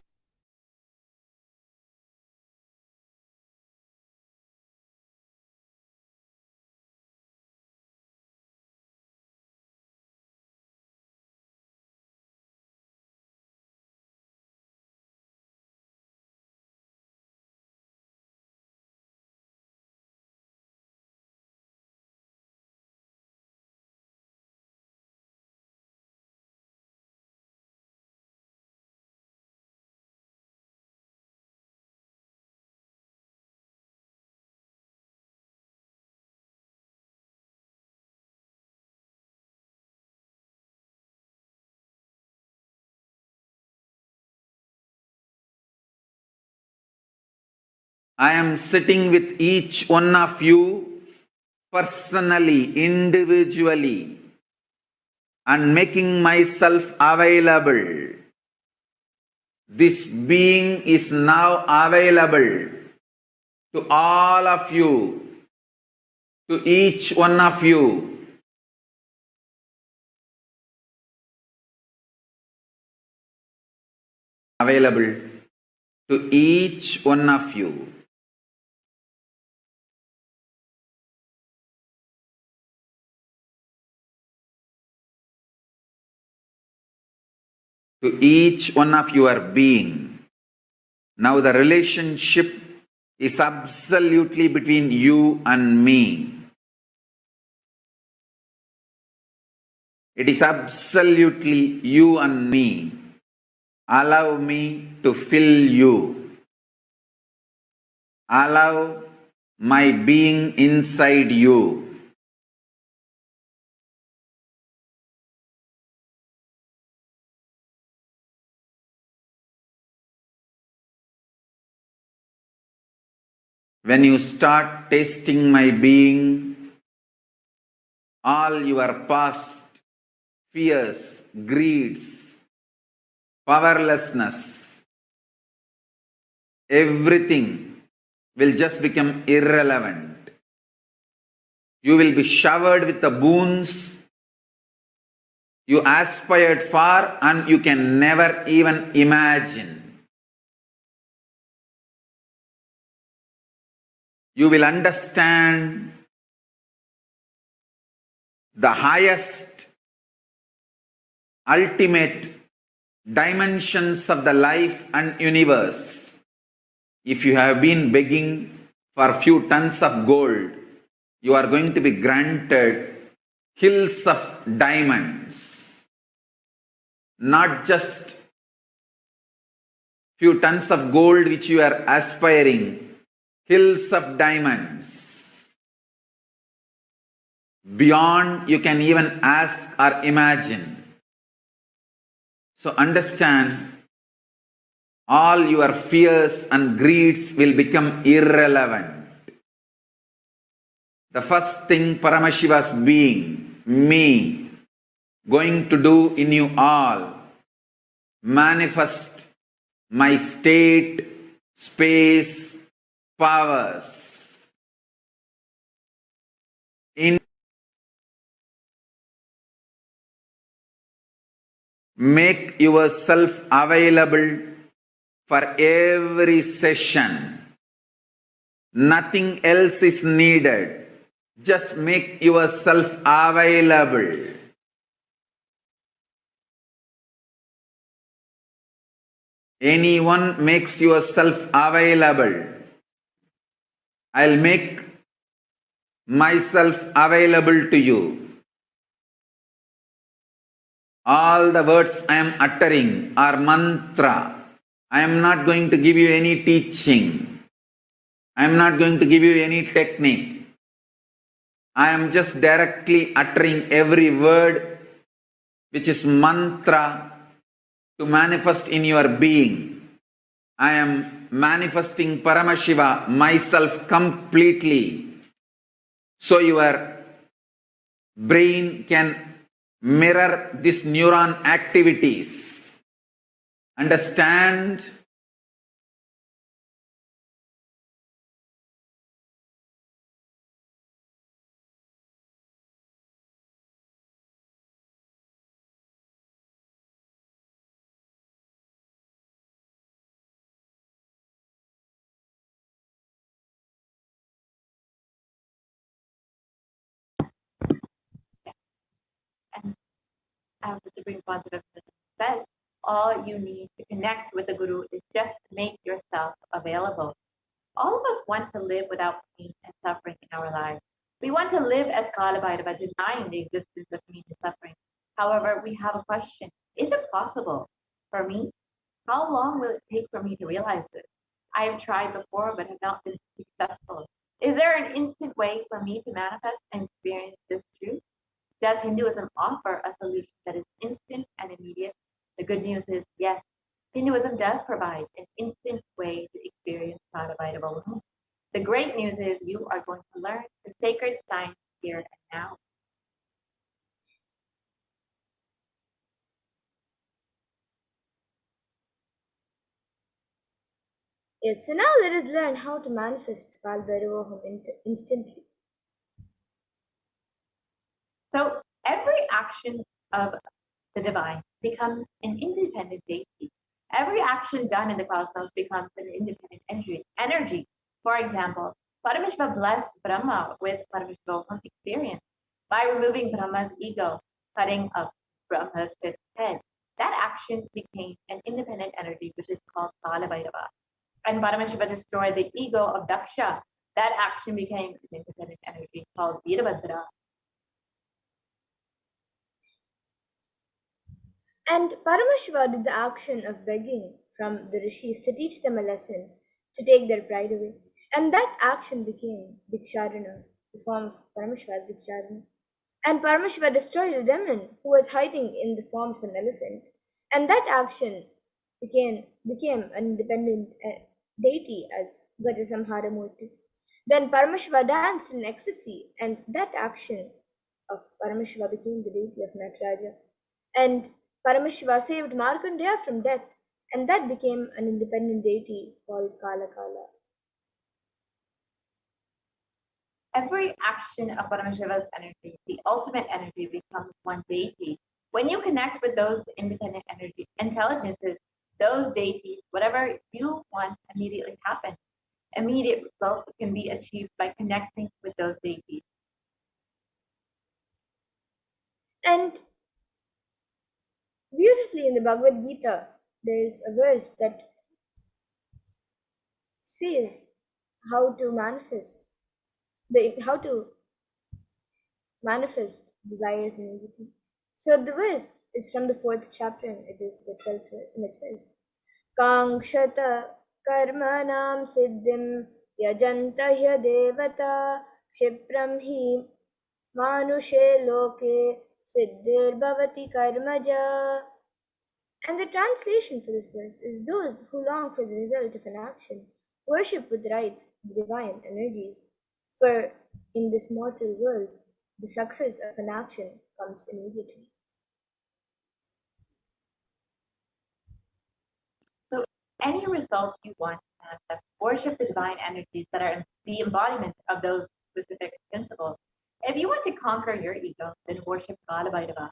S3: I am sitting with each one of you personally, individually, and making myself available. This being is now available to all of you, to each one of you. Available to each one of you. To each one of your being. Now the relationship is absolutely between you and me. It is absolutely you and me. Allow me to fill you. Allow my being inside you. When you start tasting my being, all your past fears, greeds, powerlessness, everything will just become irrelevant. You will be showered with the boons you aspired for and you can never even imagine. You will understand the highest, ultimate dimensions of the life and universe. If you have been begging for a few tons of gold, you are going to be granted hills of diamonds. Not just few tons of gold which you are aspiring, hills of diamonds. Beyond you can even ask or imagine. So understand, all your fears and greeds will become irrelevant. The first thing Paramashiva's being, me, going to do in you all, manifest my state, space, powers. Make yourself available for every session. Nothing else is needed. Just make yourself available. Anyone makes yourself available. I'll make myself available to you. All the words I am uttering are mantra. I am not going to give you any teaching. I am not going to give you any technique. I am just directly uttering every word which is mantra to manifest in your being. I am manifesting Paramashiva, myself completely, so your brain can mirror these neuron activities. Understand?
S4: And as the Supreme Concept said, all you need to connect with the Guru is just to make yourself available. All of us want to live without pain and suffering in our lives. We want to live as Kalabhairava, denying the existence of pain and suffering. However, we have a question. Is it possible for me? How long will it take for me to realize this? I have tried before but have not been successful. Is there an instant way for me to manifest and experience this truth? Does Hinduism offer a solution that is instant and immediate? The good news is yes. Hinduism does provide an instant way to experience Parashakti. The great news is you are going to learn the sacred science here and now.
S2: Yes, so now let us learn how to manifest Kalbhairavaham instantly.
S4: So every action of the divine becomes an independent deity. Every action done in the cosmos becomes an independent energy. For example, Paramashiva blessed Brahma with Paramashivoham experience by removing Brahma's ego, cutting up Brahma's head. That action became an independent energy, which is called Kala Bhairava. And Paramashiva destroyed the ego of Daksha. That action became an independent energy called Virabhadra.
S2: And Paramashiva did the action of begging from the rishis to teach them a lesson, to take their pride away. And that action became Bhiksharana, the form of Paramashiva as Bhiksharana. And Paramashiva destroyed a demon who was hiding in the form of an elephant. And that action became an independent deity as Gajasamharamurti. Then Paramashiva danced in ecstasy, and that action of Paramashiva became the deity of Nataraja. And Paramashiva saved Markandeya from death, and that became an independent deity called Kala Kala.
S4: Every action of Paramashiva's energy, the ultimate energy, becomes one deity. When you connect with those independent energy intelligences, those deities, whatever you want immediately happens. Immediate results can be achieved by connecting with those deities.
S2: And beautifully in the Bhagavad Gita, there is a verse that says how to manifest desires immediately. So the verse is from the 4th chapter, and it is the 12th verse, and it says, Kangshata karmanam siddhim yajanta devata kshipram hi manushe loke siddhir bhavati karmaja. And the translation for this verse is those who long for the result of an action worship with rites the divine energies, for in this mortal world the success of an action comes immediately.
S4: So any result you want to manifest, worship the divine energies that are the embodiment of those specific principles. If you want to conquer your ego, then worship Kala Bhairava.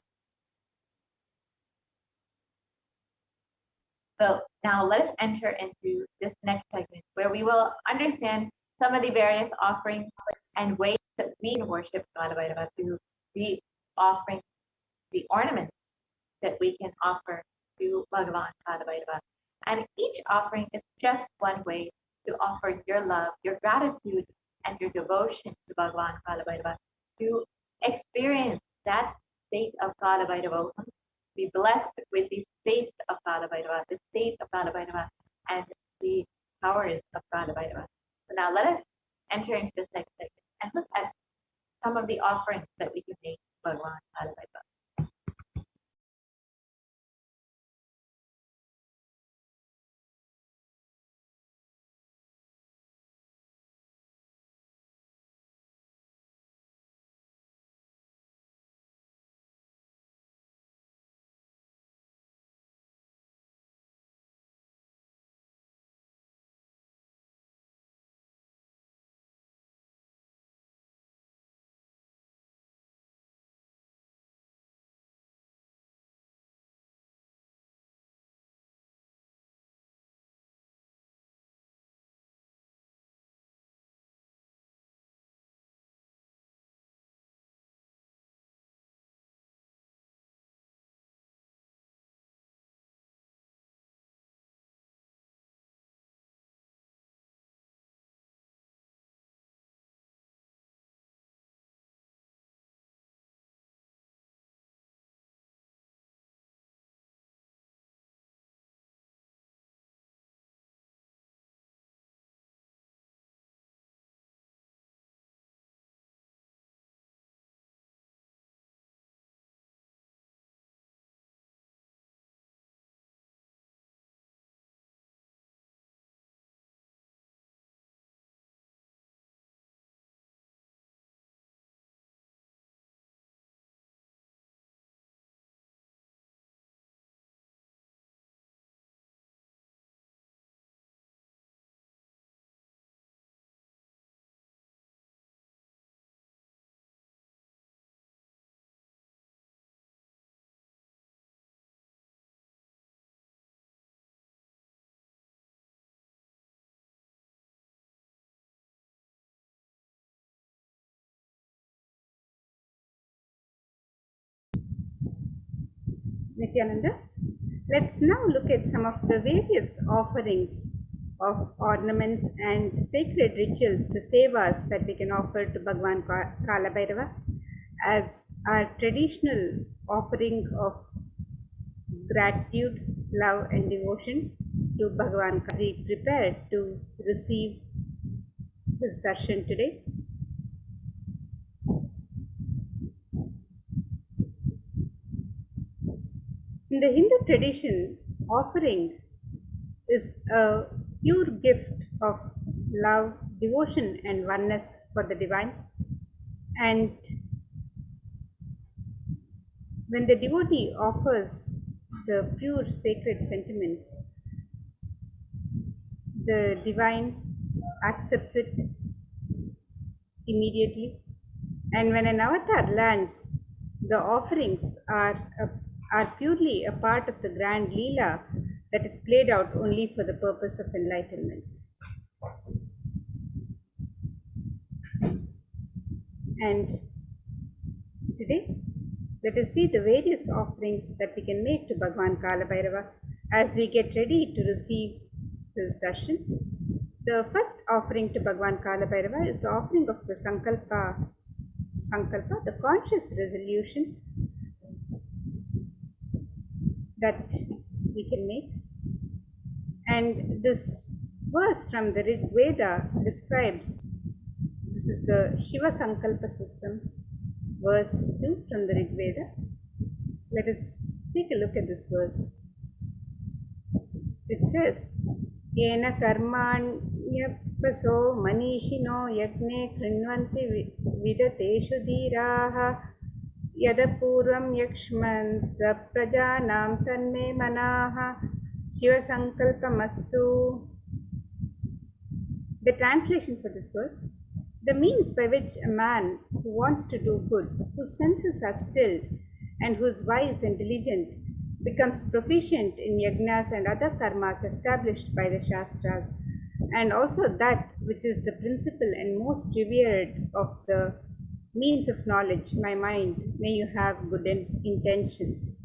S4: So now let us enter into this next segment where we will understand some of the various offerings and ways that we can worship Kala Bhairava through the offering, the ornaments that we can offer to Bhagavan Kala Bhairava. And each offering is just one way to offer your love, your gratitude, and your devotion to Bhagavan Kala Bhairava, to experience that state of Kala Bhairava, be blessed with the space of Kala Bhairava, the state of Kala Bhairava, and the powers of Kala Bhairava. So now let us enter into this next segment and look at some of the offerings that we can make to Bhagavan Kala Bhairava.
S5: Nithyananda. Let's now look at some of the various offerings of ornaments and sacred rituals, the sevas that we can offer to Bhagwan Kala Bhairava as our traditional offering of gratitude, love and devotion to Bhagwan as we prepare to receive his darshan today. In the Hindu tradition, offering is a pure gift of love, devotion and oneness for the divine. And when the devotee offers the pure sacred sentiments, the divine accepts it immediately. And when an avatar lands, the offerings are purely a part of the grand Leela that is played out only for the purpose of enlightenment. And today, let us see the various offerings that we can make to Bhagwan Kala Bhairava as we get ready to receive his darshan. The first offering to Bhagwan Kala Bhairava is the offering of the Sankalpa, the conscious resolution that we can make. And this verse from the Rig Veda describes, this is the Shiva Sankalpa Sutram, verse 2 from the Rig Veda. Let us take a look at this verse. It says, Yena karmanyappaso manishino yagne krinvanti vidateshu dhiraha yadapurvam yakshmanta prajanam tanme manaha Shiva Sankalpamastu. The translation for this verse: the means by which a man who wants to do good, whose senses are stilled, and who is wise and diligent, becomes proficient in yajnas and other karmas established by the Shastras, and also that which is the principal and most revered of the means of knowledge, my mind, may you have good intentions.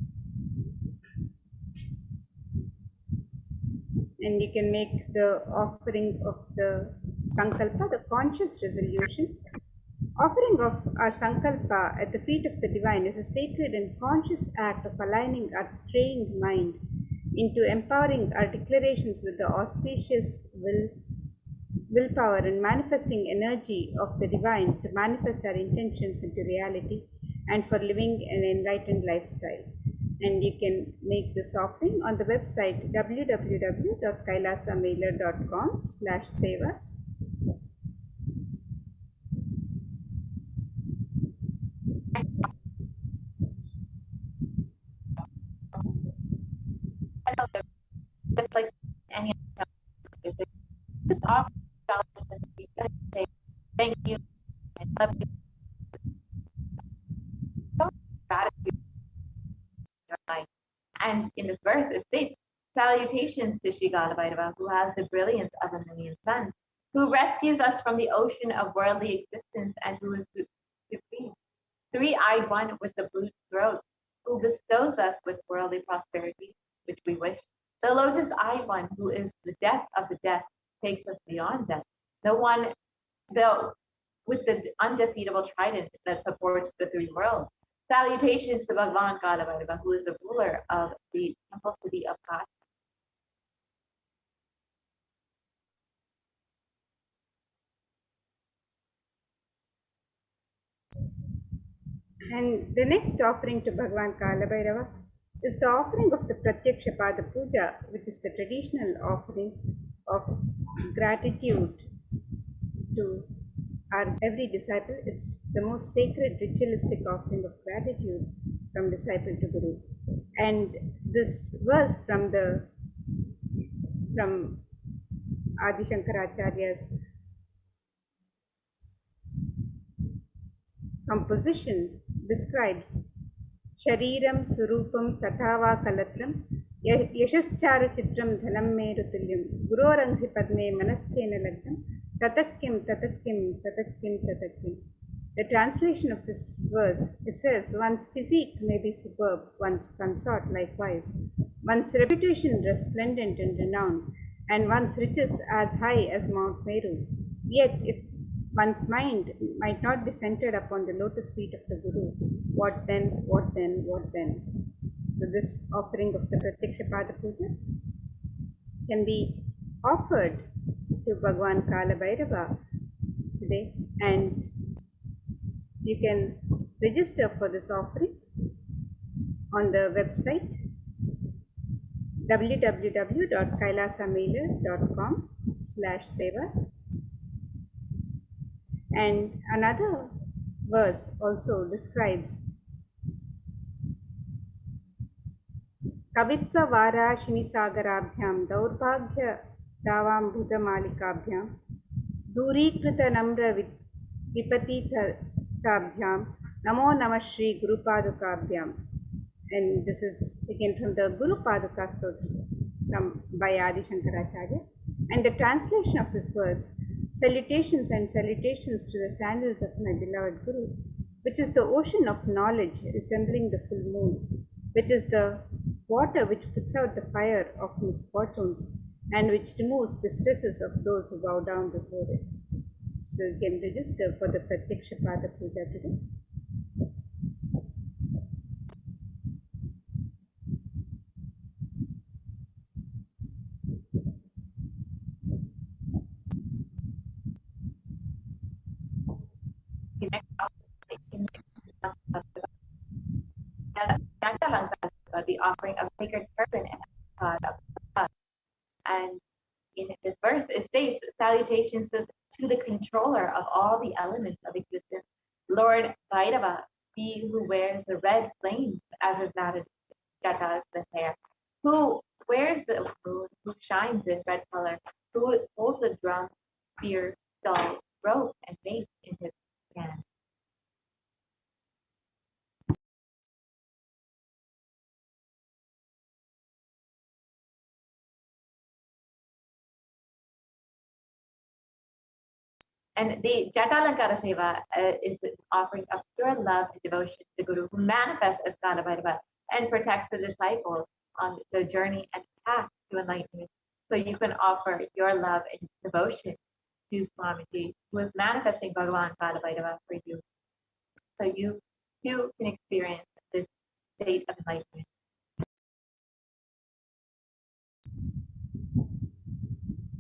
S5: And you can make the offering of the Sankalpa, the conscious resolution. Offering of our Sankalpa at the feet of the divine is a sacred and conscious act of aligning our strained mind into empowering our declarations with the auspicious willpower and manifesting energy of the divine to manifest our intentions into reality and for living an enlightened lifestyle. And you can make this offering on the website www.kailasamailer.com/sevas.
S4: Just like any other, just offer simply just say thank you, I love you. Gratitude. And in this verse, it states, salutations to Shri Gala Bhairava, who has the brilliance of a million suns, who rescues us from the ocean of worldly existence and who is supreme. Three-eyed one with the blue throat, who bestows us with worldly prosperity, which we wish. The lotus-eyed one, who is the death of the death, takes us beyond death. With the undefeatable trident that supports the three worlds. Salutations to Bhagwan Kala Bhairava, who is the ruler of the temple city of Kashi.
S5: And the next offering to Bhagwan Kala Bhairava is the offering of the Pratyaksha Pada Puja, which is the traditional offering of gratitude to our every disciple. It's the most sacred ritualistic offering of gratitude from disciple to Guru. And this verse from Adi Shankaracharya's composition describes Shariram Surupam Tathava Kalatram Yashascharu Chitram Dhanam Merutulyam Guroranghi Padme Manaschena Lagam Tatakkim. The translation of this verse, it says, one's physique may be superb, one's consort likewise, one's reputation resplendent and renowned, and one's riches as high as Mount Meru. Yet, if one's mind might not be centered upon the lotus feet of the Guru, what then, what then, what then? So, this offering of the Pratyaksha Pada Puja can be offered to Bhagwan Kala Bhairava today, and you can register for this offering on the website www.kailasamailer.com/sevas. And another verse also describes Kavitva Varashini Sagarabhyam Daurbhagya Davam Bhuta Malikabhyam Durikrita Namra Vipatita Kabhyam Namo Namah Shri Guru Padukabhyam. And this is again from the Guru Paduka Stotra by Adi Shankaracharya. And the translation of this verse, salutations and salutations to the sandals of my beloved Guru, which is the ocean of knowledge resembling the full moon, which is the water which puts out the fire of misfortunes and which removes distresses of those who bow down before it. So you can register for the Pratyaksha Pada Puja today.
S4: The next the offering of sacred turban and and in this verse it states salutations to the controller of all the elements of existence, Lord Bhairava, he who wears the red flames as his matted jatas, the hair, who wears the moon, who shines in red color, who holds a drum, spear, dull, rope, and mace in his hand. And the Jatalankara Seva is the offering of pure love and devotion to the Guru, who manifests as Kala Bhairava and protects the disciple on the journey and path to enlightenment. So you can offer your love and devotion to Swamiji, who is manifesting Bhagavan Kala Bhairava for you. So you too can experience this state of enlightenment.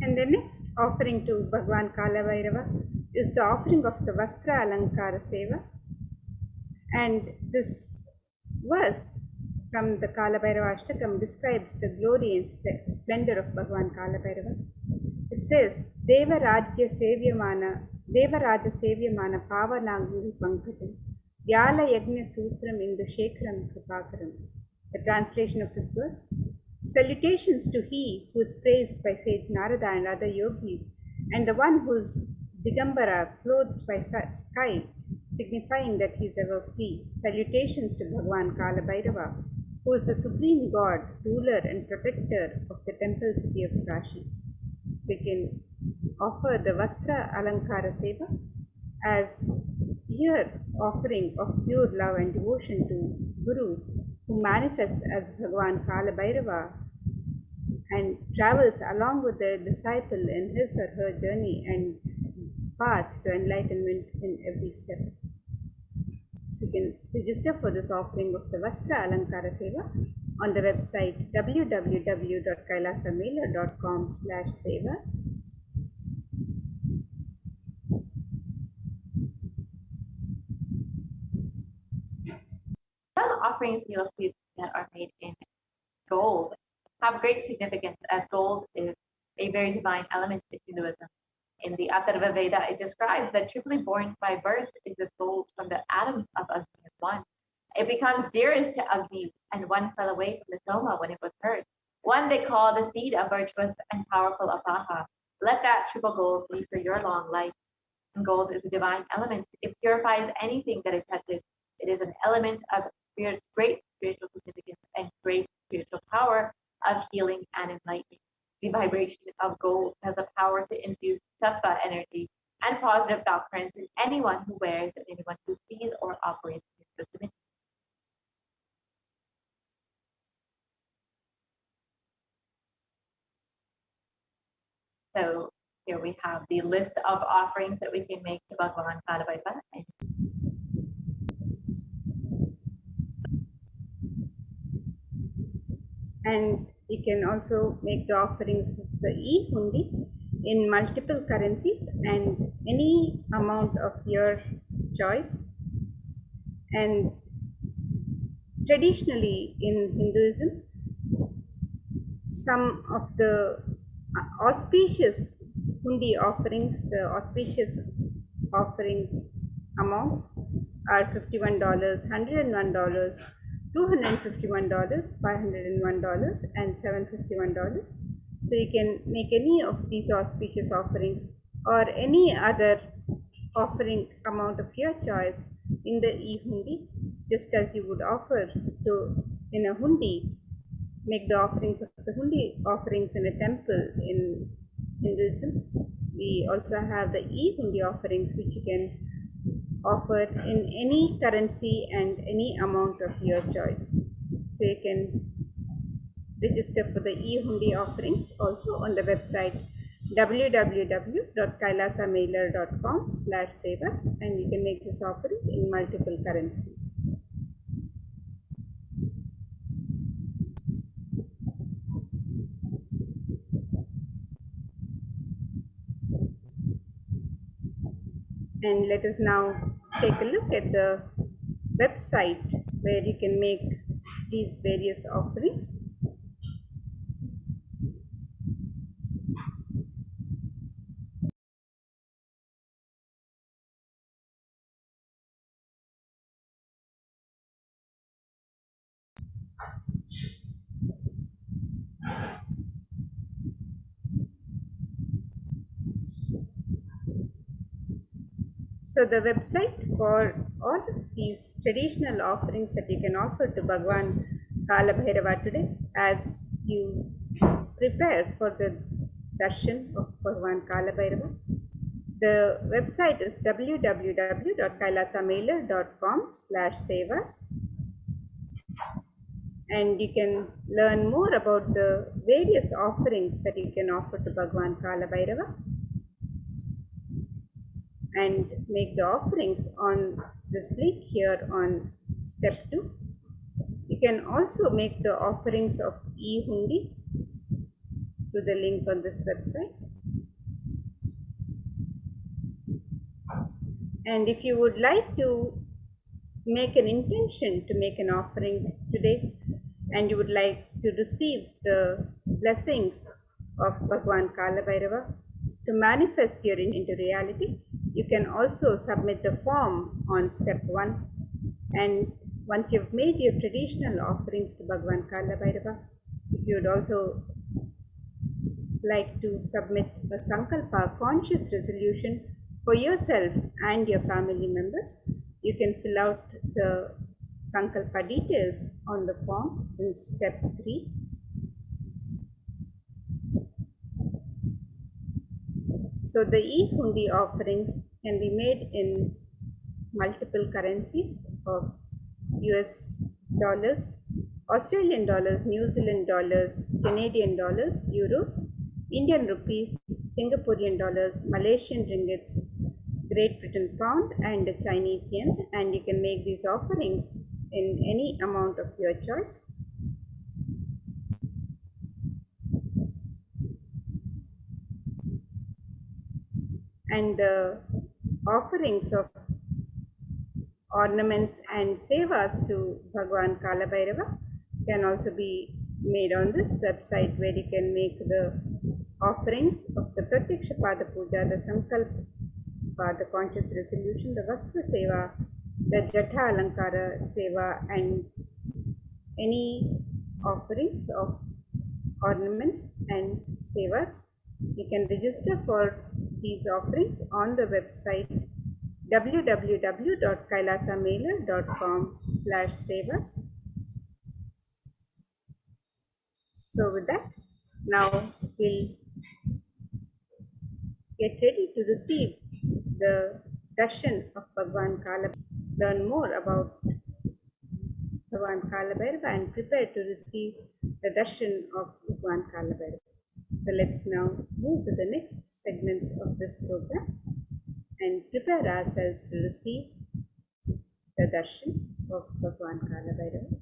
S5: And the next offering to Bhagwan Kala Bhairava is the offering of the Vastra Alankara Seva. And this verse from the Kala Bhairava Ashtakam describes the glory and splendor of Bhagwan Kala Bhairava. It says, Deva Rajya Sevyamana Pavanaguru Pankajam Vyala Yagna Sutram Indu Shekharam Kripakaram. The translation of this verse: salutations to he who is praised by sage Narada and other yogis, and the one who is Digambara, clothed by sky, signifying that he is ever free. Salutations to Bhagwan Kala Bhairava, who is the supreme god, ruler and protector of the temple city of Kashi. So you can offer the Vastra Alankara Seva as your offering of pure love and devotion to Guru, who manifests as Bhagwan Kala Bhairava and travels along with the disciple in his or her journey and path to enlightenment in every step. So you can register for this offering of the Vastra Alankara Seva on the website www.kailasamailer.com/sevas.
S4: Some offerings you'll see that are made in gold have great significance, as gold is a very divine element in Hinduism. In the Atharva Veda, it describes that triply born by birth is the soul from the atoms of Agni as one. It becomes dearest to Agni, and one fell away from the Soma when it was heard. One they call the seed of virtuous and powerful Apaha. Let that triple gold be for your long life. And gold is a divine element. It purifies anything that it touches. It is an element of great spiritual significance and great spiritual power of healing and enlightening. The vibration of gold has a power to infuse sattva energy and positive doctrines in anyone who wears and anyone who sees or operates in his vicinity. So here we have the list of offerings that we can make to Bhagavan Kalabhaiva.
S5: And you can also make the offerings of the e-hundi in multiple currencies and any amount of your choice. And traditionally in Hinduism, some of the auspicious hundi offerings, the auspicious offerings amounts are $51, $101, $251, $501, and $751. So you can make any of these auspicious offerings or any other offering amount of your choice in the e-hundi, just as you would offer to in a hundi, make the offerings of the hundi offerings in a temple in Hinduism. We also have the e-hundi offerings, which you can offer in any currency and any amount of your choice. So you can register for the e-hundi offerings also on the website www.kailasamailer.com/sevas, and you can make this offering in multiple currencies. And let us now take a look at the website where you can make these various offerings. So the website for all of these traditional offerings that you can offer to Bhagwan Kalabhairava today, as you prepare for the darshan of Bhagwan Kalabhairava, the website is www.kailasamailer.com/sevas, and you can learn more about the various offerings that you can offer to Bhagwan Kalabhairava and make the offerings on this link here on step 2. You can also make the offerings of e-hundi through the link on this website. And if you would like to make an intention to make an offering today, and you would like to receive the blessings of Bhagwan Kalabhairava to manifest your into reality, you can also submit the form on step 1. And once you've made your traditional offerings to Bhagwan Kalabhairava, if you would also like to submit a sankalpa conscious resolution for yourself and your family members, you can fill out the sankalpa details on the form in step 3. So the e-hundi offerings can be made in multiple currencies of US dollars, Australian dollars, New Zealand dollars, Canadian dollars, euros, Indian rupees, Singaporean dollars, Malaysian ringgits, Great Britain pound, and Chinese yen. And you can make these offerings in any amount of your choice. And the offerings of ornaments and sevas to Bhagwan Kalabhairava can also be made on this website, where you can make the offerings of the Pratyaksha Pada Puja, the Sankalpa, the conscious resolution, the Vastra Seva, the Jatha Alankara Seva, and any offerings of ornaments and sevas. You can register for these offerings on the website www.kailasamailer.com/sevas. So with that, now we'll get ready to receive the darshan of Bhagwan Kala, learn more about Bhagwan Kalabhairava and prepare to receive the darshan of Bhagwan Kalabhairava. So let's now move to the next segments of this program and prepare ourselves to receive the darshan of Bhagwan Kalabhairava.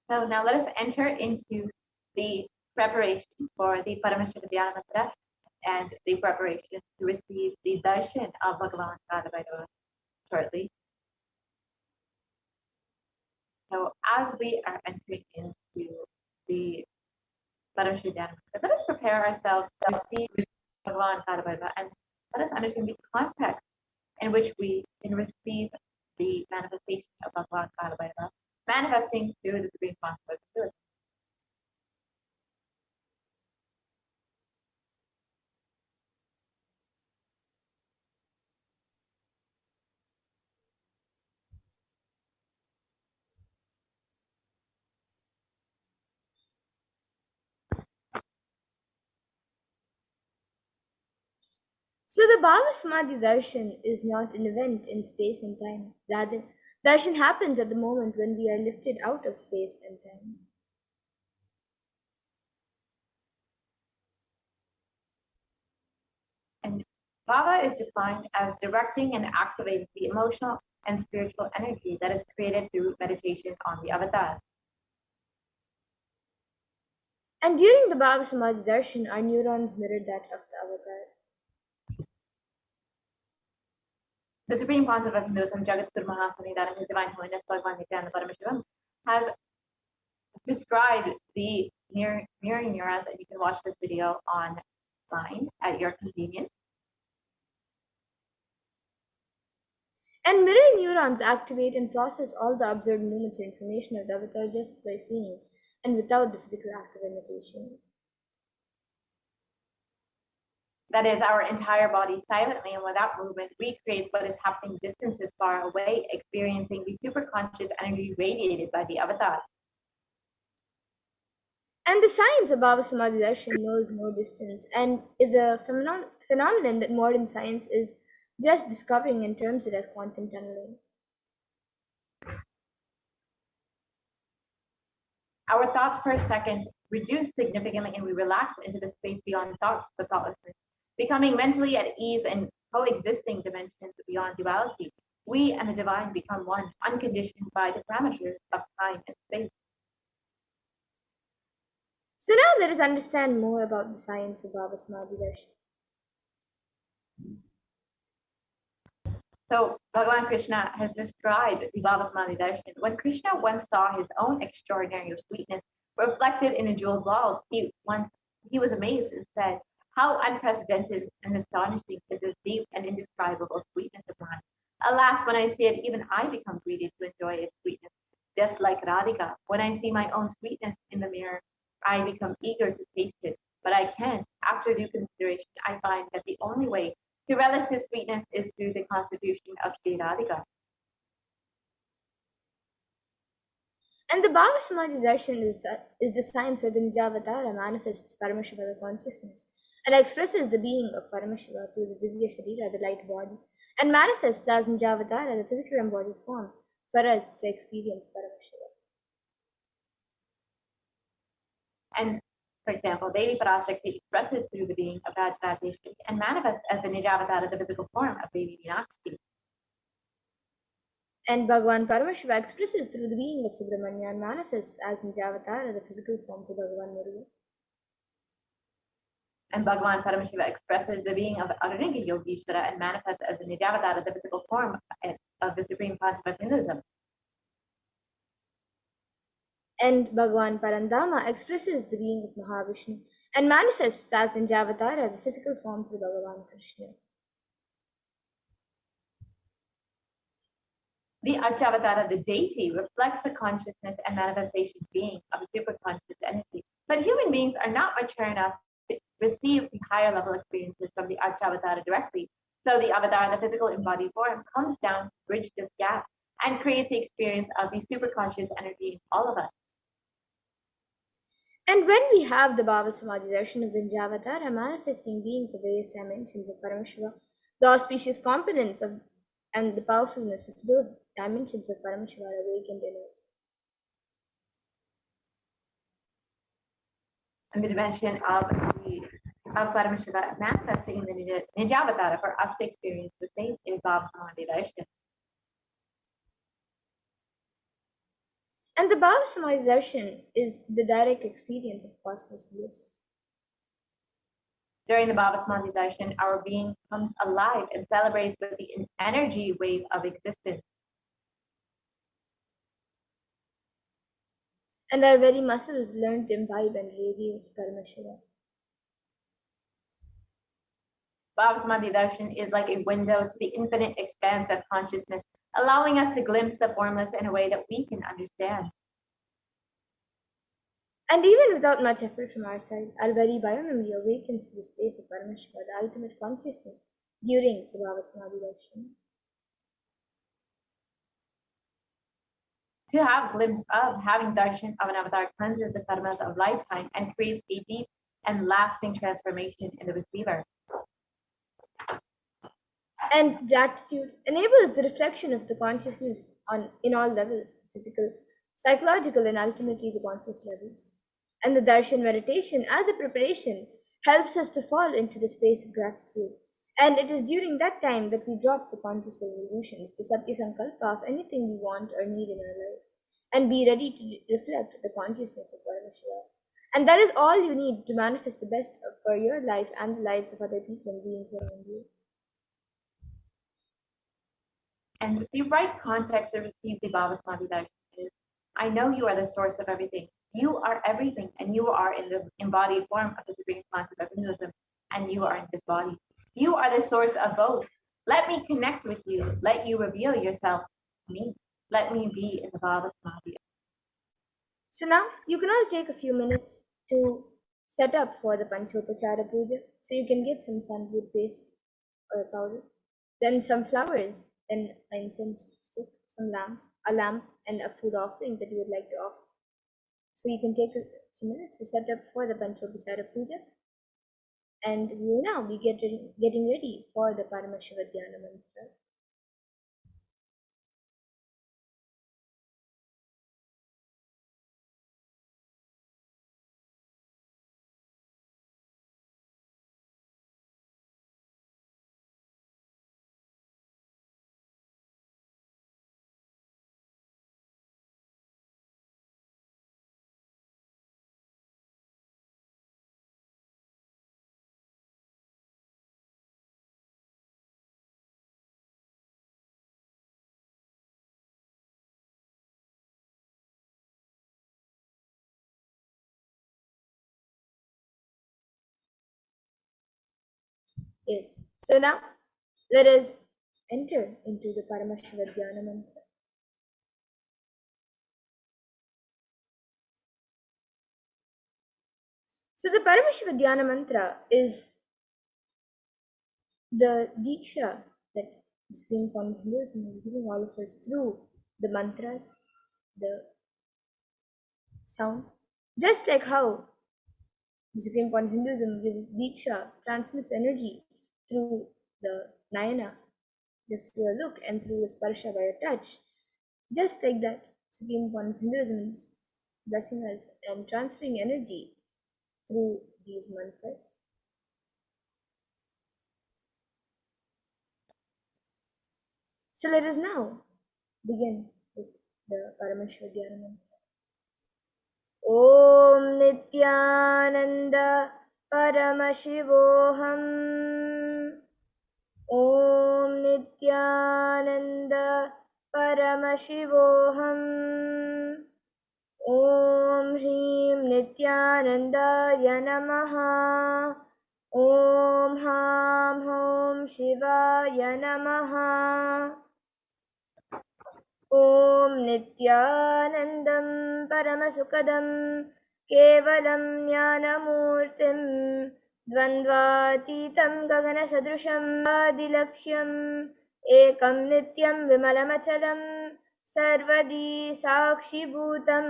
S4: So now let us enter into the preparation for the Paramashivoham mantra and the preparation to receive the darshan of Bhagavan Kalabhairava shortly. So as we are entering into the Paramashivoham mantra, let us prepare ourselves to receive Bhagavan Kalabhairava and let us understand the context in which we can receive the manifestation of Bhagavan Kalabhairava, manifesting through the Supreme Concept of Wisdom.
S2: So the Bhava Samadhi darshan is not an event in space and time. Rather, darshan happens at the moment when we are lifted out of space and time.
S4: And bhava is defined as directing and activating the emotional and spiritual energy that is created through meditation on the avatar.
S2: And during the Bhava Samadhi darshan, our neurons mirror that of the avatar.
S4: The Supreme Concept of Hinduism, Jagatguru Mahasanidaram, His Divine Holiness Bhagavan Nithyananda Paramashivam, has described the mirroring neurons, and you can watch this video online at your convenience.
S2: And mirror neurons activate and process all the observed movements or information of the avatar just by seeing and without the physical act of imitation.
S4: That is, our entire body silently and without movement recreates what is happening distances far away, experiencing the superconscious energy radiated by the avatar.
S2: And the science of Bhava Samadhi darshan knows no distance and is a phenomenon that modern science is just discovering and terms it as quantum tunneling.
S4: Our thoughts per second reduce significantly and we relax into the space beyond thoughts, the thoughtlessness, becoming mentally at ease and coexisting dimensions beyond duality. We and the divine become one, unconditioned by the parameters of time and space.
S2: So now let us understand more about the science of Bhava Samadhi darshan.
S4: So Bhagavan Krishna has described the Bhava Samadhi darshan. When Krishna once saw his own extraordinary sweetness reflected in a jeweled walls, he was amazed and said, "How unprecedented and astonishing is this deep and indescribable sweetness of mine. Alas, when I see it, even I become greedy to enjoy its sweetness. Just like Radhika, when I see my own sweetness in the mirror, I become eager to taste it. But I can't. After due consideration, I find that the only way to relish this sweetness is through the constitution of Sri Radhika."
S2: And the Bhava Samadhi darshan is the science where the Nijavatara manifests Paramashiva, the consciousness, and expresses the being of Paramashiva through the Divya Sharira, the light body, and manifests as Nijavatara, the physical embodied form, for us to experience Paramashiva.
S4: And for example, Devi Parashakti expresses through the being of Rajrajeshwari and manifests as the Nijavatara, the physical form of Devi Meenakshi.
S2: And Bhagavan Paramashiva expresses through the being of Subramanya and manifests as Nijavatara, the physical form to Bhagavan Murugan.
S4: And Bhagavan Paramashiva expresses the being of Arunagi Yogeshwara and manifests as the Nijavatara, the physical form of the Supreme Concept of Hinduism.
S2: And Bhagavan Parandama expresses the being of Mahavishnu and manifests as the Nijavatara, the physical form through Bhagavan Krishna.
S4: The Archavatara, the deity, reflects the consciousness and manifestation being of a superconscious entity. But human beings are not mature enough to receive the higher level experiences from the Archavatara directly. So the avatar, the physical embodied form, comes down to bridge this gap and creates the experience of the superconscious energy in all of us.
S2: And when we have the Bhava Samadhi darshan of the Nijavatara manifesting beings of various dimensions of Paramashiva, the auspicious components of and the powerfulness of those dimensions of Paramashiva are awakened in us.
S4: And the dimension of Paramashiva manifesting in the Nijavatara for us to experience the same is Bhava Samadhi darshan.
S2: And the Bhava Samadhi darshan is the direct experience of cosmos bliss.
S4: During the Bhava Samadhi darshan, our being comes alive and celebrates with the energy wave of existence.
S2: And our very muscles learn to imbibe and radiate Paramashiva.
S4: Bhava Samadhi darshan is like a window to the infinite expanse of consciousness, allowing us to glimpse the formless in a way that we can understand.
S2: And even without much effort from our side, our very biomemory awakens to the space of Paramashiva, the ultimate consciousness, during the Bhava Samadhi darshan.
S4: To have glimpse of having darshan of an avatar cleanses the karmas of lifetime and creates a deep and lasting transformation in the receiver.
S2: And gratitude enables the reflection of the consciousness in all levels, the physical, psychological, and ultimately the conscious levels. And the darshan meditation as a preparation helps us to fall into the space of gratitude. And it is during that time that we drop the conscious resolutions, the satya sankalpa of anything we want or need in our life, and be ready to reflect the consciousness of Paramashiva. And that is all you need to manifest the best for your life and the lives of other people and beings around you.
S4: And the right context to receive the Bhava Samadhi darshan is, I know you are the source of everything. You are everything, and you are in the embodied form of the supreme concept of Hinduism, and you are in this body. You are the source of both. Let me connect with you. Let you reveal yourself to me. Let me be in the Bhava Samadhi.
S2: So now you can all take a few minutes to set up for the Panchopachara Puja. So you can get some sandalwood paste or powder, then some flowers, then an incense stick, some lamps, a lamp, and a food offering that you would like to offer. So you can take a few minutes to set up for the Panchopachara Puja. And we will now be getting ready for the Paramashiva Dhyana Mantra. Yes. So now let us enter into the Paramashiva Dhyana Mantra. So the Paramashiva Dhyana Mantra is the Diksha that the Supreme Form of Hinduism is giving all of us through the mantras, the sound. Just like how the Supreme Form of Hinduism gives Diksha, transmits energy through the Nayana, just through a look, and through the Sparsha by a touch. Just like that, Supreme Form of Hinduism is blessing us and transferring energy through these mantras. So let us now begin with the Paramashiva Dhyana Mantra. ॐ नित्यानन्द परमशिवोऽहम् ॐ नित्यानन्द परमशिवोऽहम् ॐ ह्रीं नित्यानन्दाय नमः ॐ हां हौं शिवाय नमः ॐ नित्यानन्दं परमसुखदं केवलं ज्ञानमूर्तिं द्वन्द्वातीतं गगनसदृशं आदिलक्ष्यम् एकं नित्यं विमलमचलं सर्वदी साक्षिभूतं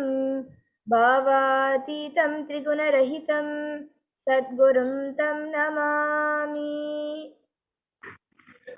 S2: भावातीतं त्रिगुणरहितं सद्गुरुं तं Namami.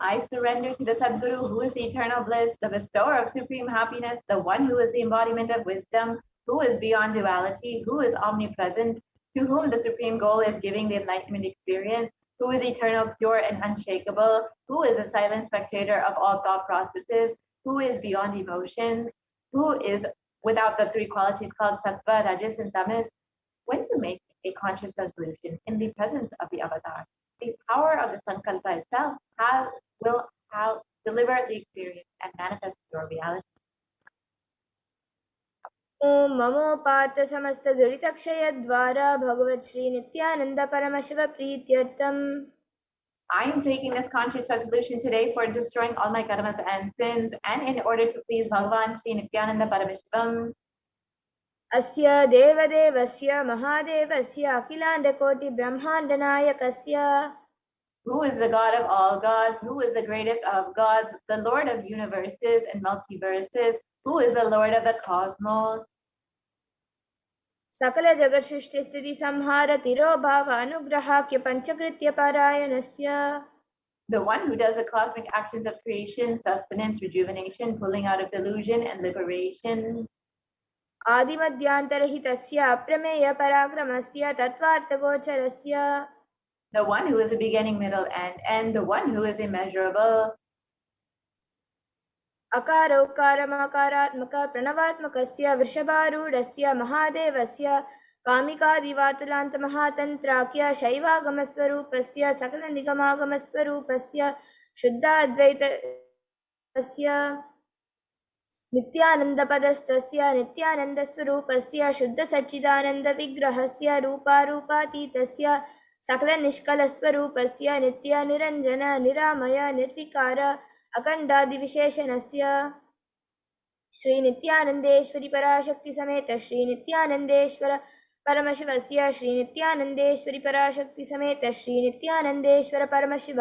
S4: I surrender to the Sadguru, who is the eternal bliss, the bestower of supreme happiness, the one who is the embodiment of wisdom, who is beyond duality, who is omnipresent, to whom the supreme goal is giving the enlightenment experience, who is eternal, pure, and unshakable, who is a silent spectator of all thought processes, who is beyond emotions, who is without the three qualities called sattva, rajas, and tamas. When you make a conscious resolution in the presence of the avatar, the power of the sankalpa itself will deliver the experience and manifest your reality.
S2: ॐ ममोपात समस्त दुरितक्षयद्वारा भगवत् Shri Nityanand Paramshiva प्रीत्यर्थम्.
S4: I am taking this conscious resolution today for destroying all my karmas and sins, and in order to please Bhagavan Shri Nithyananda Paramashivam.
S2: अस्य देवदेवस्य महादेवस्य अखिलाण्डकोटि ब्रह्माण्डनायकस्य.
S4: Who is the God of all gods? Who is the greatest of gods? The Lord of universes and multiverses. Who is the Lord of the cosmos?
S2: सकल जगत् सृष्टि स्थिति संहार तिरोभाव अनुग्रहाख्य पंचकृत्य पारायणस्य.
S4: The one who does the cosmic actions of creation, sustenance, rejuvenation, pulling out of delusion, and liberation.
S2: आदिमध्यान्तरहितस्य अप्रमेय पराक्रमस्य तत्त्वार्थगोचरस्य
S4: The one who is the beginning, middle, and end. The one who is immeasurable.
S2: अकारोकारमकारात्मक प्रणवात्मकस्य वृषभारूढस्य महादेवस्य कामिकादिवातलान्तमहातन्त्राख्य शैवागमस्वरूपस्य सकलनिगमागमस्वरूपस्य शुद्धाद्वैतस्य नित्यानन्दपदस्थस्य नित्यानन्दस्वरूपस्य शुद्धसच्चिदानन्दविग्रहस्य रूपारूपातीतस्य सकलनिष्कलस्वरूपस्य नित्यनिरञ्जन निरामय निर्विकार अखण्डादिविशेषणस्य श्री नित्यानन्देश्वरी पराशक्ति समेत श्री नित्यानन्देश्वर परमशिवस्य श्री नित्यानन्देश्वरी पराशक्ति समेत श्री नित्यानन्देश्वर परमशिव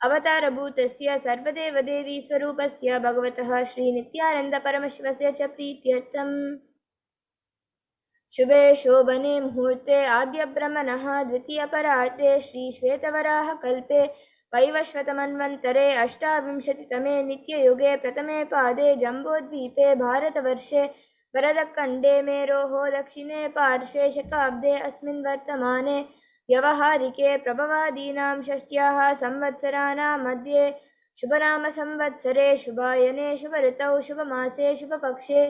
S2: अवतारभूतस्य सर्वदेवदेवी स्वरूपस्य भगवतः श्री नित्यानन्द परमशिवस्य च प्रीत्यर्थम् शुभे शोभने मुहूर्ते आद्यब्रह्मणः द्वितीयपरार्धे श्री श्वेतवराह कल्पे वैवस्वतमन्वन्तरे अष्टाविंशतितमे नित्ययुगे प्रथमे पादे जम्बोद्वीपे भारतवर्षे वरदखण्डे मेरोः दक्षिणे पार्श्वे शकाब्दे अस्मिन् वर्तमाने व्यवहारिके प्रभवादीनां षष्ट्याः संवत्सराणां मध्ये शुभनामसंवत्सरे शुभायने शुभऋतौ शुभमासे शुभपक्षे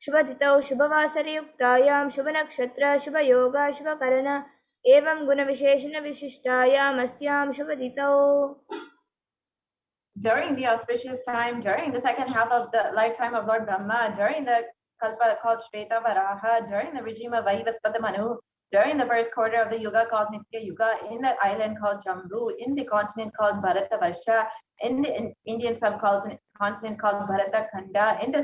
S2: शुभतिथौ शुभवासरयुक्तायां शुभनक्षत्र शुभयोग शुभकरण एवं गुणविशेषणविशिष्टायाम् अस्यां शुभतिथौ.
S4: During the auspicious time, during the second half of the lifetime of Lord Brahma, during the Kalpa called Shveta Varaha, during the regime of Vaivasvata Manu, during the first quarter of the Yuga called Nitya Yuga, in the island called Jambu, in the continent called Bharatavarsha, in the Indian subcontinent called Bharata Khanda, in the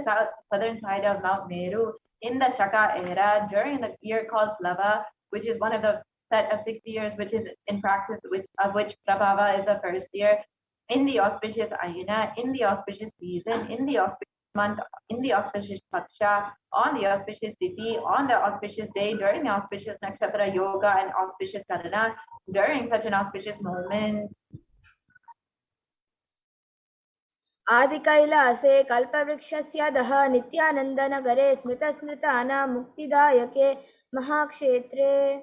S4: southern side of Mount Meru, in the Shaka era, during the year called Plava, which is one of the set of 60 years, which is in practice, of which Prabhava is the first year, in the auspicious Ayana, in the auspicious season, in the auspicious month, in the auspicious Paksha, on the auspicious Tithi, on the auspicious day, during the auspicious Nakshatra Yoga and auspicious Karana, during such an auspicious moment.
S2: आदिकैलासे कल्पवृक्षस्याधः नित्यानन्दनगरे स्मृतस्मृतानां मुक्तिदायके महाक्षेत्रे.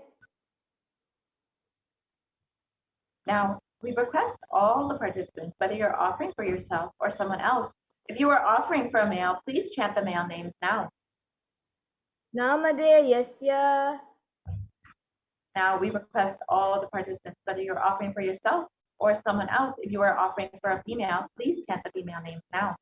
S4: Now, we request all the participants, whether you're offering for yourself or someone else, if you are offering for a male, please chant the male names now.
S2: नामधेयस्य.
S4: Now, we request all the participants, whether you're offering for yourself or someone else, if you are offering for a female, please chant the female names now.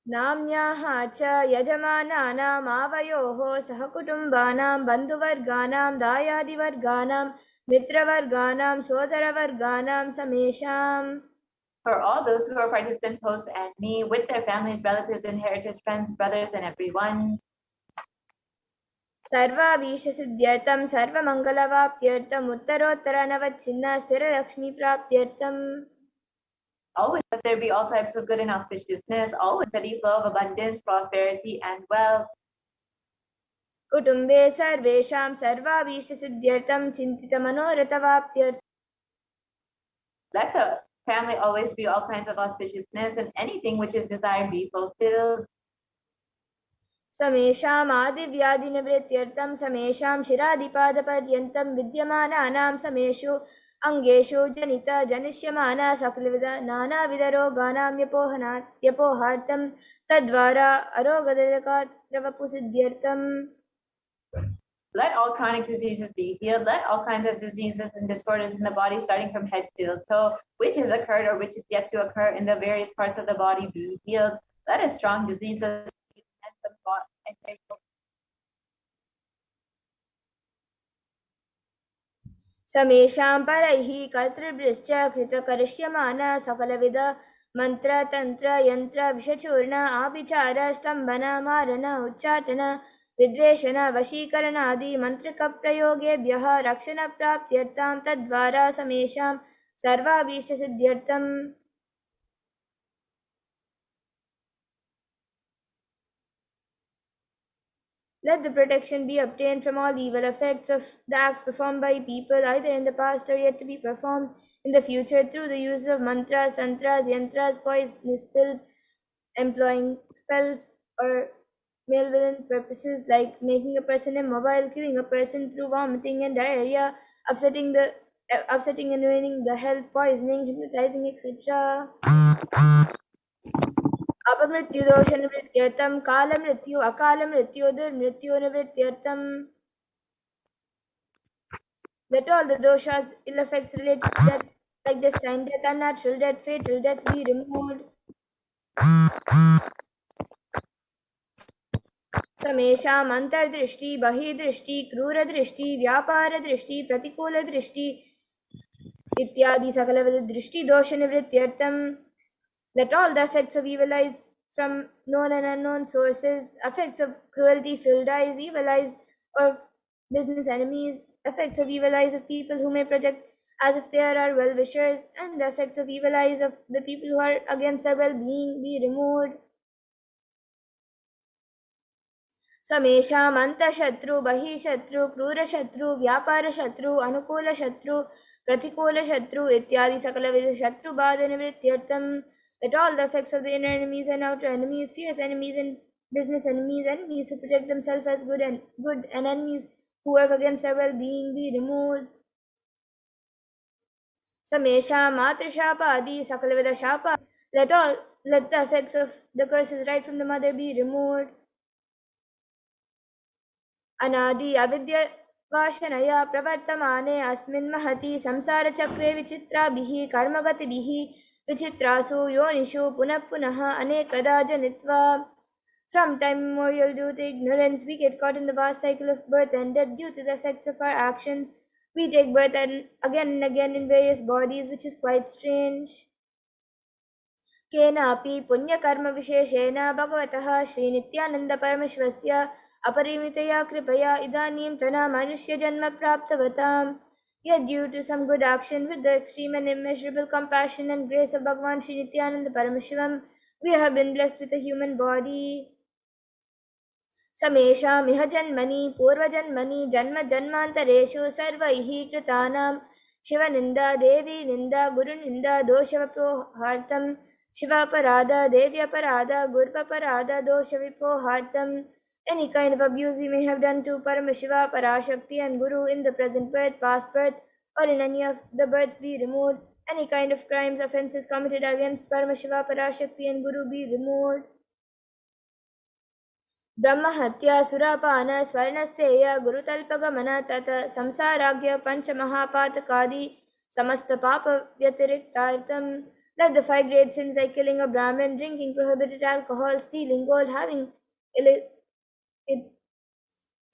S2: नाम्न्याः च यजमानानाम् आवयोः सहकुटुम्बानां बन्धुवर्गाणां दायादिवर्गाणां मित्रवर्गाणां सोदरवर्गाणां समेषाम्.
S4: For all those who are participants, hosts, and me, with their families, relatives, inheritors, friends, brothers, and everyone.
S2: सर्वाभीष्टसिद्ध्यर्थं सर्वमङ्गलवाप्त्यर्थम् उत्तरोत्तरनवच्छिन्न स्थिरलक्ष्मीप्राप्त्यर्थम्.
S4: Always let there be all types of good and auspiciousness, always steady flow of abundance, prosperity, and wealth.
S2: कुटुम्बे सर्वेषां सर्वाभीष्टसिद्ध्यर्थं चिन्तितमनोरथवाप्त्यर्थम्.
S4: Let the family always be all kinds of auspiciousness, and anything which is desired be fulfilled.
S2: समेषाम् आदिव्याधिनिवृत्त्यर्थं समेषां शिरादिपादपर्यन्तं विद्यमानानां समेषु अंगेषु जनित जनिष्यमान सकलविध नानाविधरोगाणां यपोहार्थं तद्वारा अरोगदकात्रवपुसिद्ध्यर्थम्.
S4: Let all chronic diseases be healed. Let all kinds of diseases and disorders in the body, starting from head to toe, which has occurred or which is yet to occur in the various parts of the body, be healed. Let a strong diseases and some thought and
S2: समेषां परैः कर्तृभ्यश्च कृतकरिष्यमान सकलविध मंत्र तंत्र यंत्र विषचूर्ण आभिचार स्तंभन मारण उच्चाटन विद्वेषण वशीकरणादि मंत्रकप्रयोगेभ्यः रक्षणप्राप्त्यर्थं तद्वारा समेषां सर्वाभीष्टसिद्ध्यर्थम्. Let the protection be obtained from all evil effects of the acts performed by people either in the past or yet to be performed in the future through the use of mantras, tantras, yantras, poisonous pills, employing spells or malevolent purposes like making a person immobile, killing a person through vomiting and diarrhea, upsetting and ruining the health, poisoning, hypnotizing, etc. अपमृत्युदोषनिवृत्त्यर्थं कालमृत्यु अकालमृत्यु दुर्मृत्युनिवृत्त्यर्थं. Let all the doshas, ill effects related to death, like destined death, unnatural death, fatal death, be removed. समेषाम् अंतर्दृष्टि बहिर्दृष्टि क्रूरदृष्टि व्यापारदृष्टि प्रतिकूलदृष्टि इत्यादि सकलविध दृष्टि दोष निवृत्त्यर्थं. Let all the effects of evil eyes from known and unknown sources, effects of cruelty filled eyes, evil eyes of business enemies, effects of evil eyes of people who may project as if they are our well-wishers, and the effects of evil eyes of the people who are against our well-being be removed. समेषाम् अंतशत्रु बहिशत्रु क्रूरशत्रु व्यापारशत्रु अनुकूलशत्रु प्रतिकूलशत्रु इत्यादि सकलविध शत्रु बाध निवृत्त्यर्थं. Let all the effects of the inner enemies and outer enemies, fierce enemies and business enemies, enemies who project themselves as good and enemies who work against our well-being be removed. Samesha Matrishapa Adi Sakalavida Shapa. Let the effects of the curses right from the mother be removed. Anadi Avidya Vashanaya Pravartamane Asmin Mahati Samsara Chakre Vichitrabihi Karmagatibihi Vichitrasu Yonishu Punapunaha Anekada Janitva. From time immemorial, due to ignorance, we get caught in the vast cycle of birth and death due to the effects of our actions. We take birth and again in various bodies, which is quite strange. केनापि पुण्यकर्मविशेषेण भगवतः श्रीनित्यानन्दपरमशिवस्य अपरिमितया कृपया इदानीन्तन मनुष्यजन्म प्राप्तवताम्. Yet due to some good action with the extreme and immeasurable compassion and grace of Bhagavan Sri Nithyananda Paramashivam, we have been blessed with a human body. समेषामिह जन्मनि पूर्वजन्मनि जन्म जन्मान्तरेषु सर्वैः कृतानां शिवनिन्दा देवी निन्दा गुरुनिन्दा दोषविपोहार्थं शिवापराध देव्यपराध गुरुपराध दोषविपोहार्थं. Any kind of abuse we may have done to Paramashiva, Parashakti and Guru in the present birth, past birth, or in any of the births be removed. Any kind of crimes, offences committed against Paramashiva, Parashakti and Guru be removed. ब्रह्महत्या सुरापान स्वर्णस्तेय गुरुतल्पगमन तत संसाराग्य पंचमहापातकादि समस्त पाप व्यतिरिक्तार्थम. Let the 5 great sins like killing a Brahmin, drinking prohibited alcohol, stealing gold, having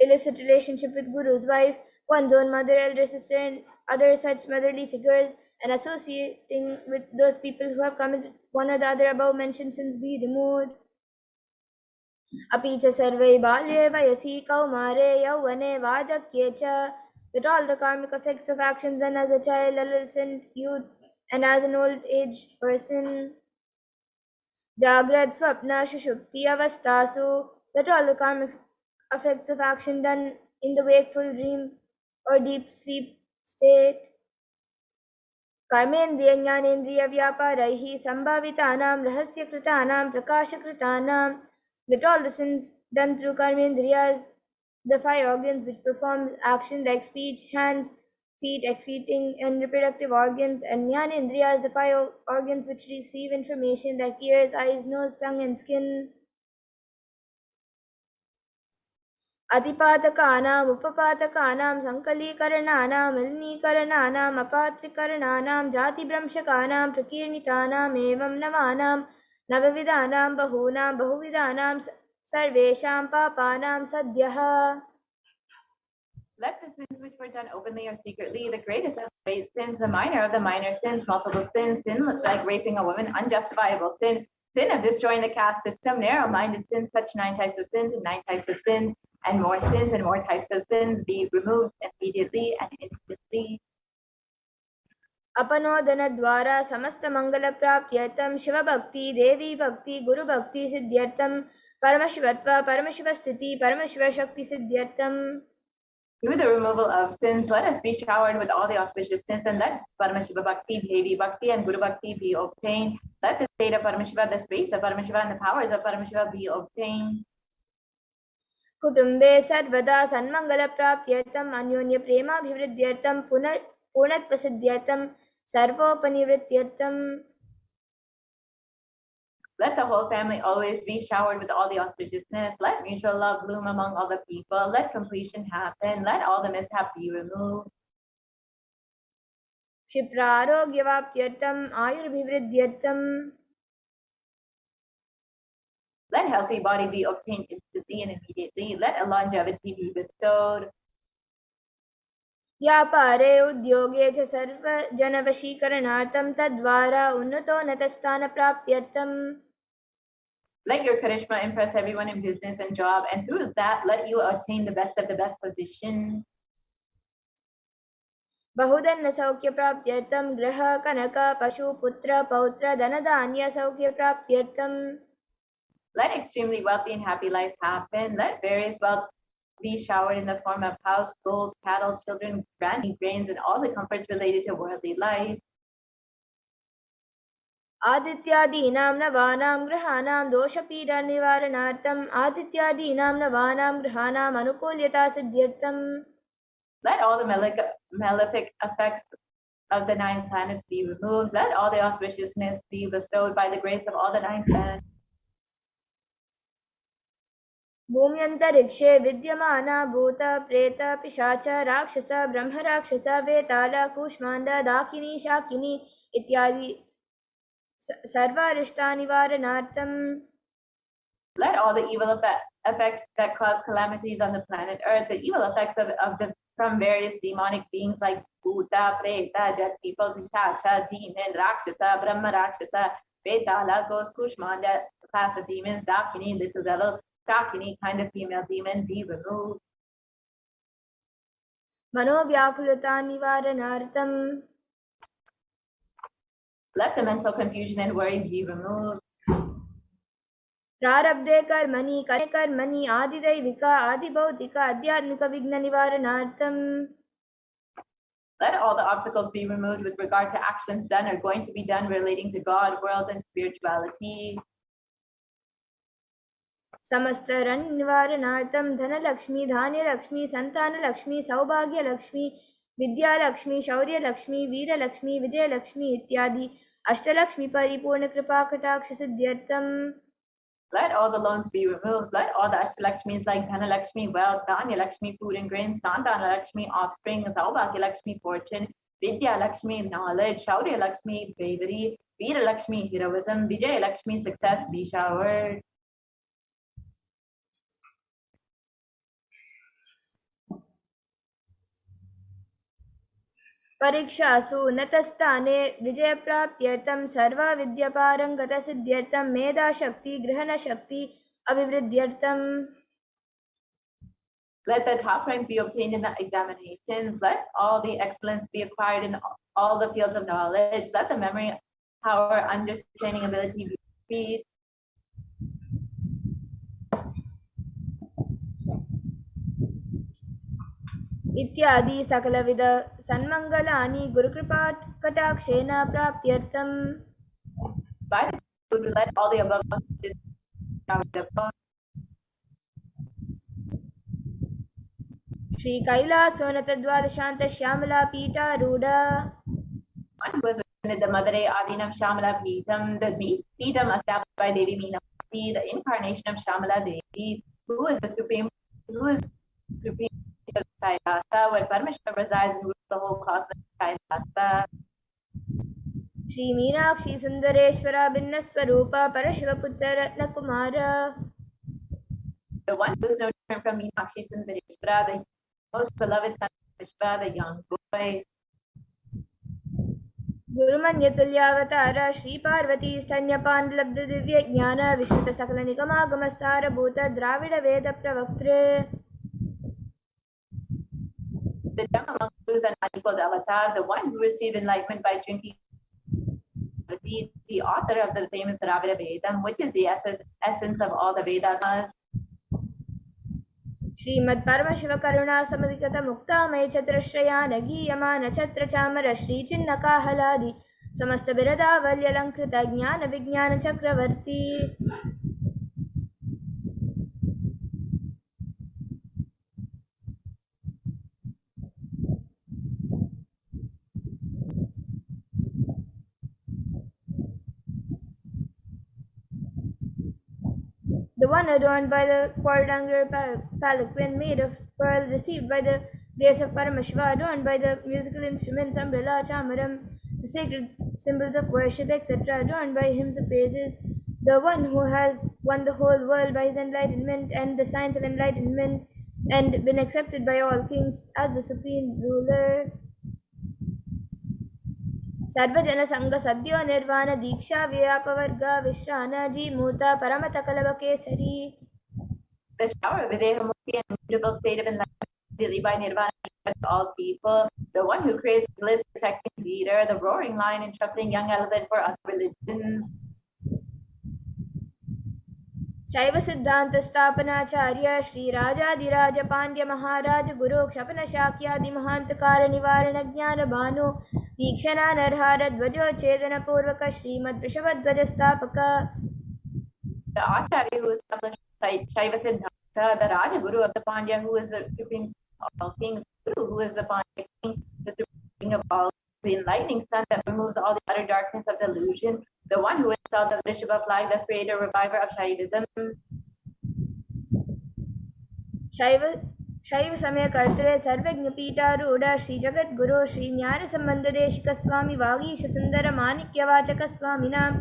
S2: illicit relationship with Guru's wife, one's own mother, elder sister, and other such motherly figures, and associating with those people who have committed one or the other above mentioned sins be removed. अपि च सर्वे बाल्ये वयसि कौमारे यौवने वार्धक्ये च. That all the karmic effects of actions done as a child, adolescent, youth, and as an old age person. Jagrat swapna shushupti avastasu. That all the karmic effects of action done in the wakeful dream or deep sleep state. कर्मेन्द्रिय ज्ञानेन्द्रिय व्यापारैः संभावितानां रहस्यकृतानां प्रकाशकृतानां. Let all the sins done through karmendriyas, the 5 organs which perform action like speech, hands, feet, excreting and reproductive organs, and jnanendriyas, the 5 organs which receive information like ears, eyes, nose, tongue and skin. अतिपातकानां उपपातकानां संकलीकरणानां मलिनीकरणानां अपात्रीकरणानां जातिभ्रंशकानां प्रकीर्णितानाम् एवं नवानां नवविधानां बहूनां बहुविधानां सर्वेषां पापानां सद्यः.
S4: Let the sins which were done openly or secretly, the greatest of the great sins, the minor of the minor sins, multiple sins, sin like raping a woman, unjustifiable sin, sin of destroying the caste system, narrow-minded sins, such 9 types of sins and 9 types of sins, and more types of sins be removed immediately and instantly.
S2: अपनोदनद्वारा समस्तमङ्गलप्राप्त्यर्थं शिवभक्ति देवी भक्ति गुरुभक्ति सिद्ध्यर्थं परमशिवत्व परमशिवस्थिति परमशिवशक्तिसिद्ध्यर्थं
S4: Through the removal of sins, let us be showered with all the auspiciousness, and let Paramashiva Bhakti, Devi Bhakti, and Guru Bhakti be obtained. Let the state of Paramashiva, the space of Paramashiva, and the powers of Paramashiva be obtained.
S2: कुटुम्बे सर्वदा सन्मङ्गलप्राप्त्यर्थम् अन्योन्यप्रेमाभिवृद्ध्यर्थं पूर्णत्वसिद्ध्यर्थं सर्वोपनिवृत्त्यर्थं
S4: Let the whole family always be showered with all the auspiciousness. Let mutual love bloom among all the people. Let completion happen. Let all the mishap be removed.
S2: क्षिप्रारोग्यवाप्त्यर्थम् आयुर्भिवृद्ध्यर्थं
S4: Let healthy body be obtained instantly and immediately. Let a longevity be bestowed.
S2: व्यापारे उद्योगे च सर्वजनवशीकरणार्थं तद्वारा उन्नतोन्नतस्थानप्राप्त्यर्थं
S4: Let your charisma impress everyone in business and job, and through that, let you attain the best of the best position.
S2: बहुधनसौख्यप्राप्त्यर्थं गृह कनक पशु पुत्र पौत्र धनधान्यसौख्यप्राप्त्यर्थं
S4: Let extremely wealthy and happy life happen. Let various wealth be showered in the form of house, gold, cattle, children, grains, and all the comforts related to worldly life.
S2: आदित्यादीनां नवानां ग्रहाणां दोषपीडनिवारणार्थम् आदित्यादीनां नवानां ग्रहाणाम् अनुकूल्यतासिद्ध्यर्थं
S4: Let all the malefic effects of the 9 planets be removed. Let all the auspiciousness be bestowed by the grace of all the 9 planets.
S2: भूम्यन्तरिक्षे विद्यमाना भूत प्रेत पिशाच राक्षस ब्रह्मराक्षस वेताल कूष्माण्ड दाकिनी शाकिनी इत्यादि सर्वारिष्टानिवारणार्थं
S4: Let all the evil effects that cause calamities on the planet Earth, the evil effects from various demonic beings like Bhuta, Preta, Jet people, Pishacha, Demon, Rakshasa, Brahma Rakshasa, Vetala, Ghost, Kushmanda, class of demons, Dakini, this is evil, Dakini, kind of female demon, be removed.
S2: मनोव्याकुलतानिवारणार्थं
S4: Let the mental confusion and worry be removed.
S2: प्रारब्धे कर्मणि कर्मणि आदिदैविक आदिभौतिक आध्यात्मिक विघ्ननिवारणार्थं
S4: Let all the obstacles be removed with regard to actions done or going to be done relating to God, world, and spirituality.
S2: समस्त निवारणार्थं धनलक्ष्मी धान्यलक्ष्मी संतानलक्ष्मी सौभाग्यलक्ष्मी विद्यालक्ष्मी शौर्यलक्ष्मी वीरलक्ष्मी विजयलक्ष्मी इत्यादि अष्टलक्ष्मी परिपूर्ण कृपा कटाक्ष सिद्ध्यर्थं
S4: Let all the loans be removed. Let all the Ashtalakshmis like Dhanalakshmi, wealth, Dhanya-lakshmi, food and grains, Santana-lakshmi, offspring, Saubhagya-lakshmi, fortune, Vidya-lakshmi, knowledge, Shaurya-lakshmi, bravery, Veera-lakshmi, heroism, Vijaya-lakshmi, success be showered.
S2: परीक्षासु उन्नतस्थाने विजयप्राप्त्यर्थं सर्वविद्यापारङ्गतसिद्ध्यर्थं मेधाशक्ति ग्रहणशक्ति अभिवृद्ध्यर्थं
S4: Let the top rank be obtained in the examinations. Let all the excellence be acquired in all the fields of knowledge. Let the memory, power, understanding, ability be increased.
S2: इत्यादि सकलविध सन्मङ्गलानि Gurukripa कटाक्षेन प्राप्त्यर्थं
S4: By the Guru, let all the above auspicious
S2: Shri कैलासोन्नतद्वादशान्त Shyamala पीठारूढ
S4: One was the Madare Adinam Shamala Peetam, the Peetam established by Devi Meenakshi, the incarnation of Shamala Devi, who is supreme of Kailasa, where Paramashiva resides and rules the whole cosmos of Kailasa.
S2: Shri Meenakshi Sundareshwar भिन्न स्वरूप परशिवपुत्र Ratnakumar
S4: The one who is no different from Meenakshi Sundareshwara, the most beloved son of Vishva, the young boy.
S2: गुरुमन्यतुल्यावतार Shri Parvati स्तन्यपान लब्ध दिव्य ज्ञान विश्रुत सकल निगमागम सारभूत द्राविड वेद प्रवक्तृ
S4: The young among who is an unequaled avatar, the one who received enlightenment by drinking the author of the famous Dravida Vedam, which is the essence of all the Vedas.
S2: Shrimad Paramshiva करुणा समधिगत मुक्तामय चतुरश्रयान गीयमान छत्र चामर श्री चिन्ह काहलादि समस्त बिरदावल्यलंकृत ज्ञान विज्ञान चक्रवर्ती. The one adorned by the quadrangular palanquin made of pearl, received by the grace of Paramashiva, adorned by the musical instruments, umbrella, chamaram, the sacred symbols of worship, etc., adorned by hymns of praises, the one who has won the whole world by his enlightenment and the science of enlightenment, and been accepted by all kings as the supreme ruler. सर्वजन संग सद्यो निर्वाण दीक्षा व्यापवर्ग विश्रान जीमूता परमत कलव Kesari.
S4: The shower of Videha Mukti and immutable state of enlightenment immediately by nirvana to all people, the one who creates bliss, protecting leader, the roaring lion and shuffling young elephant for other religions.
S2: शैव सिद्धांत स्थापनाचार्य श्री राजाधिराज पांड्य महाराज गुरु क्षपन शाक्यादि महांतकार निवारण ज्ञान भानु वीक्षणा नरहार ध्वजो छेदन पूर्वक श्रीमद् वृषभध्वज स्थापक.
S4: The Acharya who established Shaiva Siddhanta, the Raja Guru of the Pandya, who is the supreme of all kings, Guru, who is the Pandya king, the supreme king of all, the enlightening sun that removes all the utter darkness of delusion, the one who installed the Vrishabha flag, the creator, reviver of Shaivism.
S2: शैव समय कर्तृ सर्वज्ञ पीठारूढ़ श्री जगत गुरु श्री ज्ञान संबंध देशिक स्वामी वागीश सुंदर माणिक्य वाचक स्वामी नाम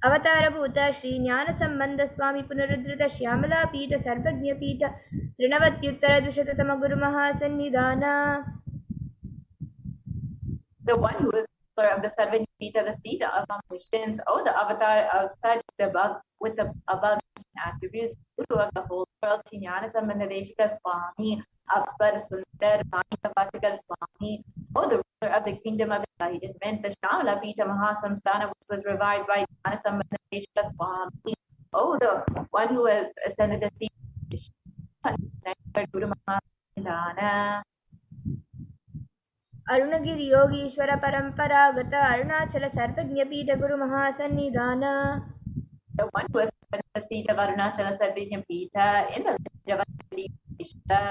S2: अवतार भूत श्री ज्ञान संबंध स्वामी पुनरुद्धृत श्यामला पीठ सर्वज्ञ पीठ त्रिनवत्युत्तर द्विशततम गुरु महासन्निधान.
S4: The one who is the of the seven feet of the seat of omniscience, oh, the avatar of such with the above attributes, Guru of the whole world, Jnana Sambandha Deshika Swami, Appar Sundar Manika Vatakar Swami, oh, the ruler of the kingdom of enlightenment, the Shamala Pita Mahasamstana, which was revived by Jnana Sambandha Deshika Swami, oh, the one who has ascended the seat of Guru Mahasandana.
S2: अरुणगिरि Yogeshwar परंपरागत अरुणाचल सर्वज्ञ पीठ गुरु महासन्निधान.
S4: The one who has the seat of Arunachala Sarvijna Pita in the Javadishta.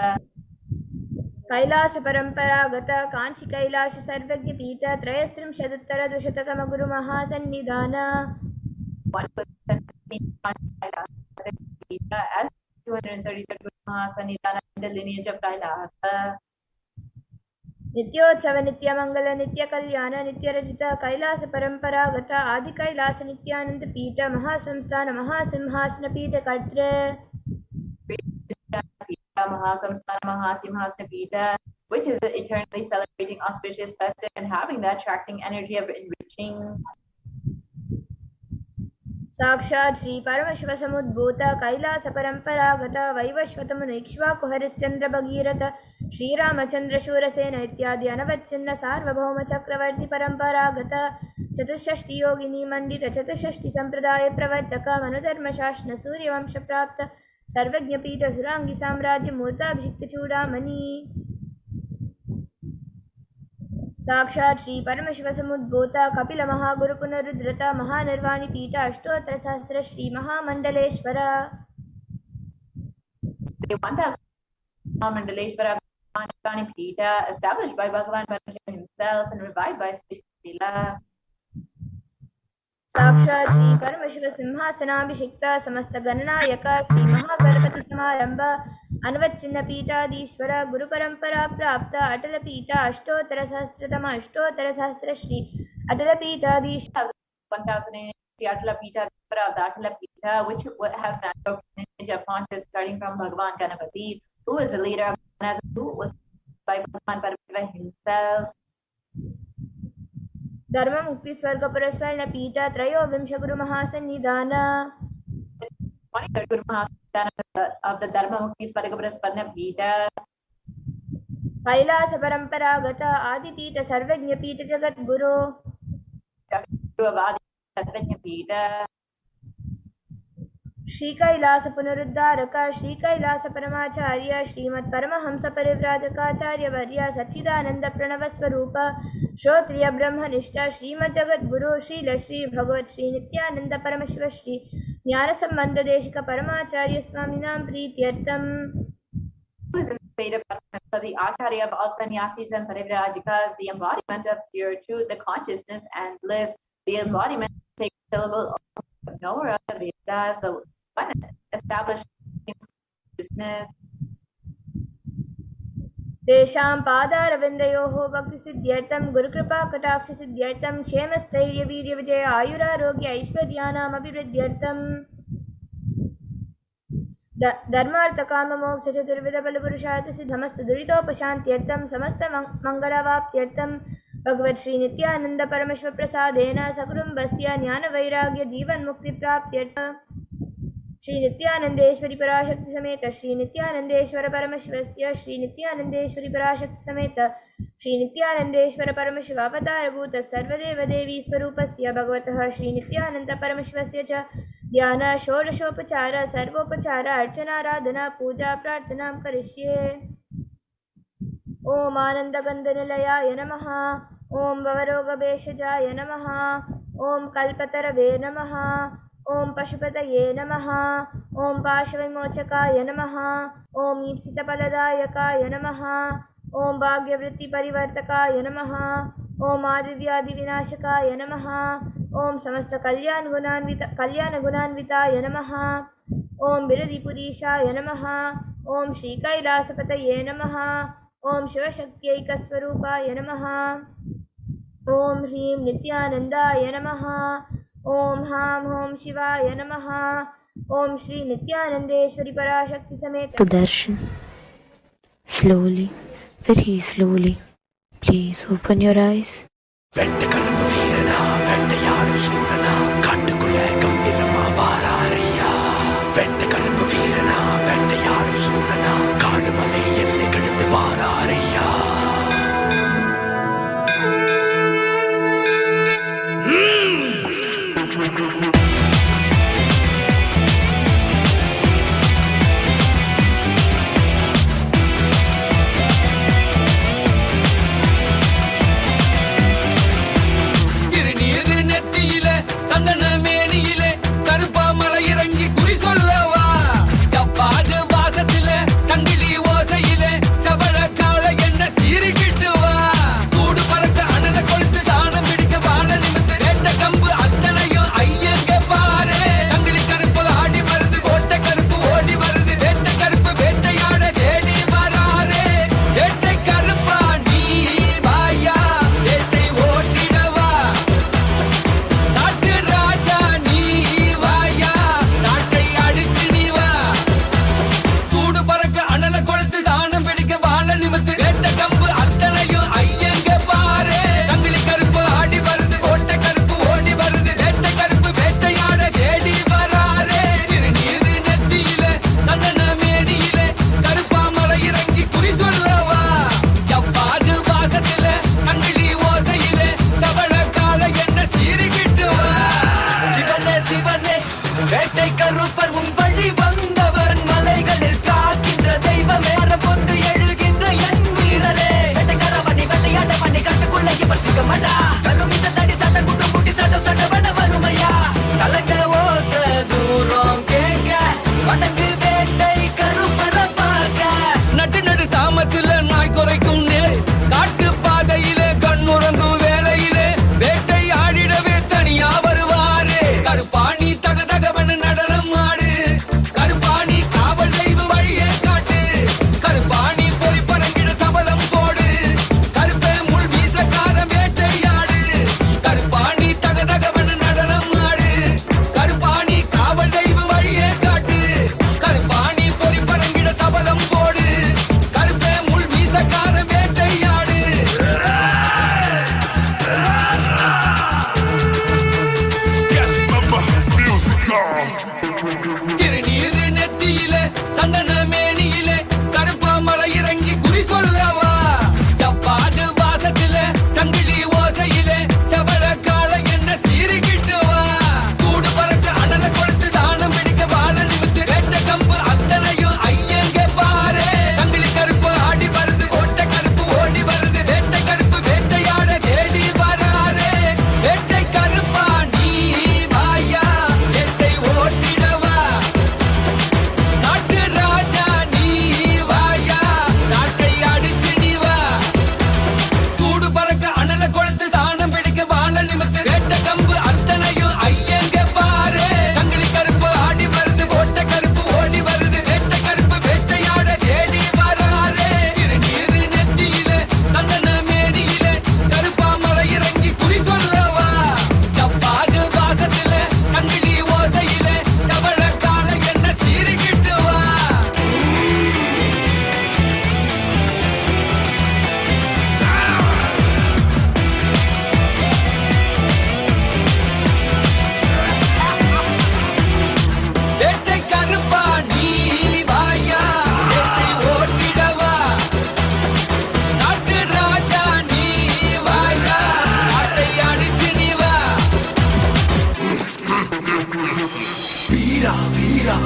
S2: Kailash परंपरागत कांची कैलाश सर्वज्ञ पीठ त्रयस्त्रिंशदुत्तर द्विशततम गुरु महासन्निधान.
S4: One who has the seat of Kailas Pita as 233rd Guru Mahasannidhana in the lineage of Kailasa.
S2: नित्योत्सव नित्य मंगल नित्य कल्याण नित्य रचित कैलास परंपरागत आदि कैलास नित्यानंद पीठ महासंस्थान महासिंहासन पीठ कर्तृ.
S4: Mahasamstana Mahasimhasana Pita, which is eternally celebrating auspicious festive and having the attracting energy of enriching.
S2: साक्षात् श्री परमशिव समुद्भूत कैलास परंपरागत वैवस्वत मुनि इक्ष्वाकु हरिश्चंद्र भगीरथ श्रीरामचंद्र शूरसेन इत्यादि अनवच्छिन्न सार्वभौम चक्रवर्ती परंपरागत चतुष्षष्टि योगिनी मंडित चतुष्षष्टि संप्रदाय प्रवर्तक मनुधर्म शासन सूर्यवंश प्राप्त सर्वज्ञ पीठ सुरांगी साम्राज्य मूर्ताभिषिक्त चूड़ामणि. साक्षात् श्री परमशिव समुद्भूत कपिल महागुरु पुनरुद्धृत महानिर्वाणी पीठ अष्टोत्तर सहस्र श्री महामंडलेश्वर.
S4: The 1000 Mandaleshwara Manipani Pita, established by Bhagavan Parashakti himself and revived by Sri Srila.
S2: साक्षात् श्री परमशिव सिंहासनाभिषिक्त समस्त गणनायक श्री महागणपति समारंभ अनवच्छिन्न पीठाधीश्वर गुरु परंपरा प्राप्त अटल पीठ अष्टोत्तर सहस्रतम अष्टोत्तर सहस्र श्री अटल पीठाधीश्वर.
S4: 1000 the Atala Pita of the Atala Pita, which has natural lineage of pontiffs starting from Bhagavan Ganapati, who is the leader of Ganas, who was by Bhagavan Parashakti himself.
S2: धर्म मुक्ति स्वर्ग पुरस्वर्ण पीठ त्रयोविंश गुरु महासन्निधान.
S4: 23rd Guru Mahasannidhana of the Dharma Mukti Swarga Prasvarna Pita.
S2: Kailash परंपरागत आदिपीठ सर्वज्ञपीठ जगद्गुरो
S4: Sarvanyapita,
S2: Shri Kailash पुनरुद्धारक Shri Kailash परमाचार्य श्रीमत् Paramhans परिव्राजकाचार्य वर्य सच्चिदानंद प्रणव स्वरूप श्रोत्रिय ब्रह्मनिष्ठ श्रीमद् जगद्गुरु श्रील श्री भगवत श्री नित्यानंद परमशिव श्री ज्ञान संबंध Desika परमाचार्य स्वामिनां प्रीत्यर्थम.
S4: who is in the state of Paramashiva, the Acharya of all sannyasis and parivrajikas, the embodiment of pure truth, the consciousness and bliss, the embodiment of the sacred syllable of the knower of the Vedas, the one established business.
S2: तेषां पादारविन्दयोः भक्तिसिद्ध्यर्थं गुरुकृपा कटाक्षसिद्ध्यर्थं क्षेमस्थैर्य वीर्यविजय आयुरारोग्य ऐश्वर्याणामभिवृद्ध्यर्थं धर्मार्थ काम मोक्ष चतुर्विध बल पुरुषार्थ सिद्धमस्त दुरितोपशान्त्यर्थं समस्त मंगलावाप्त्यर्थं भगवत् श्री नित्यानंद परमशिव प्रसादेन सकुटुम्बस्य ज्ञान वैराग्य जीवन मुक्ति प्राप्त्यर्थं श्री नित्यानंदेश्वरी पराशक्ति समेत श्री नित्यानंदेश्वर परमशिवस्य श्री नित्यानंदेश्वरी पराशक्ति समेत श्री नित्यानंदेश्वर परमशिव अवतारभूत सर्वदेव देवी स्वरूपस्य भगवतः श्री नित्यानंद परमशिवस्य च ध्यान षोडशोपचार सर्वोपचार अर्चनाराधना पूजा प्रार्थना करिष्ये. ओम आनंदगंधनिलयाय नमः. ओम भवरोगभेषजाय नमः. ओम कल्पतरवे नमः. ओम पशुपतये नमः. ओम पाशविमोचकाय नमः. ओम ईप्सितफलदायकाय नमः. ओम भाग्यवृत्तिपरिवर्तकाय नमः. ओम आदिव्याधिविनाशकाय नमः. ओम समस्त कल्याणगुणान्विताय नमः. ओम बिरदिपुरीशाय नमः. ओम श्रीकैलासपतये नमः. ओम शिवशक्त्यैकस्वरूपाय नमः. ओम ह्रीं नित्यानन्दाय नमः. ओम हां हों शिवाय नमः. ओम श्री नित्यानंदेश्वरी पराशक्ति समेत.
S6: Sudarshan, slowly, very slowly, please open your eyes.
S7: வெட்டகலப்பு வீரனா வேட்டையாடும் சூரனா காட்டுக்குள்ள கம்பீரமா வாராரியா. வெட்டகலப்பு வீரனா வேட்டையாடும் சூரனா காடுமலை எல்லை கடந்து வாராரியா.
S8: திருநீர்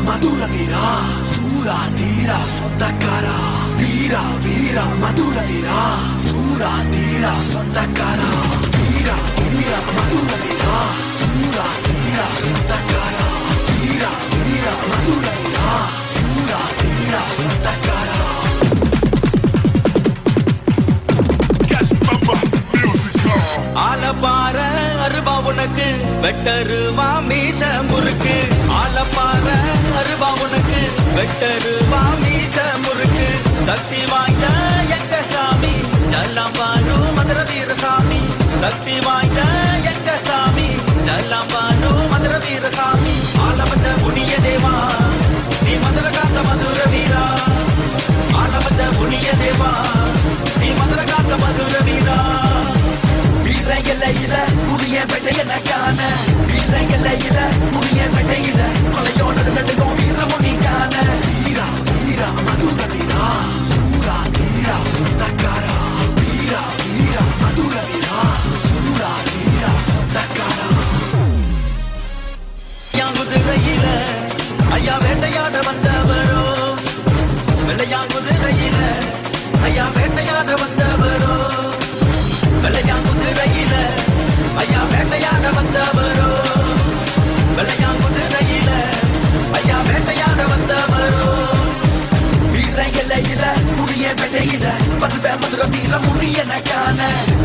S7: மதுர வீரா சூரா தீரா சொந்தக்காரா வீரா வீரா மதுர வீரா சூரா தீரா சொந்தக்காரா வீரா வீரா மதுர வீரா சூரா தீரா சொந்தக்காரா வீரா வீரா மதுர வீரா சூரா தீரா சொந்தக்காரா.
S8: ஆலப்பார அருபா உனக்கு வெட்டருவா மீச முறுக்கு ஆலப்பார அருபா உனக்கு வெட்டருவா மீச முறுக்கு சக்தி வாய்ந்த எங்க சாமி எல்லாம் பாரு மதுர வீரசாமி சக்தி வாய்ந்த எங்க சாமி எல்லாம் பாரு மதுர வீரசாமி ஆலமந்த புனிய தேவா நீ மதுர காத்த மதுர வீரா ஆலமந்த புனிய தேவா நீ மதுர காத்த மதுர வீரா வீரங்கலையில புதிய பெட்டையில காண வீரங்கலையில புதிய பெட்டையில கொலையோட நடுங்கும் வீரமுனி காண
S7: வீரா வீரா மதுர வீரா சூரா தீரா சொந்தக்காரா வீரா வீரா மதுர வீரா சூரா தீரா சொந்தக்காரா.
S8: குதிரையில ஐயா வேட்டையாட வந்தவரோ வெள்ளையாங்குதிரையில ஐயா வேட்டையாட வந்தவரோ வெள்ளையாங்குதிரையில ஐயா வேட்டையாட வந்தவரோ வெள்ளையாங்குதிரையில ஐயா வேட்டையாட வந்தவரோ வீரங்கலையில புதிய பெட்டையில மதுர வீர முடியன காண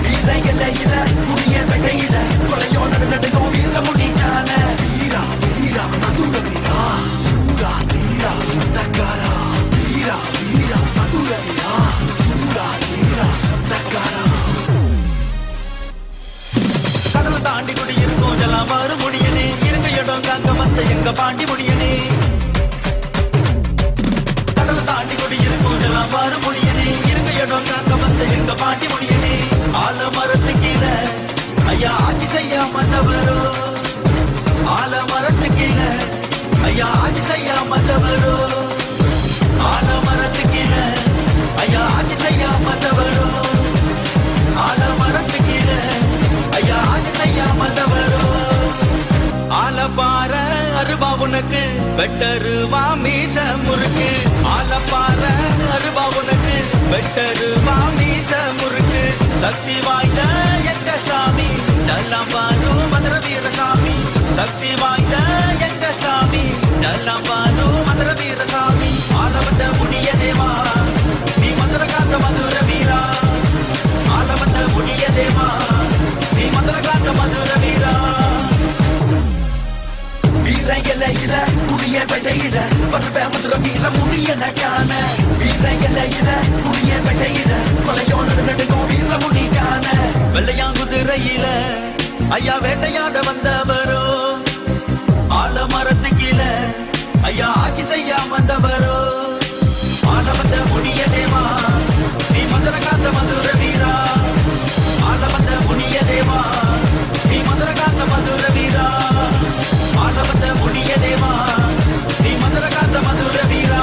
S8: வீரங்கலையில புதிய பெட்டையில கொலையோட நடுங்கும் வீர முடி காண
S7: வீரா வீரா மதுர வீரா சூரா தீரா சொந்தக்காரா வீரா வீரா மதுர வீரா சூரா தீரா சொந்தக்காரா.
S8: கடலை தாண்டி குடியிருக்கும் ஜலாமாறு முடியனே இருங்க இடம் காக்க வந்த எங்க பாண்டி முடியனே கடலை தாண்டி குடியிருக்கும் ஜலாமாறு முடியனே இருங்க இடம் காக்க வந்த எங்க பாண்டி முடியனே ஆல மரத்து கீழே ஐயா ஆட்சி செய்யாம தவறோ ஆல மரத்து கீழே ஐயா ஆட்சி செய்யாம தவறோ ஆல மரத்து கீழே ஐயா ஆட்சி செய்யாம தவறோ ஆல மரத்து கீழே ஐயா ஆட்சி செய்யாம தவறோ ஆலப்பார அருபா உனக்கு வெட்டருவா மீச முறுக்கு ஆலப்பார அருபா உனக்கு வெட்டருவா மீச முறுக்கு சக்தி வாய்ந்த எங்க சாமி எல்லாம் பாரு மதுர வீரசாமி சக்தி வாய்ந்த எங்க சாமி எல்லாம் பாரு மதுர வீரசாமி ஆலவந்த புனிய தேவா நீ மதுர காத்த மதுர வீரா ஆலவந்த புனிய தேவா நீ மதுர காத்த மதுர வீரா வீரங்கலையில புதிய பெட்டையில மதுர வீர முடியன காண வீரங்கலையில புதிய பெட்டையில கொலையோட நடுங்கும் வீர முடி காண வெள்ளையாங்குதிரையில ஐயா வேட்டையாட வந்தவரோ ஆல மரத்து கீழே ஐயா ஆட்சி செய்யாம வந்தவரோ ஆல வந்த முனிய தேவா நீ மதுர காத்த மதுர வீரா ஆல வந்த முனிய தேவா நீ மதுர காத்த மதுர வீரா ஆல வந்த முனிய தேவா நீ மதுர காத்த மதுர வீரா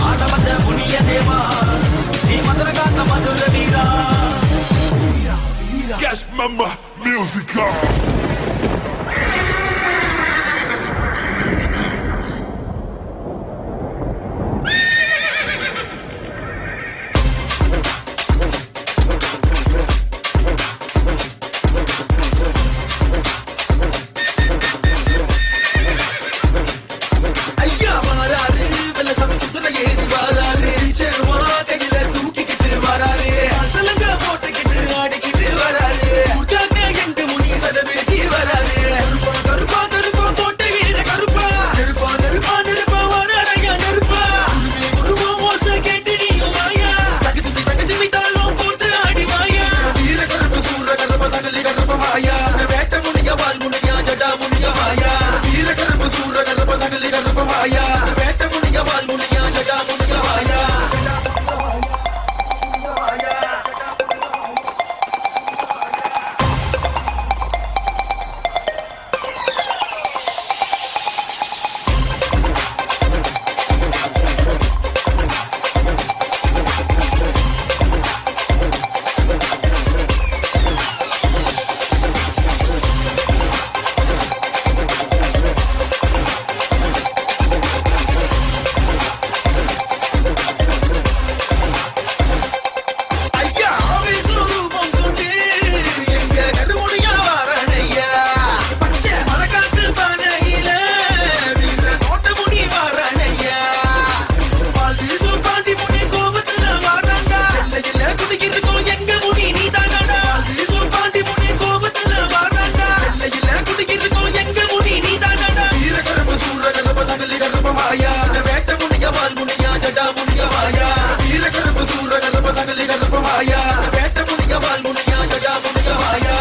S8: ஆல வந்த முனிய தேவா நீ மதுர காத்த மதுர வீரா.
S9: Cash Mama Musical.
S8: ஐயா வராரு வெள்ள சமை குதிரை ஏறி வராரு சேருவா கையில தூக்கிக்கிட்டு வராரு அசலங்க போட்டுக்கிட்டு ஆடிக்கிட்டு வராரு எண்டு முனி சதவிக்கு வராரு சூர கருப்ப சகலி கருப்ப மாயா வேட்ட முனிய வால் முனியா ஜடா முனிய மாயா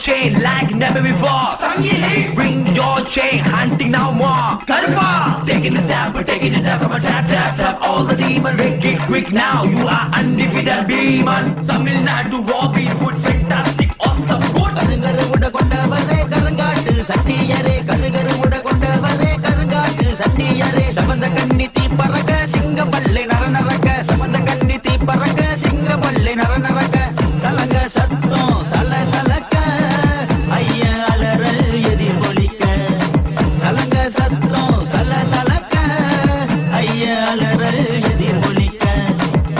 S8: chain like never before. Bring your chain, hunting now more. Karma, take taking a stab, but taking it up, come on, tap, tap, tap, all the demon, break it quick now, you are undefeated demon. Tamil Nadu, Robin Hood, fantastic, awesome, good. கருங்கரு உட கொண்டவரே கருங்காட்டு சட்டியரே கருங்கரு உட கொண்டவரே கருங்காட்டு சட்டியரே சமந்த கண்ணி தீ பறக்க சிங்க பல்லை நரநரக்க சமந்த கண்ணி தீ பறக்க சிங்க பல்லை நரநரக்க சலங்க சத்தம் சல சலக்க ஐய அலறல் எதிர் ஒலிக்க சலங்க சத்தம் சல சலக்க ஐய அலறல் எதிர் ஒலிக்க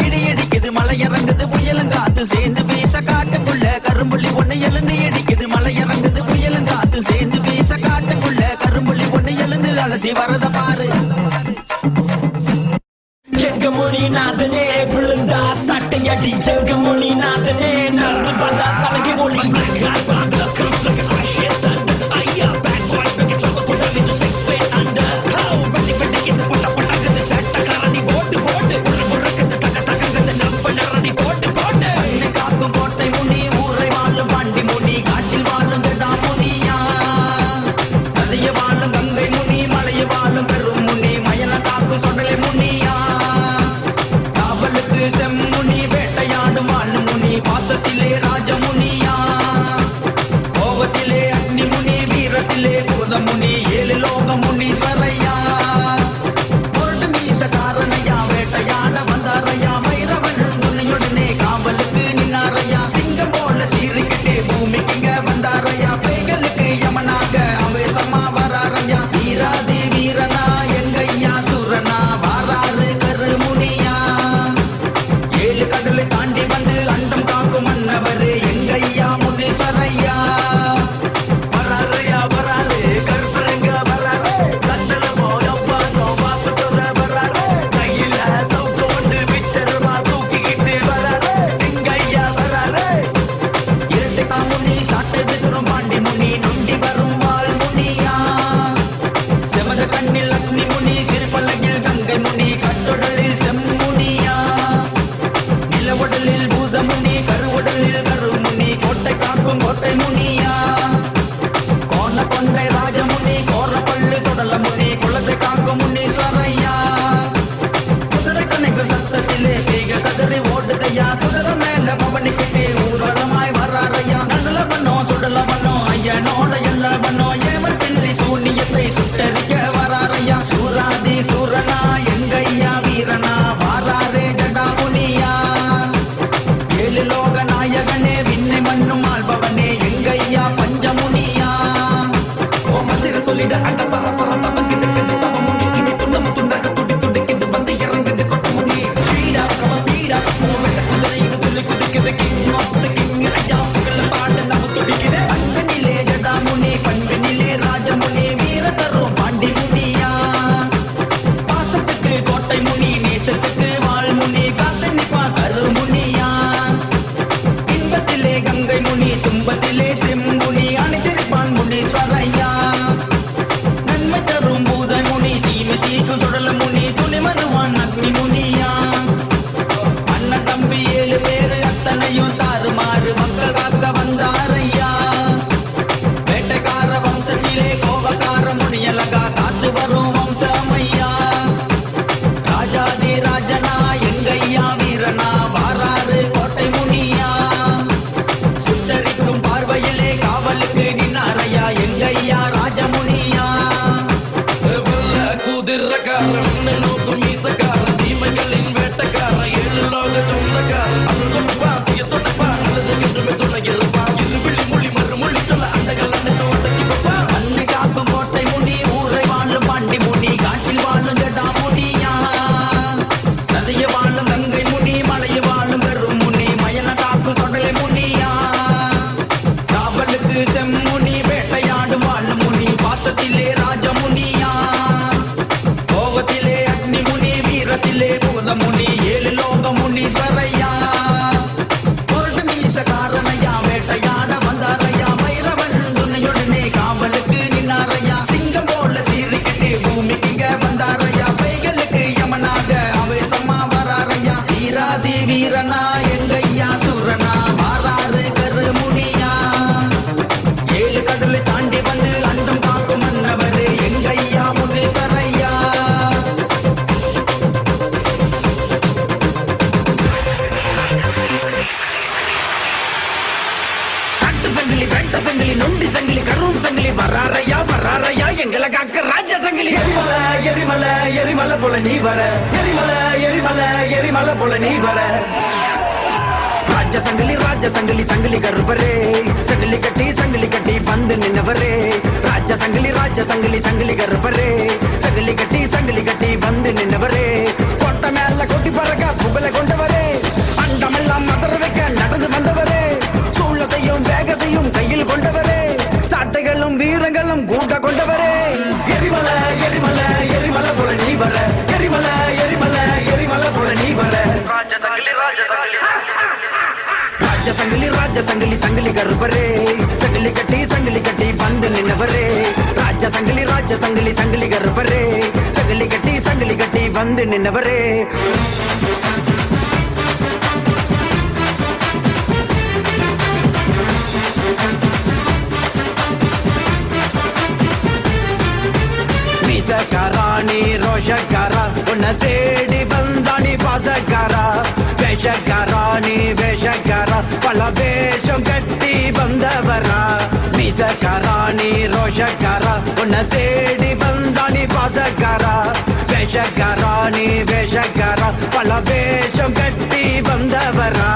S8: இடி இடிக்குது மலை இறங்குது புயலங்காத்து சேர்ந்து வீச காட்டுக்குள்ள கரும்புள்ளி ஒண்ணு எழுந்து இடிக்குது மலை இறங்குது புயலங்காத்து சேர்ந்து வீச காட்டுக்குள்ள கரும்புள்ளி ஒண்ணு எழுந்து அலசி வரத பாரு ஜெகமொழி நாதனே விழுந்தா சட்டையடி ஜெகமொழி நாதனே நடந்து வந்தா சலகை ஒளி ஐயா பேக் பாய் பேக் சொல்ல போட்ட விஜு 6 feet under how வெட்டி வெட்டி கிட்ட போட்ட போட்டது சட்டக்காரனி போட்டு போட்டு முறக்கத்து தக தகங்கது நம்ப நரடி போட்டு போட்டு அன்னை காக்கும் கோட்டை முனி ஊரை வாழும் பாண்டி முனி காட்டில் வாழும் ஜடா முனியா நதிய வாழும் கங்கை முனி மலைய வாழும் பெரும் முனி மயல காக்கும் சொடலை முனியா காவலுக்கு செம்முனி வேட்டையாடும் வாழும் முனி பாசத்திலே ராஜமுனியா கோபத்திலே அக்னி முனி வீரத்திலே பூதமுனி ஏழு லோக முனீஸ்வரையா பொருட்டு மீசக்காரனையா வேட்டையாட வந்தாரையா வைரவன் துணையுடனே காவலுக்கு நின்னாரையா சிங்கம் போல சீறிக்கிட்டு பூமிக்குங்க வந்தாரையா பேய்களுக்கு யமனாக ஆவேசமா வராரையா வீராதி வீரனா எங்கையா சூரனா வாராறு கருமுனியா ஏழு கடலை தாண்டி வந்து அண்டம் காக்கும் மன்னவரே எங்கையா முனீஸ்வரையா வராரையா வராரு கருப்பரங்க வராரு கண்டன போயப்பா வாசத்தோட வராரு கையில சவுக்க ஒன்று விட்டருமா தூக்கிக்கிட்டு வராரு எங்கையா வராரு இரட்டை காமுனி சாட்டை விசுறும் பாண்டி முனி நொண்டி வரும் வாழ் முனியா செமத கண்ணில் அக்னி முனி சிறுபல்லகில் கங்கை முனி கட்டுடலில் செம்முனியா நிலவுடலில் பூதமுனி கருவுடலில் கருமுனி கோட்டை காக்கும் கோட்டை முனியா கோண கொண்டை ராஜமுனி கோர பல்லு சொடல முனி குளத்தை காக்கும் முனீஸ்வரையா குதிரை கணைக்கும் சத்தத்திலே பேக கதறி ஓடுதையா குதிரை மேல பவனிக்கிட்டே ஊர்வலமாய் வராரையா நல்ல பண்ணோ சுடல பண்ணோ ஐயனோட எல்லா பண்ணோ ஏவல் பிள்ளை சூனியத்தை சுட்டரிக்க வராரையா சூராதி சூரனா எங்கையா வீரனா வாராரே ஜடா முனியா ஏழு லோக நாயகனே விண்ணை மண்ணும் ஆள்பவனே எங்கையா பஞ்சமுனியா ஓ மந்திர சொல்லிட அங்க சர சர தவங்கிட்டு கிட்டு தவ முனி இடி துண்டம் துண்டாக துடி துடிக்கிட்டு வந்து இறங்கிட்டு கொட்ட முனி ஸ்பீடா கம ஸ்பீடா மூமெண்ட் குதிரை இது துள்ளி குதிக்குது கிங் ஆஃப் தி கிங் ஐயா புகழ பாட நம்ம துடிக்குது அன்பனிலே ஜடா முனி பண்பினிலே ராஜமுனி வீர தரும் பாண்டி முனியா பாசத்துக்கு கோட்டை முனி நேசத்துக்கு வாழ் முனி காத்து நிப்பா கருமுனியா இன்பத்திலே கங்கை முனி துன்பத்திலே செம்முனி அணிந்திருப்பான் முனீஸ்வரையா எரிமலை எரிமலை போல நீ வர எரிமலை எரிமலை எரிமலை போல நீ வர ராஜ சங்கிலி சங்கிலி கருப்பரே சங்கிலி கட்டி வந்து நின்னவரே ராஜ சங்கிலி சங்கிலி கருப்பரே சங்கிலி கட்டி வந்து நின்னவரே கொட்ட மேல கொட்டி பறக்க புகழ கொண்டவரே அண்டமெல்லாம் மதற வைக்க நடந்து வந்தவரே சூழத்தையும் வேகத்தையும் கையில் கொண்டவரே சாட்டைகளும் வீரங்களும் கூட்ட கொண்டவரே எரிமலை எரிமலை எரிமலை போல நீ வர எரிமலை எரிமலை எரிமலை போல நீ வர ராஜ சங்கிலி சங்கிலி கருப்பரே சங்கிலி கட்டி வந்து நின்னவரே ராஜ சங்கிலி சங்கிலி கருப்பரே சங்கிலி கட்டி வந்து நின்னவரே மீசக்காராணி ரோஷக்காரா உன்னை தேடி வந்தானி பாசக்காரா வேஷக்காராணி வேஷக்காரா பல வேஷம் கட்டி வந்தவரா மீசக்காராணி ரோஷக்காரா உன்னை தேடி வந்தானி பாசக்காரா வேஷக்காராணி வேஷக்காரா பல வேஷம் கட்டி வந்தவரா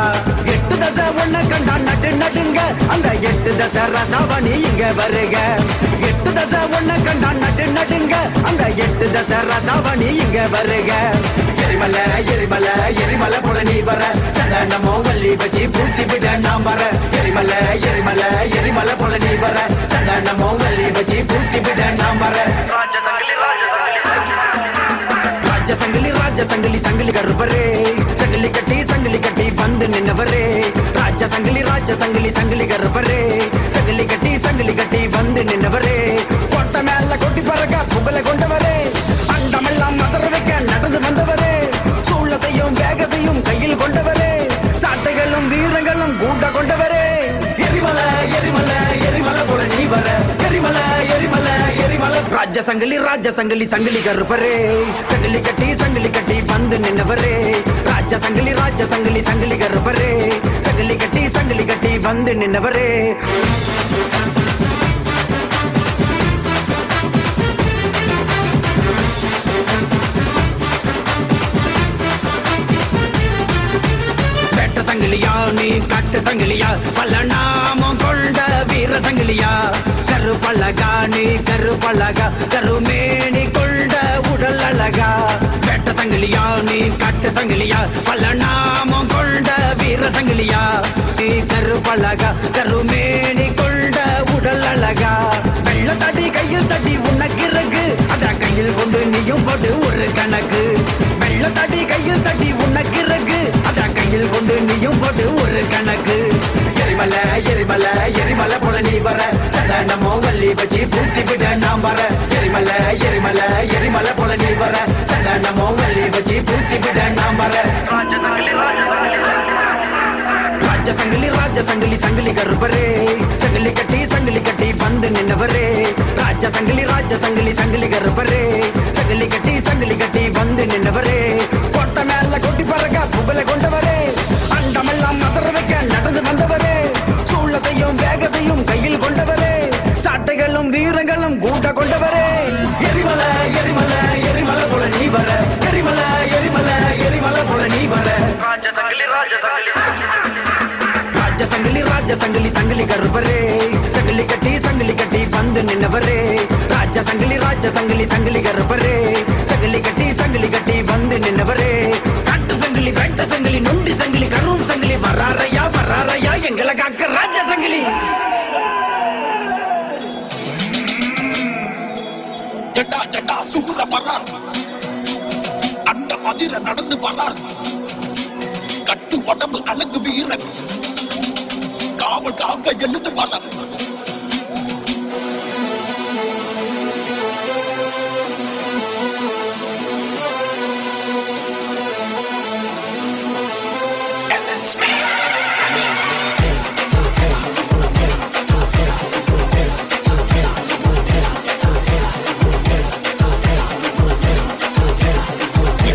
S8: எட்டு தசை ஒன்ன கண்டா நடுங்க அந்த எட்டு தசை ரசவணி இங்க வருக எட்டு தசை ஒன்ன கண்டா நடுங்க அந்த எட்டு தசை ரசவணி இங்க வருக எரிமலை எரிமலை எரிமலை போல நீ வர சந்தனமோ வள்ளி வச்சு பூசி விட நாம் வர எரிமலை எரிமலை எரிமலை போல நீ வர சந்தனமோ வள்ளி வச்சு பூசி விட நாம் வர ராஜ சங்கிலி கருப்பரே சங்கிலி கட்டி வந்து நின்னவரே ராஜ சங்கிலி சங்கிலி கருப்பரே சங்கிலி கட்டி வந்து நின்னவரே கொட்ட மேல கொட்டி பறக்க புகழ கொண்டவரே அண்டமெல்லாம் மதற வைக்க நடந்து வந்தவரே சூழத்தையும் வேகத்தையும் கையில் கொண்டவரே சாட்டைகளும் வீரங்களும் கூட்ட கொண்டவரே எரிமலை எரிமலை எரிமலை போல நீ வர எரிமலை எரிமலை எரிமலை ராஜ சங்கிலி சங்கிலி கருப்பரே சங்கிலி கட்டி வந்து நின்னவரே ராஜ சங்கிலி சங்கிலி கருப்பரே சங்கிலி கட்டி வந்து நின்னவரே சங்கிலியா நீ கட்டு சங்கிலியா பல நாமம் கொண்ட வீர சங்கிலியா கருப்பழகா நீ கருப்பழகா கருமேனி கொண்ட உடல் அழகா வெட்ட சங்கிலியா நீ கட்டு சங்கிலியா பல நாமம் கொண்ட வீர சங்கிலியா நீ கருப்பழகா கருமேனி கொண்ட உடல் அழகா வெள்ள தடி கையில் தட்டி உனக்கு இருக்கு அத கையில் கொண்டு நீயும் போட்டு ஒரு கணக்கு வெள்ள தடி கையில் தட்டி உனக்கு இருக்கு அத கையில் கொண்டு நீயும் போட்டு ஒரு கணக்கு எரிமலை எரிமலை எரிமலை போல நீ வர சடனமோ வள்ளி வச்சு பூசி விட நாம் வர எரிமலை எரிமலை எரிமலை போல நீ வர சடனமோ வள்ளி வச்சு பூசி விட நாம் வர ராஜ சங்கிலி கருப்பரே சங்கிலி கட்டி வந்து நின்னவரே ராஜ சங்கிலி சங்கிலி கருப்பரே சங்கிலி கட்டி வந்து நின்னவரே கொட்ட மேல கொட்டி பறக்க புகழ கொண்டவரே அண்டமெல்லாம் மதற வைக்க நடந்து வந்தவரே சூழத்தையும் வேகத்தையும் கையில் கொண்டவரே சாட்டைகளும் வீரங்களும் கூட்ட கொண்டவரே எரிமலை எரிமலை எரிமலை போல நீ வர எரிமலை எரிமலை எரிமலை போல நீ வர ராஜ சங்கிலி கருப்பரே சங்கிலி கட்டி வந்து நின்னவரே ராஜ சங்கிலி சங்கிலி கருப்பரே சங்கிலி கட்டி வந்து நின்னவரே கட்டு சங்கிலி வெட்ட சங்கிலி நொண்டி சங்கிலி கரும் சங்கிலி வராரையா எங்களை காக்க ராஜ சங்கிலி
S7: ஜட்டா ஜட்டா சுகுர வரார் அண்ட மதிர நடந்து வரார் கட்டு உடம்பு அழகு வீரன் காவல் காக்க எழுந்து வரார்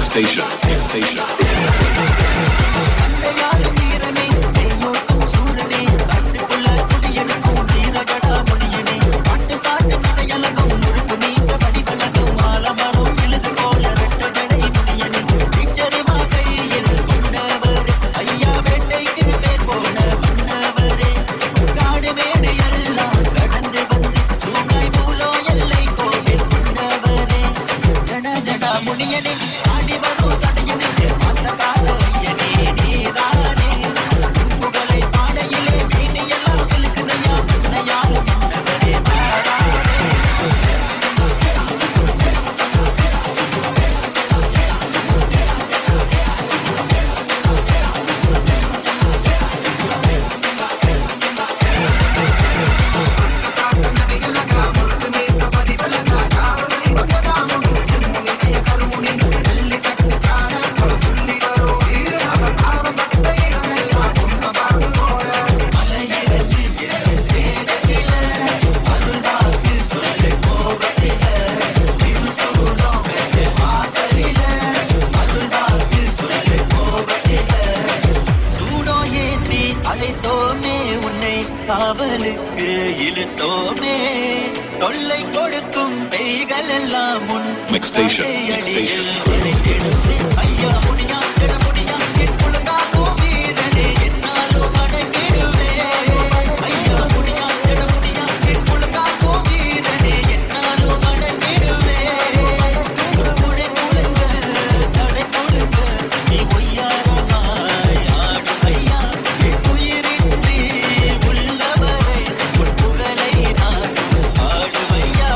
S9: Station.
S8: பாட்டு சாட்டு நடையலகம் முழுக்கு மீச வடிவலகம் மாலமரம் எழுது விதிகள் எல்லாம் முன் ஐயா முடியா முடியா என் குலகாக்கும் வீரனே என்னாலும் அடங்கிடுவே ஐயா முடியா முடியா என் குலகாக்கும் வீரனே என்னாலும் அடங்கிடுவே குடை குழுங்க சடை குழுங்க நீ பொய்யாரமாய் ஆடு ஐயா என் உயிரின்றி உள்ளவரை உன் புகழை நான் ஆடுவையா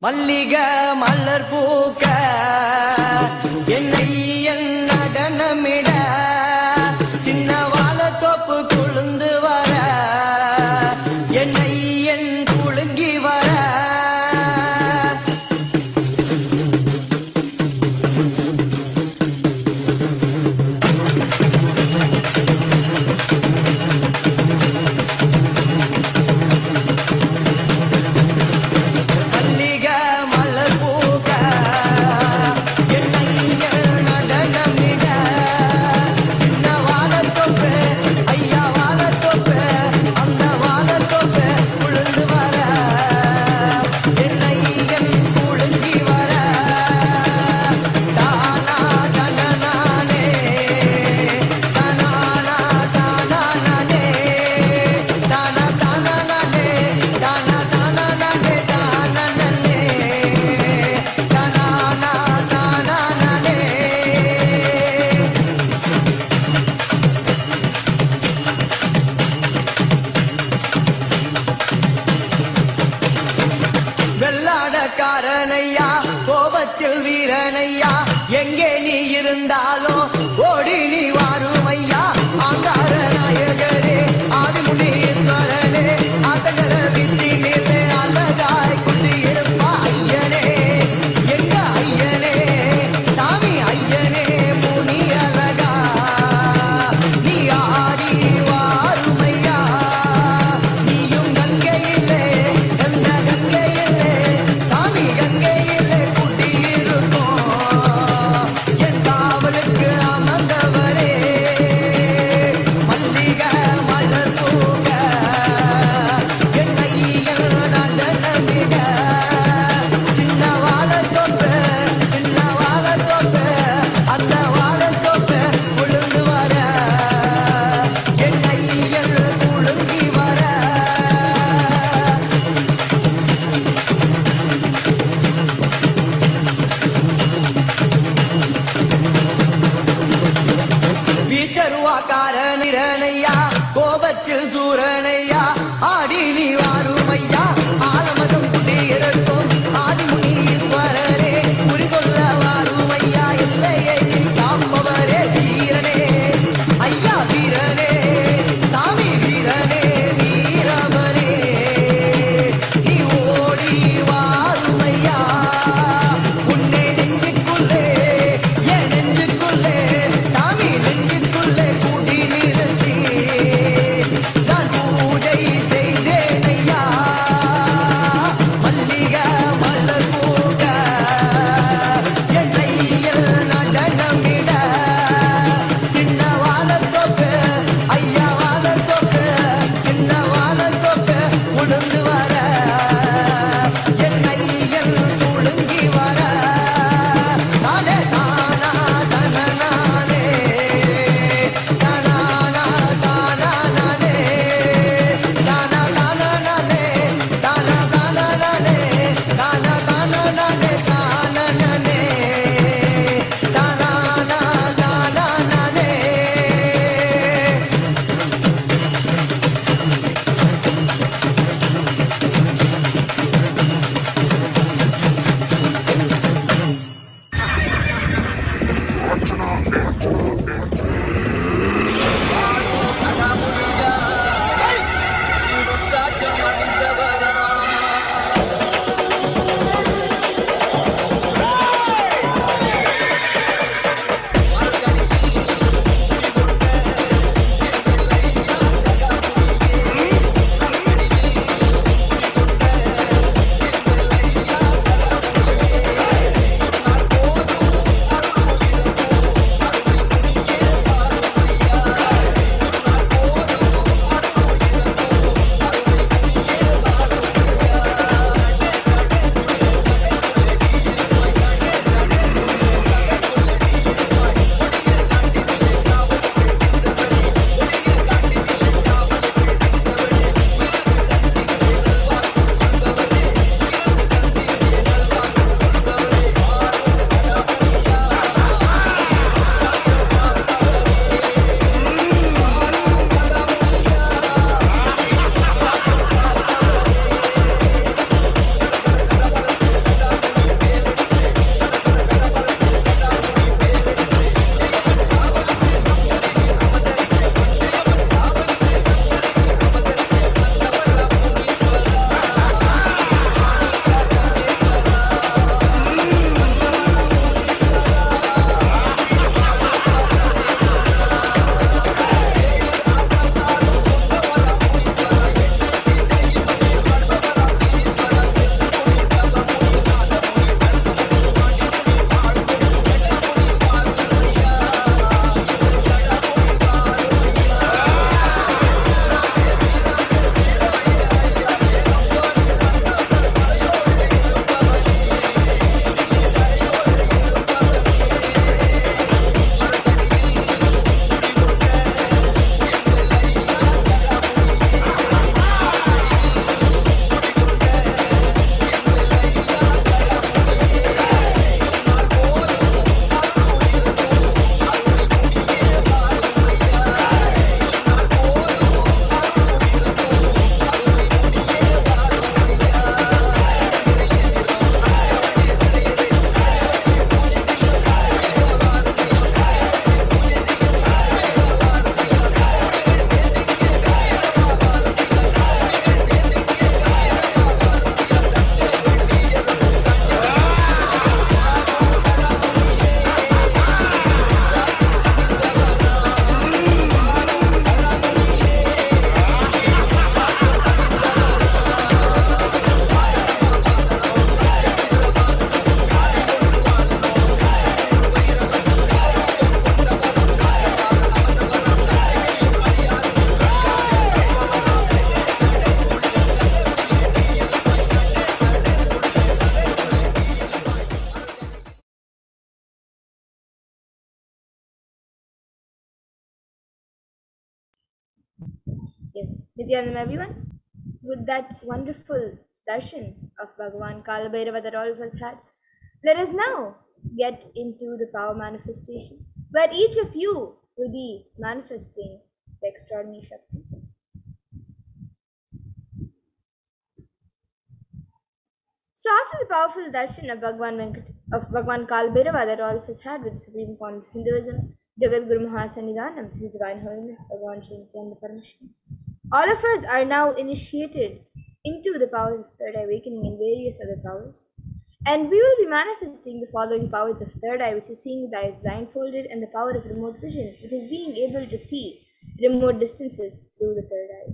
S8: மல்லிக மலர் பூக்க என்னை என் நடனமிட சின்ன வாழத்தோப்பு குளுந்து வர என்னை என் குலுங்கி வர காரனையா கோபத்தில் வீரனையா எங்கே நீ இருந்தாலும் ஓடி நீ வாருமையா ஆங்கார நாயகரே ஆதிமுனீஸ்வரனே ஆத்தகர வித்தினிலே அழகாய் குடியிருப்பா ஐயனே எங்க ஐயனே சாமி ஐயனே முனி அழகா நீ ஆடி வாருமையா நீயும் கங்கையிலே எந்த கங்கையிலே சாமி கங்கையிலே குடியிருக்கும்
S2: Yes, Nithyanandam everyone. With that wonderful darshan of Bhagavan Kalabhairava that all of us had, let us now get into the power manifestation, where each of you will be manifesting the extraordinary Shaktis. So after the powerful darshan of Bhagavan Kalbhairava that all of us had with the supreme point of Hinduism, Jagat Guru Mahasannidhanam, His Divine Holiness, Bhagavan Sri Nithyananda Paramashivam, all of us are now initiated into the powers of third eye awakening and various other powers. And we will be manifesting the following powers of third eye, which is seeing with the eyes blindfolded, and the power of remote vision, which is being able to see remote distances through the third eye.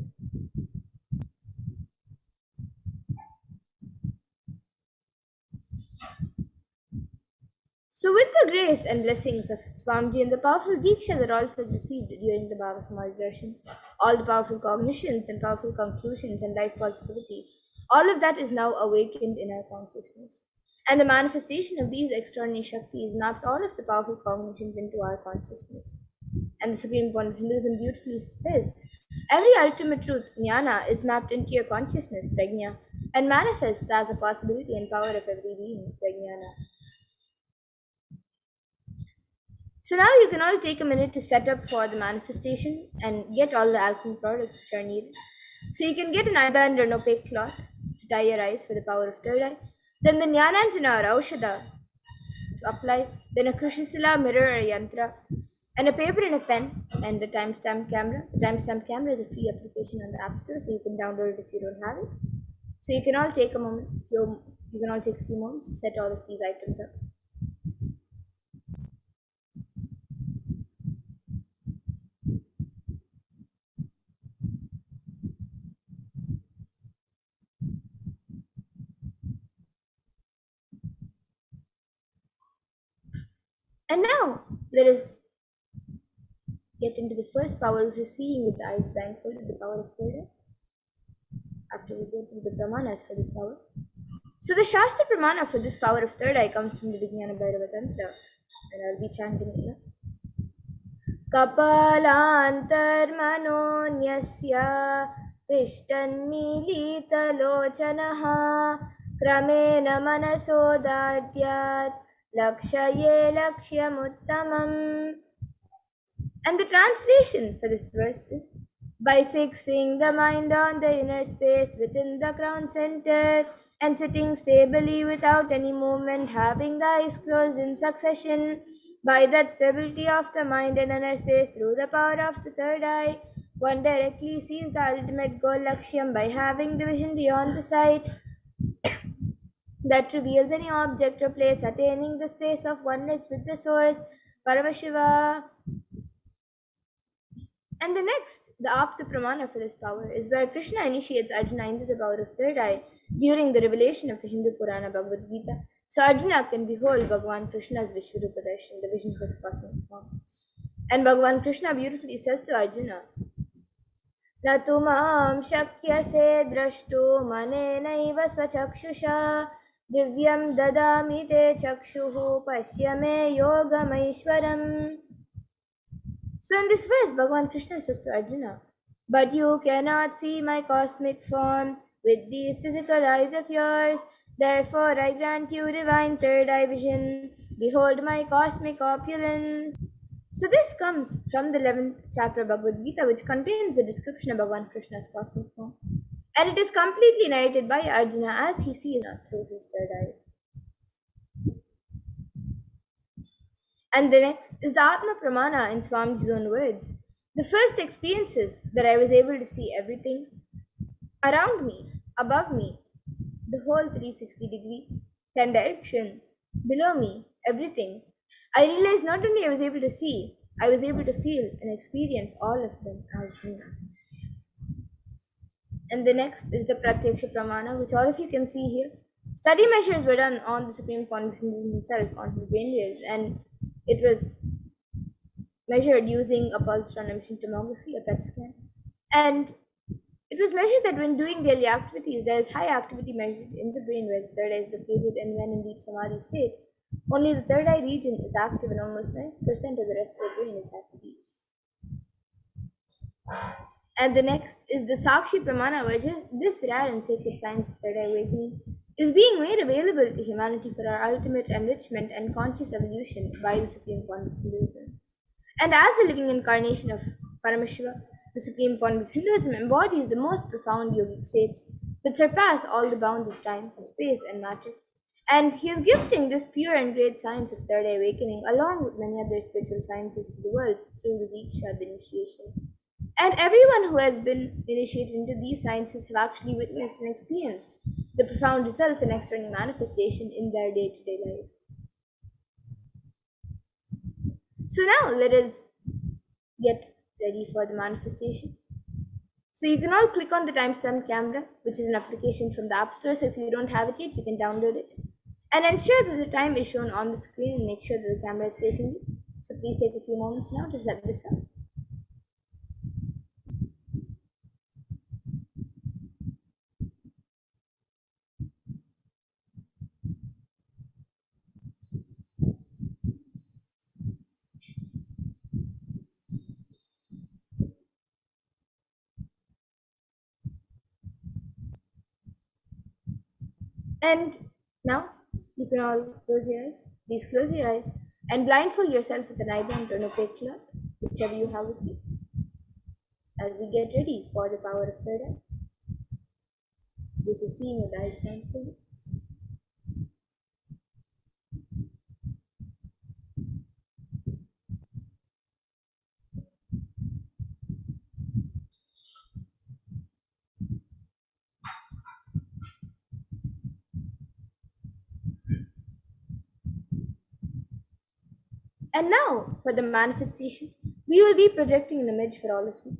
S2: So, with the grace and blessings of Swamiji and the powerful Diksha that all of us received during the Bhava Samadhi Darshan, all the powerful cognitions and powerful conclusions and life positivity, all of that is now awakened in our consciousness. And the manifestation of these extraordinary Shaktis maps all of the powerful cognitions into our consciousness. And the Supreme Point of Hinduism beautifully says, every ultimate truth, jnana, is mapped into your consciousness, prajna, and manifests as a possibility and power of every being, prajnana. So now you can all take a minute to set up for the manifestation and get all the alchemy products which are needed. So you can get an eye band or an opaque cloth to tie your eyes for the power of third eye. Then the Jnananjana or Aushadha to apply. Then a Krishisila mirror or yantra. And a paper and a pen and a timestamp camera. The timestamp camera is a free application on the App Store, so you can download it if you don't have it. So you can all take a moment, you can all take a few moments to set all of these items up. And now let us get into the first power, which is seeing with the eyes blindfolded, the power of third eye. After we go through the pramanas for this power. So the Shastra pramana for this power of third eye comes from the Vijnana Bhairava Tantra, and I'll be chanting it here. Kapalantarmanonyasya tishtannilitalochanaha kramena manasodadyat lakshaye lakshyamuttamam. And the translation for this verse is, by fixing the mind on the inner space within the crown center and sitting stably without any movement, having the eyes closed in succession, by that stability of the mind and inner space through the power of the third eye, one directly sees the ultimate goal Lakshyam by having the vision beyond the sight that reveals any object or place, attaining the space of oneness with the source, Paramashiva. And the next, the Apta Pramana for this power, is where Krishna initiates Arjuna into the power of third eye during the revelation of the Hindu Purana Bhagavad Gita. So Arjuna can behold Bhagavan Krishna's Vishvarupa Darshan, the vision of his cosmic form. And Bhagavan Krishna beautifully says to Arjuna, न तु मां शक्यसे द्रष्टुं मनेनैव स्वचक्षुषा दिव्यं ददामि ते चक्षुः पश्य मे योगमैश्वरम्. So in this verse, Bhagavan Krishna says to Arjuna, but you cannot see my cosmic form with these physical eyes of yours. Therefore, I grant you divine third eye vision. Behold my cosmic opulence. So this comes from the 11th chapter of Bhagavad Gita, which contains a description of Bhagavan Krishna's cosmic form. And it is completely narrated by Arjuna as he sees through his third eye. And the next is the Atma Pramana in Swamiji's own words. The first experiences that I was able to see everything around me, above me, the whole 360-degree, 10 directions, below me, everything. I realized not only I was able to see, I was able to feel and experience all of them as me. And the next is the Pratyaksha Pramana, which all of you can see here. Study measures were done on the Supreme Consciousness himself, on his brainwaves, and it was measured using a positron emission tomography, a PET scan. And it was measured that when doing daily activities, there is high activity measured in the brain where the third eye is located, and when in deep samadhi state, only the third eye region is active and almost 90% of the rest of the brain is at peace. And the next is the Sakshi Pramana, where this rare and sacred science of third eye awakening is being made available to humanity for our ultimate enrichment and conscious evolution by the Supreme Point of Hinduism. And as the living incarnation of Paramashiva, the Supreme Point of Hinduism embodies the most profound yogic states that surpass all the bounds of time, space, and matter. And he is gifting this pure and great science of third eye awakening along with many other spiritual sciences to the world through the Diksha, the initiation. And everyone who has been initiated into these sciences have actually witnessed and experienced the profound results and external manifestation in their day-to-day life. So now let us get ready for the manifestation. So you can all click on the timestamp camera, which is an application from the App Store. So if you don't have it yet, you can download it. And ensure that the time is shown on the screen and make sure that the camera is facing you. So please take a few moments now to set this up. And now you can all close your eyes. Please close your eyes and blindfold yourself with an eyeband or an opaque cloth, whichever you have with you, as we get ready for the power of third eye, which is seeing with eyes blindfolded. And now for the manifestation, we will be projecting an image for all of you.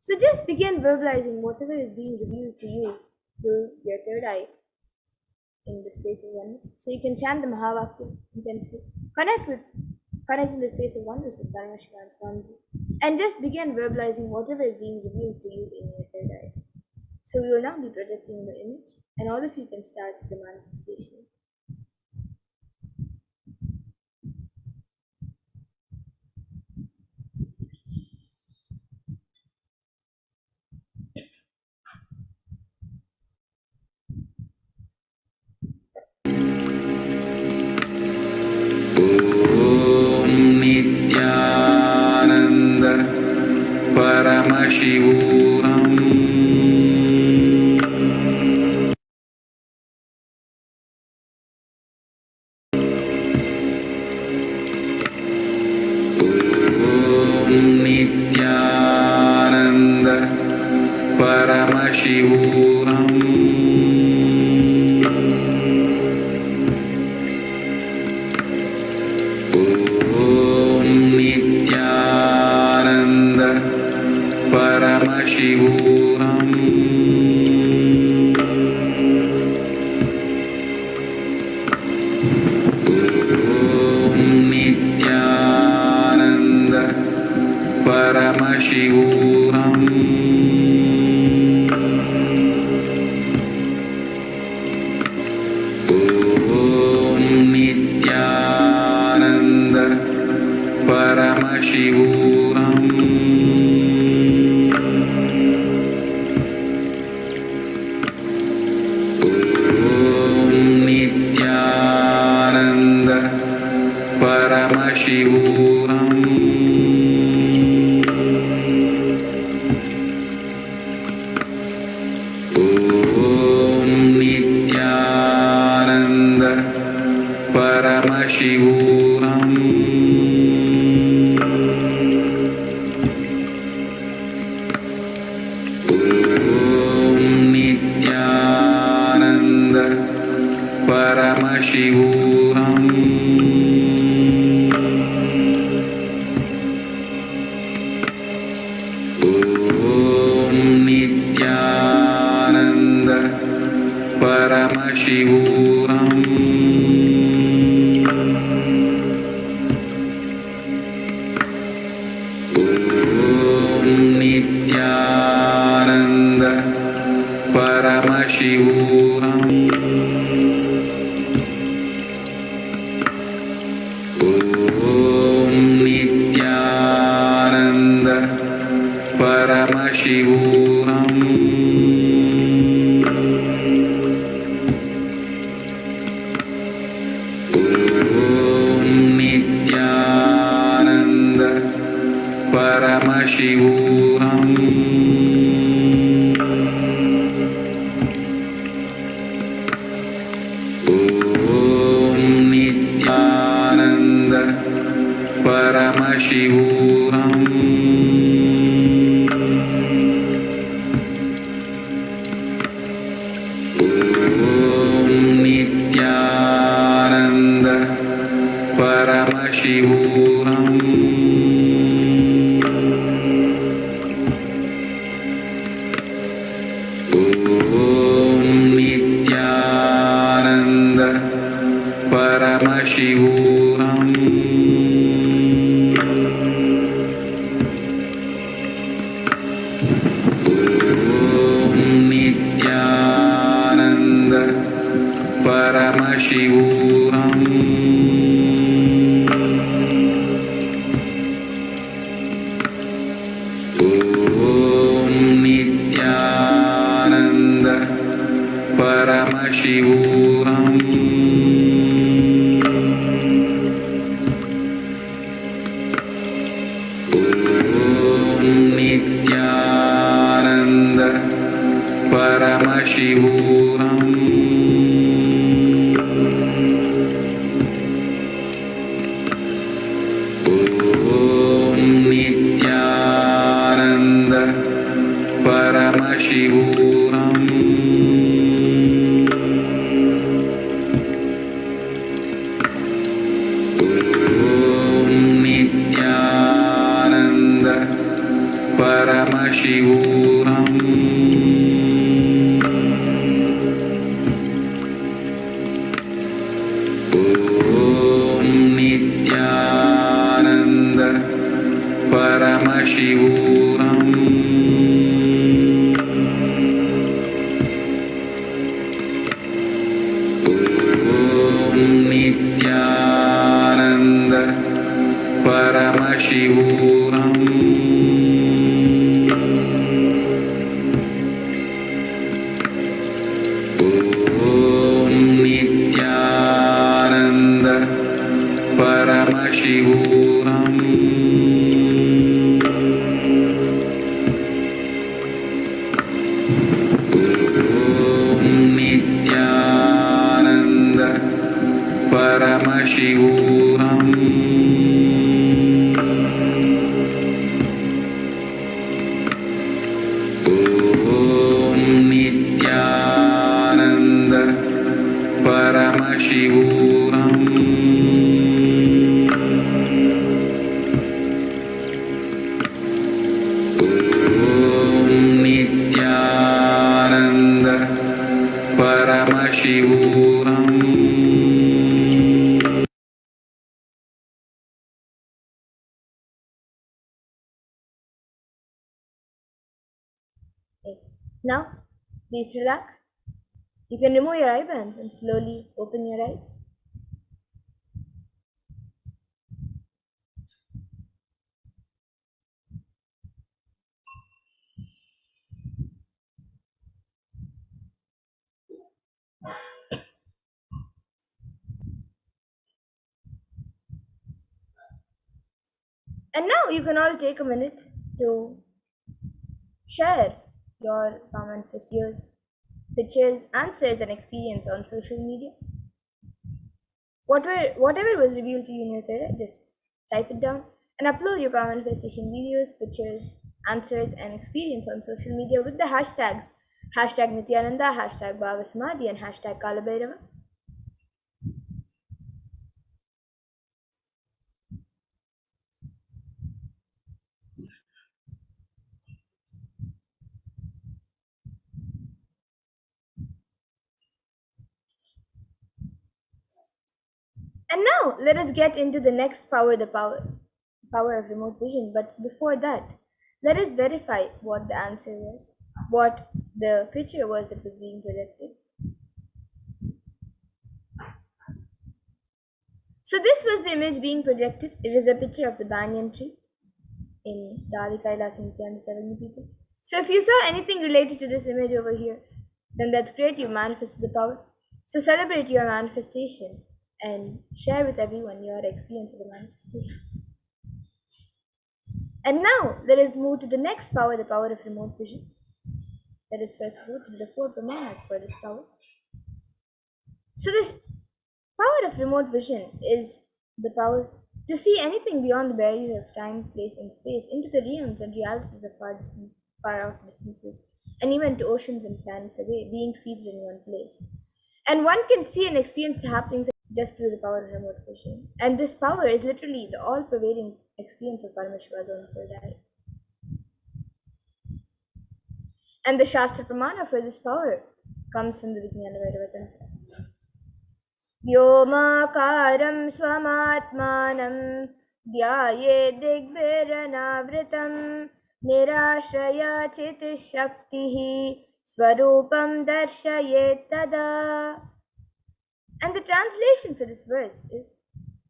S2: So just begin verbalizing whatever is being revealed to you through your third eye in the space of oneness. So you can chant the Mahavakya intensely. Connect in the space of oneness with Paramashiva and Swamiji. And just begin verbalizing whatever is being revealed to you in your third eye. So we will now be projecting the image, and all of you can start the manifestation.
S1: Om Nithyananda Paramashivoham. Om Nithyananda Paramashivoham. Nithyananda Paramashivoham. Om Nithyananda Paramashivoham. Om Nithyananda Paramashivoham. Om Nithyananda Paramashivoham. Om Nithyananda Paramashivoham. Paramashivoham. Om Nithyananda Paramashivoham. Om Nithyananda Paramashivoham. Om Nithyananda Paramashivoham. Paramashivoham. Om Nithyananda Paramashivoham. Om Nithyananda Paramashivoham. Om Nithyananda Paramashivoham. Om Nithyananda Paramashivoham. Om Nithyananda Paramashivoham. Om Nithyananda Paramashivoham. Om Nithyananda Paramashivoham. Om Nithyananda Paramashivoham. Om Nithyananda Paramashivoham. Om Nithyananda Paramashivoham. Om Nithyananda Paramashivoham. Om Nithyananda Paramashivoham. Om Nithyananda Paramashivoham. Om Nithyananda Paramashivoham. Om Nithyananda Paramashivoham.
S2: Yes. Now, please relax. You can remove your eye bands and slowly open your eyes. And now you can all take a minute to share your comment videos, pictures, answers, and experience on social media. Whatever was revealed to you in your thread, just type it down and upload your power manifestation videos, pictures, answers, and experience on social media with the hashtags #Nithyananda, #Bhavasamadhi, and #Kalabhairava. And now let us get into the next power, the power of remote vision. But before that, let us verify what the answer was, what the picture was that was being projected. So this was the image being projected. It is a picture of the banyan tree in the Adi Kailas Nithyananda 70 people. So if you saw anything related to this image over here, then that's great, you manifested the power. So celebrate your manifestation and share with everyone your experience of the manifestation. And now let us move to the next power, the power of remote vision. Let us first go to the 4 pramanas for this power. So the power of remote vision is the power to see anything beyond the barriers of time, place, and space into the realms and realities of far out distances, and even to oceans and planets away, being seated in one place. And one can see and experience the happenings just through the power of remote vision. And this power is literally the all-pervading experience of Paramashiva's own third eye. And the Shastra Pramana for this power comes from the Vijnana Vaidavata. Vyomakaram swamatmanam dhyaye digbhiranavritam nirashraya chitishaktihi swarupam darshayet tada. And the translation for this verse is: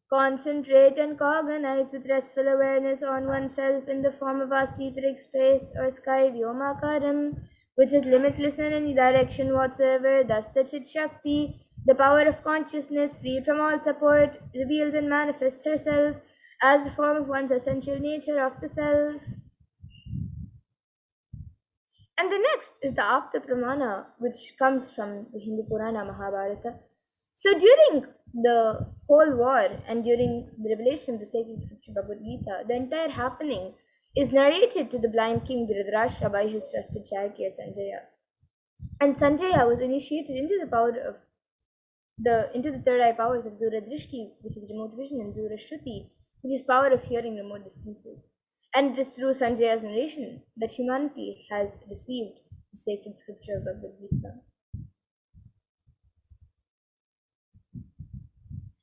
S2: concentrate and cognize with restful awareness on oneself in the form of vast etheric space or sky, Vyomakaram, which is limitless in any direction whatsoever. Thus the Chit Shakti, the power of consciousness freed from all support, reveals and manifests herself as the form of one's essential nature of the self. And the next is the Apta Pramana, which comes from the Hindu Purana Mahabharata. So during the whole war and during the revelation of the sacred scripture Bhagavad Gita, the entire happening is narrated to the blind king Dhritarashtra by his trusted charioteer Sanjaya. And Sanjaya was initiated into the power of into the third eye powers of Duradrishti, which is remote vision, and Durashruti, which is power of hearing remote distances. And it is through Sanjaya's narration that humanity has received the sacred scripture of Bhagavad Gita.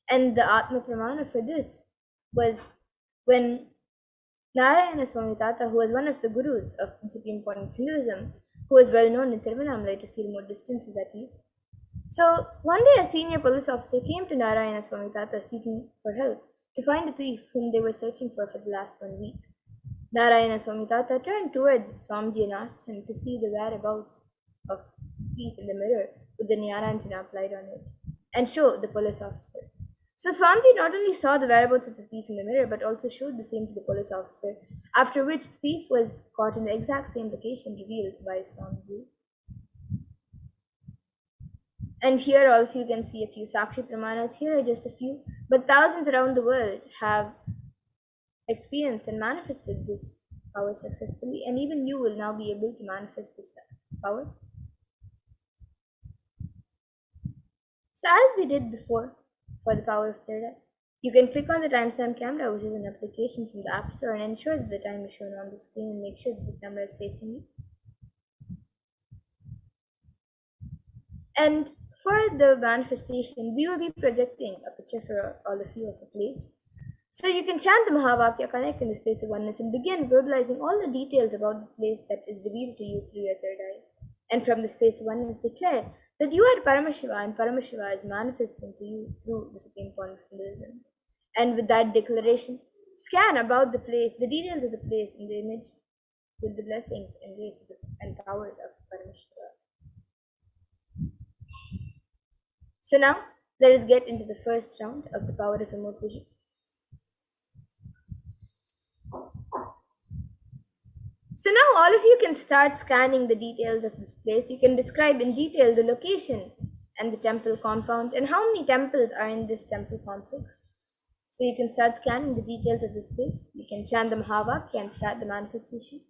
S2: And the Atma Pramana for this was when Narayana Swami Tata, who was one of the gurus of the Supreme Point of Hinduism, who was well known in Tiruvannamalai to see remote distances at least. So one day a senior police officer came to Narayana Swami Tata seeking for help to find a thief whom they were searching for the last 1 week. Narayana Swami Tata turned towards Swamiji and asked him to see the whereabouts of the thief in the mirror with the Niyaranjana applied on it and show the police officer. So Swamiji not only saw the whereabouts of the thief in the mirror but also showed the same to the police officer, after which the thief was caught in the exact same location revealed by Swamiji. And here all of you can see a few Sakshi Pramanas. Here are just a few, but thousands around the world have experienced and manifested this power successfully, and even you will now be able to manifest this power. So as we did before for the power of third eye, you can click on the timestamp camera, which is an application from the App Store, and ensure that the time is shown on the screen and make sure that the camera is facing you. And for the manifestation, we will be projecting a picture for all of you of a place. So you can chant the Mahavakya, connect in the space of oneness, and begin verbalizing all the details about the place that is revealed to you through your third eye. And from the space of oneness, declare that you are Paramashiva and Paramashiva is manifesting to you through the Supreme Point of Hinduism. And with that declaration, scan about the place, the details of the place in the image with the blessings and grace and powers of Paramashiva. So now, let us get into the first round of the power of remote vision. So now all of you can start scanning the details of this place. You can describe in detail the location and the temple compound and how many temples are in this temple complex. So you can start scanning the details of this place. You can chant the Mahavakya and start the manifestation.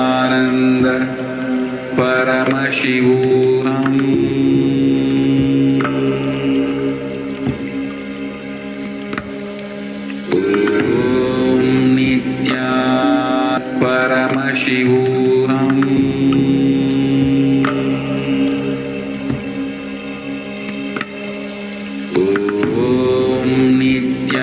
S1: Nithyananda Paramashivoham. Nithyananda Paramashivoham. Nithyananda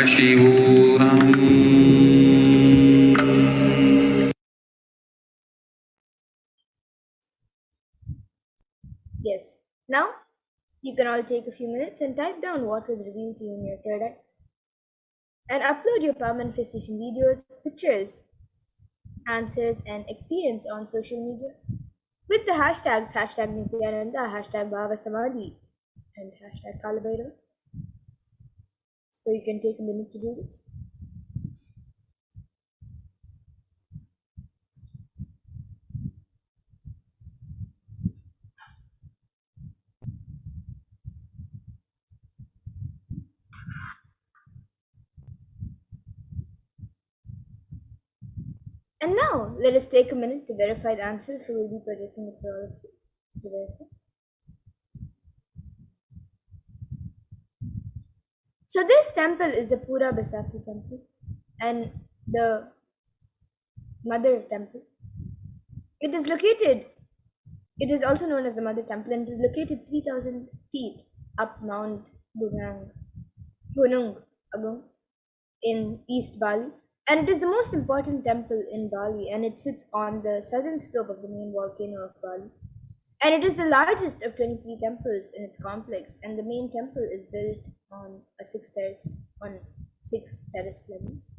S1: Paramashivoham.
S2: Yes. Now, you can all take a few minutes and type down what was revealed to you in your third eye. And upload your power manifestation videos, pictures, answers, and experience on social media with the hashtags #Nithyananda, #Bhavasamadhi, and #Kalabhairava. So you can take a minute to do this. And now, let us take a minute to verify the answers, so we'll be projecting it for all of you to verify. So this temple is the Pura Basaki temple and the Mother temple. It is also known as the Mother temple, and it is located 3,000 feet up Mount Gunung Agung in East Bali. And it is the most important temple in Bali, and it sits on the southern slope of the main volcano of Bali. And it is the largest of 23 temples in its complex, and the main temple is built on six terraced levels.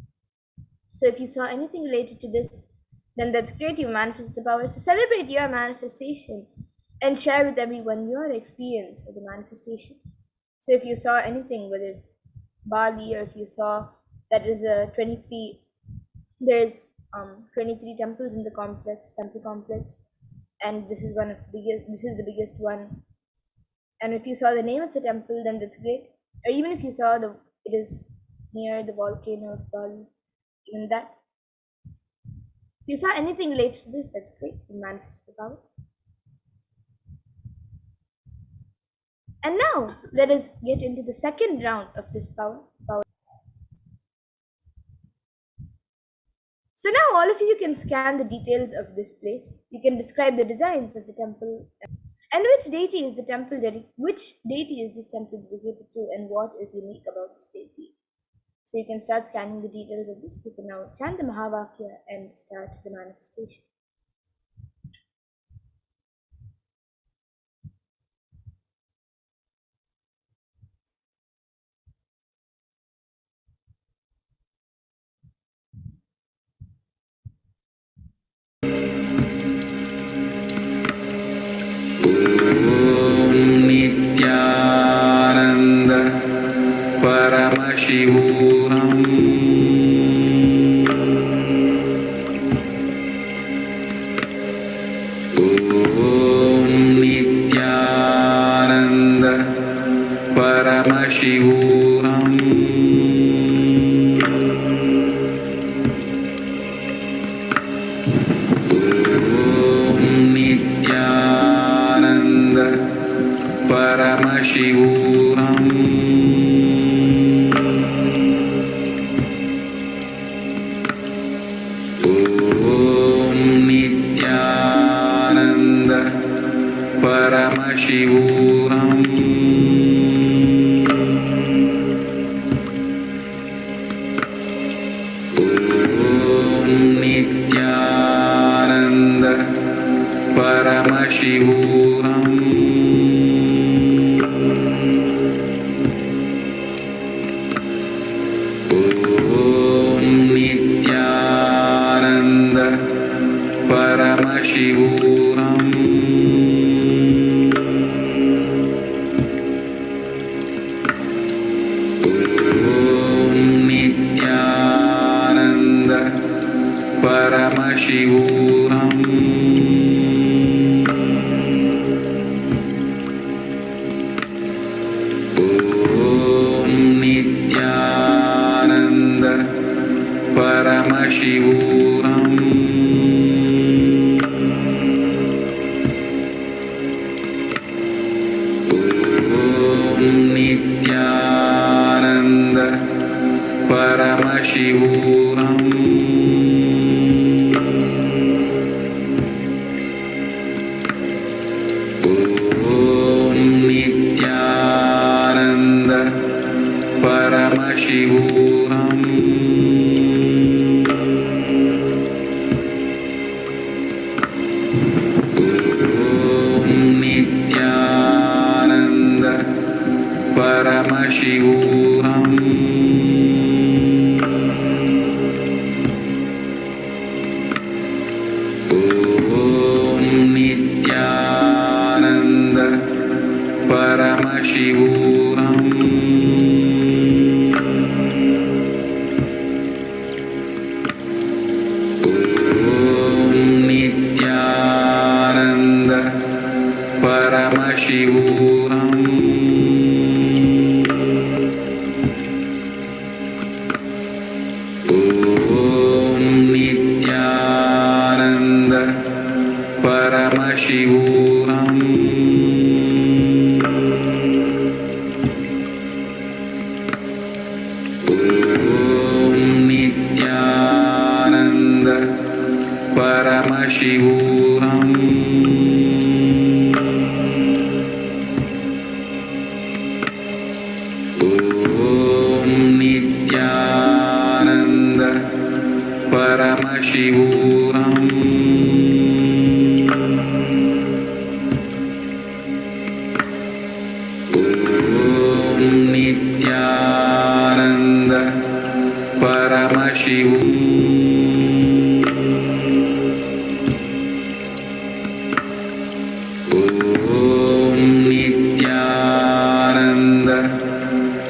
S2: So if you saw anything related to this, then that's great, you manifest the power. So celebrate your manifestation and share with everyone your experience of the manifestation. So if you saw anything, whether it's Bali, or if you saw that is there's 23 temples in the temple complex, and this is the biggest one. And if you saw the name of the temple, then that's great. Or even if you saw it is near the volcano of Bali, even that. If you saw anything related to this, that's great. You manifest the power. And now let us get into the second round of this power. So now all of you can scan the details of this place. You can describe the designs of the temple and which deity is this temple dedicated to, and what is unique about this deity. So you can start scanning the details of this. You can now chant the Mahavakya and start the manifestation.
S1: Nithyananda Paramashivoham. Nithyananda Paramashivoham. Nithyananda Paramashivoham. Nithyananda Paramashivoham. Nithyananda Paramashivoham. Nithyananda Paramashivoham. Nithyananda Paramashivoham. Nithyananda Paramashivoham. Nithyananda Paramashivoham. Nithyananda Paramashivoham. Paramashivoham. Om Nithyananda Paramashivoham. Om Nithyananda Paramashivoham. Om Nithyananda Paramashivoham. Om Nithyananda Paramashivoham. Om Nithyananda Paramashivoham. Om Nithyananda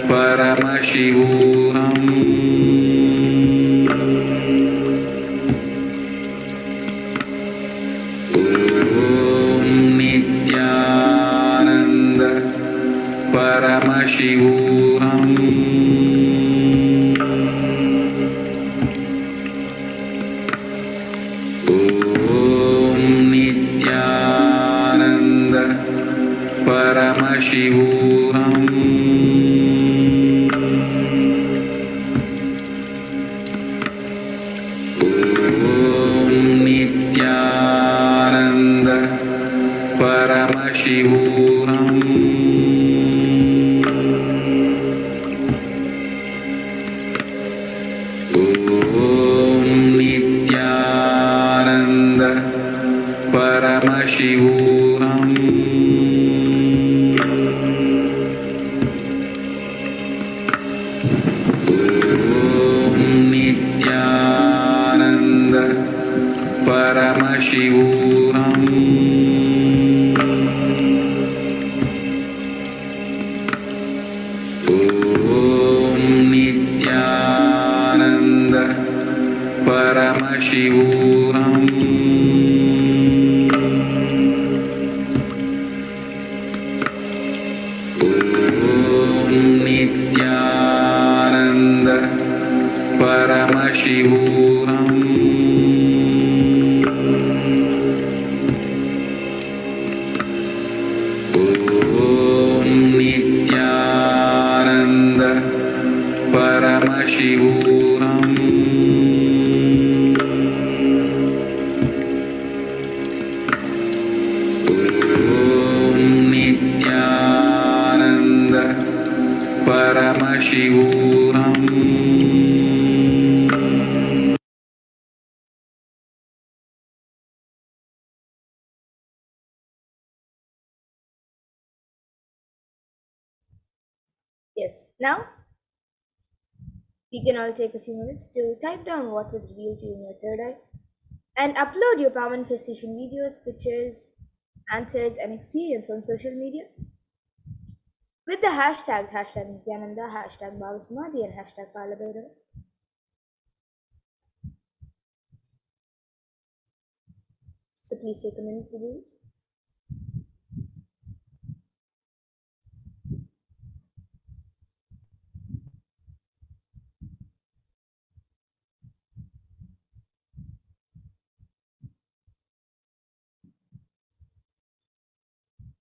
S1: Paramashivoham. Om Nithyananda Paramashivoham. Om Nithyananda Paramashivoham. Om Nithyananda Paramashivoham. Om Nithyananda Paramashivoham. Om Nithyananda Paramashivoham. Om Nithyananda Paramashivoham. Om Nithyananda Paramashivoham. Om Nithyananda Paramashivoham. Om Nithyananda Paramashivoham.
S2: Yes, now we can all take a few minutes to type down what was revealed to you in your third eye and upload your power manifestation videos, pictures, answers, and experience on social media with the hashtag Nithyananda, hashtag Bhavasamadhi, and hashtag Kalabhairava. So please take a minute to do this.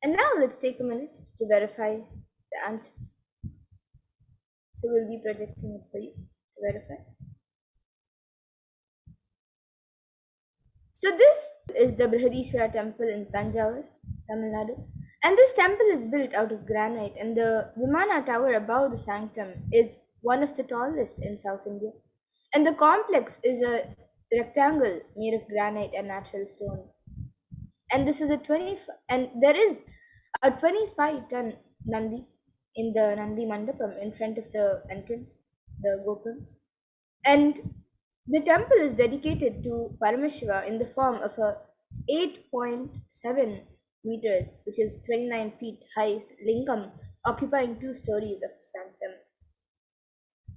S2: And now let's take a minute to verify the answers. So we'll be projecting it for you to verify. So this is the Brihadishwara temple in Tanjavur, Tamil Nadu. And this temple is built out of granite, and the Vimana tower above the sanctum is one of the tallest in South India. And the complex is a rectangle made of granite and natural stone. And this is there is a 25-ton Nandi in the Nandi Mandapam in front of the entrance, the Gopurams. And the temple is dedicated to Paramashiva in the form of a 8.7 meters, which is 29 feet high lingam occupying 2 stories of the sanctum.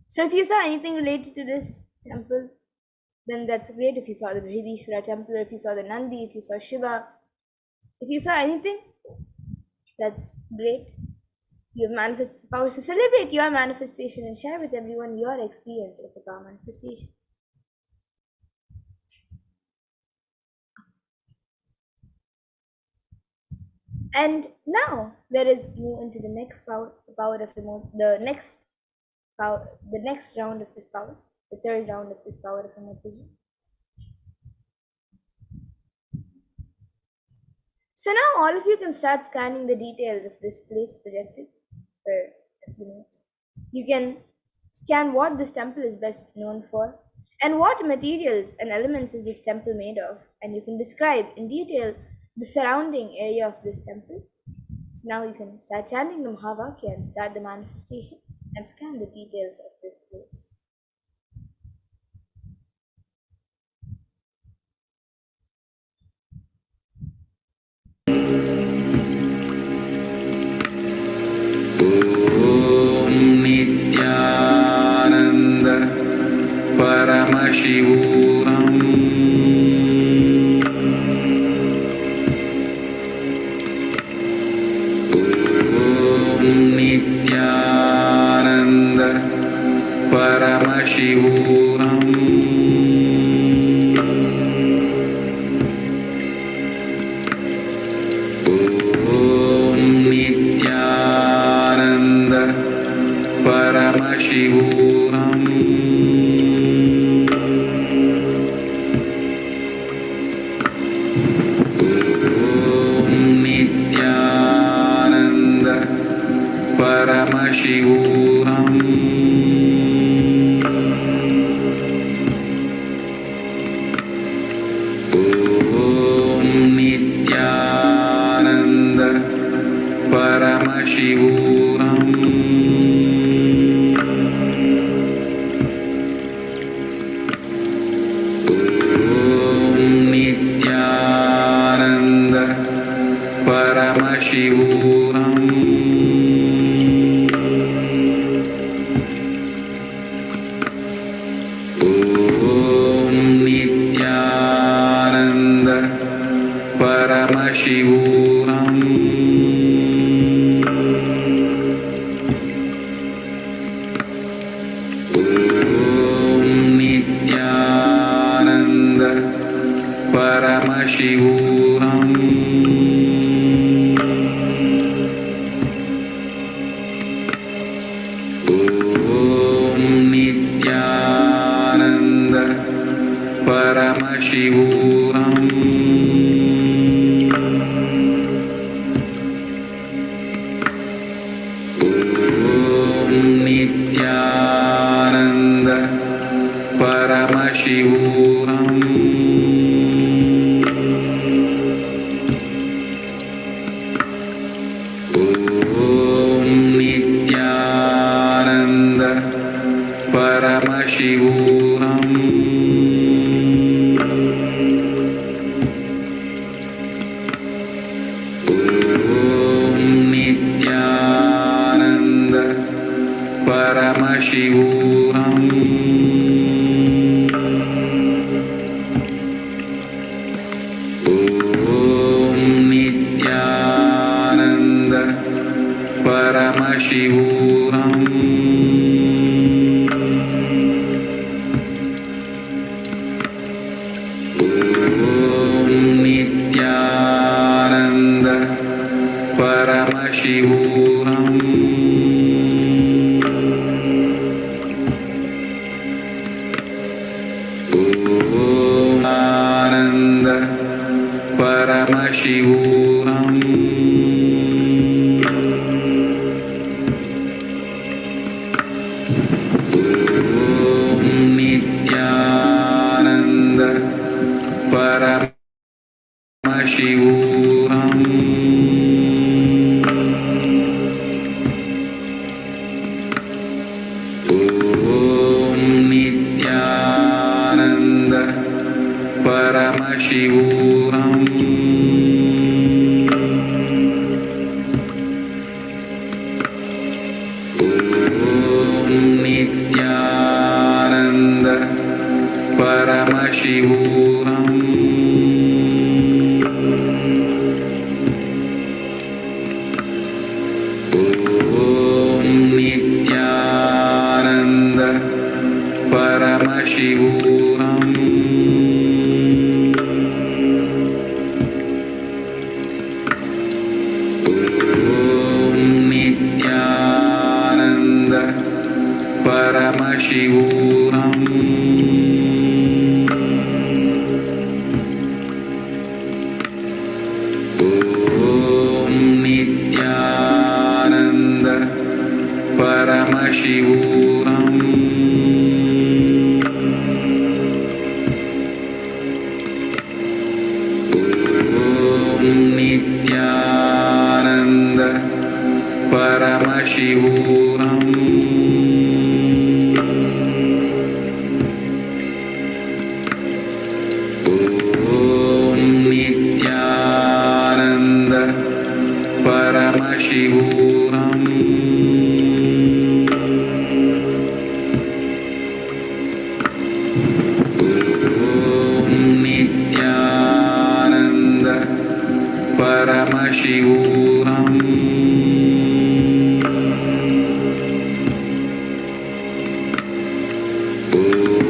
S2: So if you saw anything related to this temple, then that's great. If you saw the Brihadishwara temple, or if you saw the Nandi, if you saw Shiva, if you saw anything, that's great. You have manifested the power. So celebrate your manifestation and share with everyone your experience of the power manifestation. And now let us move into the next power, the power of the next power, the next round of this power, the third round of this power of remote vision. So now all of you can start scanning the details of this place projected for a few minutes. You can scan what this temple is best known for and what materials and elements is this temple made of, and you can describe in detail the surrounding area of this temple. So now you can start chanting the Mahavakya and start the manifestation and scan the details of this place.
S1: Om Nithyananda Paramashivoham. Om Nithyananda Paramashivoham. Om Nithyananda Paramashivoham. Om Nithyananda Paramashivoham. Om Nithyananda Paramashivoham. Om Nithyananda Paramashivoham. Om Nithyananda Paramashivoham. Om Nithyananda Paramashivoham. Om Nithyananda Paramashivoham. Om Nithyananda Paramashivoham. Om Nithyananda Paramashivoham. Om Nithyananda Paramashivoham. Om Nithyananda Paramashivoham. Om Nithyananda Paramashivoham. Om Nithyananda Paramashivoham. Om Nithyananda Paramashivoham. Om Nithyananda Paramashivoham. Paramashivoham. Om Nithyananda Paramashivoham. Om Nithyananda Paramashivoham. Om Nithyananda Paramashivoham. Om Nithyananda Paramashivoham. Om Nithyananda Paramashivoham. Om Nithyananda Paramashivoham.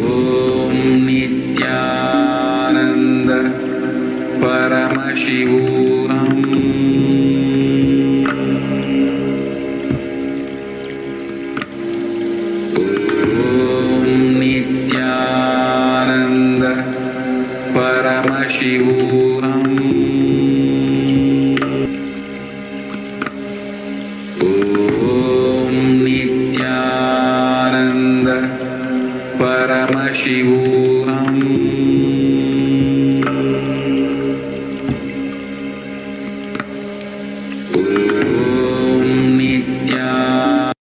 S1: Om Nithyananda Paramashivoham. Om Nithyananda Paramashivoham. Om Nithyananda Paramashivoham. Om Nithyananda.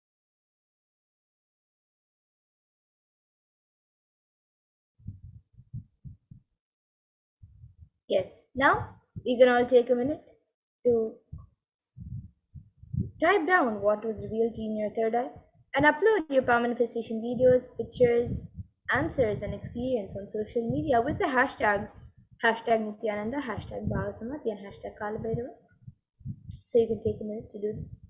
S2: Yes, now we can all take a minute to type down what was revealed to you in your third eye and upload your power manifestation videos, pictures, answers, and experience on social media with the hashtags #Nithyananda, #Bhavasamadhi, and #Kalabhairava. So you can take a minute to do this.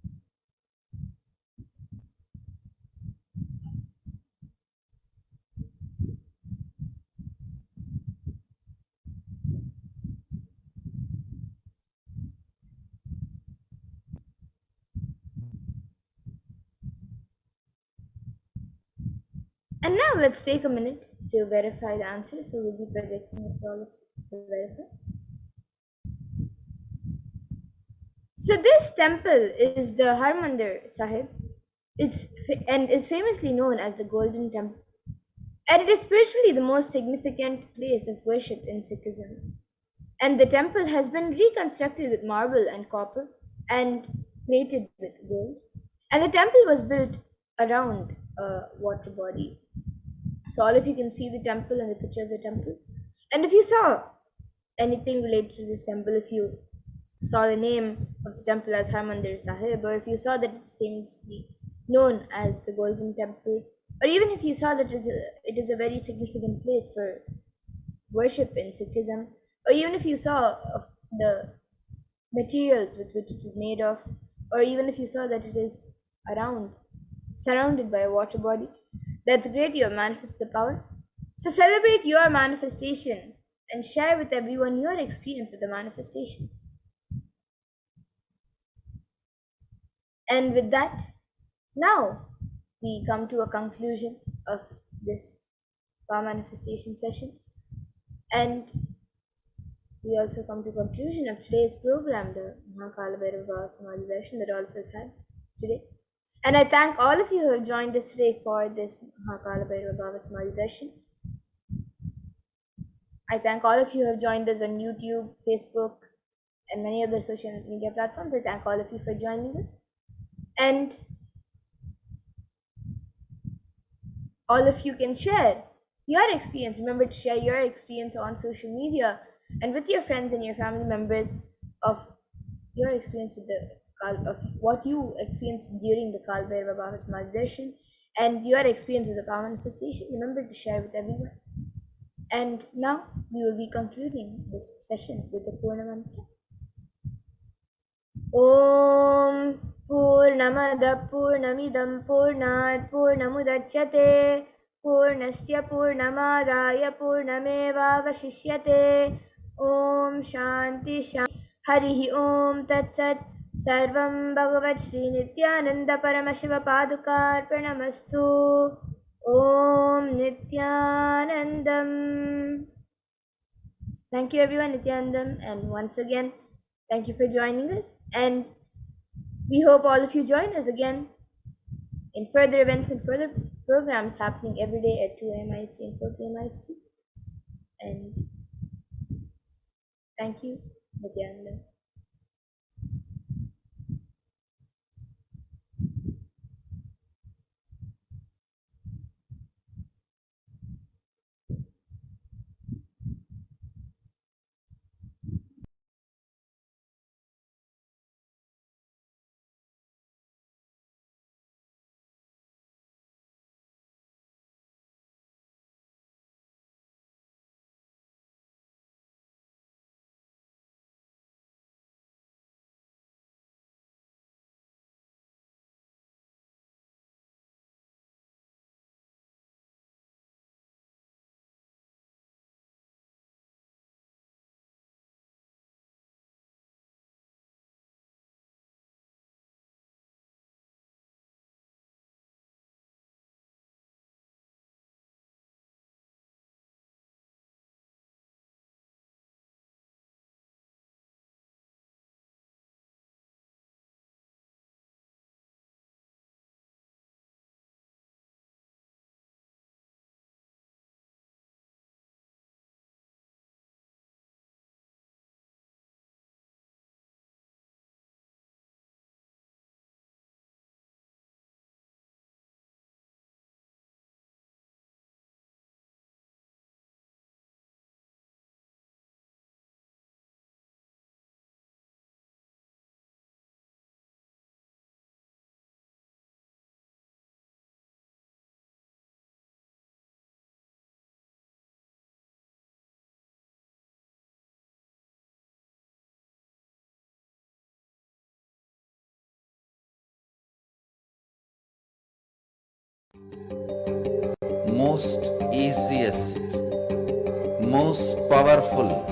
S2: And now let's take a minute to verify the answers. So we'll be projecting it for all of you to verify. So this temple is the Harmandir Sahib. It's is famously known as the Golden Temple, and it is spiritually the most significant place of worship in Sikhism. And the temple has been reconstructed with marble and copper and plated with gold. And the temple was built around a water body. So all of you can see the temple and the picture of the temple. And if you saw anything related to this temple, if you saw the name of the temple as Harmandir Sahib, or if you saw that it's famously known as the Golden Temple, or even if you saw that it is a very significant place for worship in Sikhism, or even if you saw of the materials with which it is made of, or even if you saw that it is surrounded by a water body, that's great, you have manifested the power. So celebrate your manifestation and share with everyone your experience of the manifestation. And with that, now we come to a conclusion of this power manifestation session. And we also come to a conclusion of today's program, the Mahakala Samadhi Darshan that all of us had today. And I thank all of you who have joined us today for this Mahakala Samadhi Darshan. I thank all of you who have joined us on YouTube, Facebook, and many other social media platforms. I thank all of you for joining us. And all of you can share your experience. Remember to share your experience on social media and with your friends and your family members of your experience with of what you experienced during the Kal Bhairava Bhava Samadhi Darshan and your experience with the power manifestation. Remember to share with everyone. And now we will be concluding this session with the Purna Mantra. Om Purnamada Purnamidam Purnat Purnamudachyate Purnasya Purnamadaya Purnameva Vashishyate Om Shanti Shanti Harihi Om Tat Sat Sarvam Bhagavat Shri Nithyananda Paramashiva Padukar Pranamastu Om Nithyanandam. Thank you everyone, Nithyanandam, and once again thank you for joining us, and we hope all of you join us again in further events and further programs happening every day at 2 a.m. IST and 4 p.m. IST. And thank you, Nithyanandam.
S3: Most easiest, most powerful,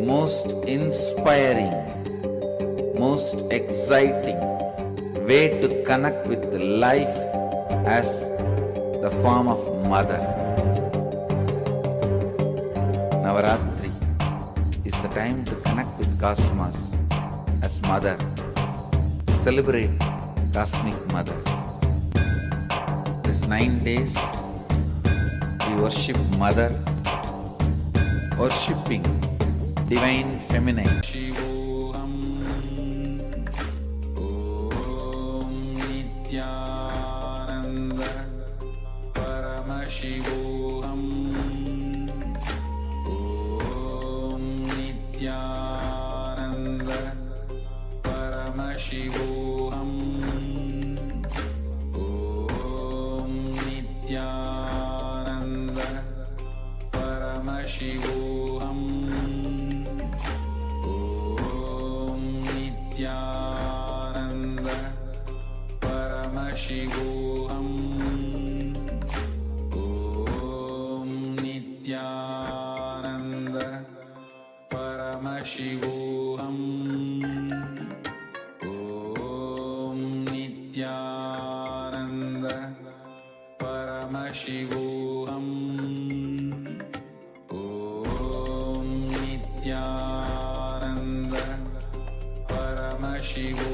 S3: most inspiring, most exciting way to connect with life as the form of mother. Navaratri is the time to connect with Cosmos as mother. Celebrate Cosmic Mother. This 9 days we worship Mother, worshipping Divine Feminine.
S1: Paramashivoham. Om Nithyananda Paramashivoham. Om Nithyananda Paramashivoham. Om Nithyananda Paramashivoham. Om Nithyananda Paramashivoham. Om Nithyananda Paramashivoham. Om Nithyananda Paramashivoham. Om Nithyananda Paramashivoham.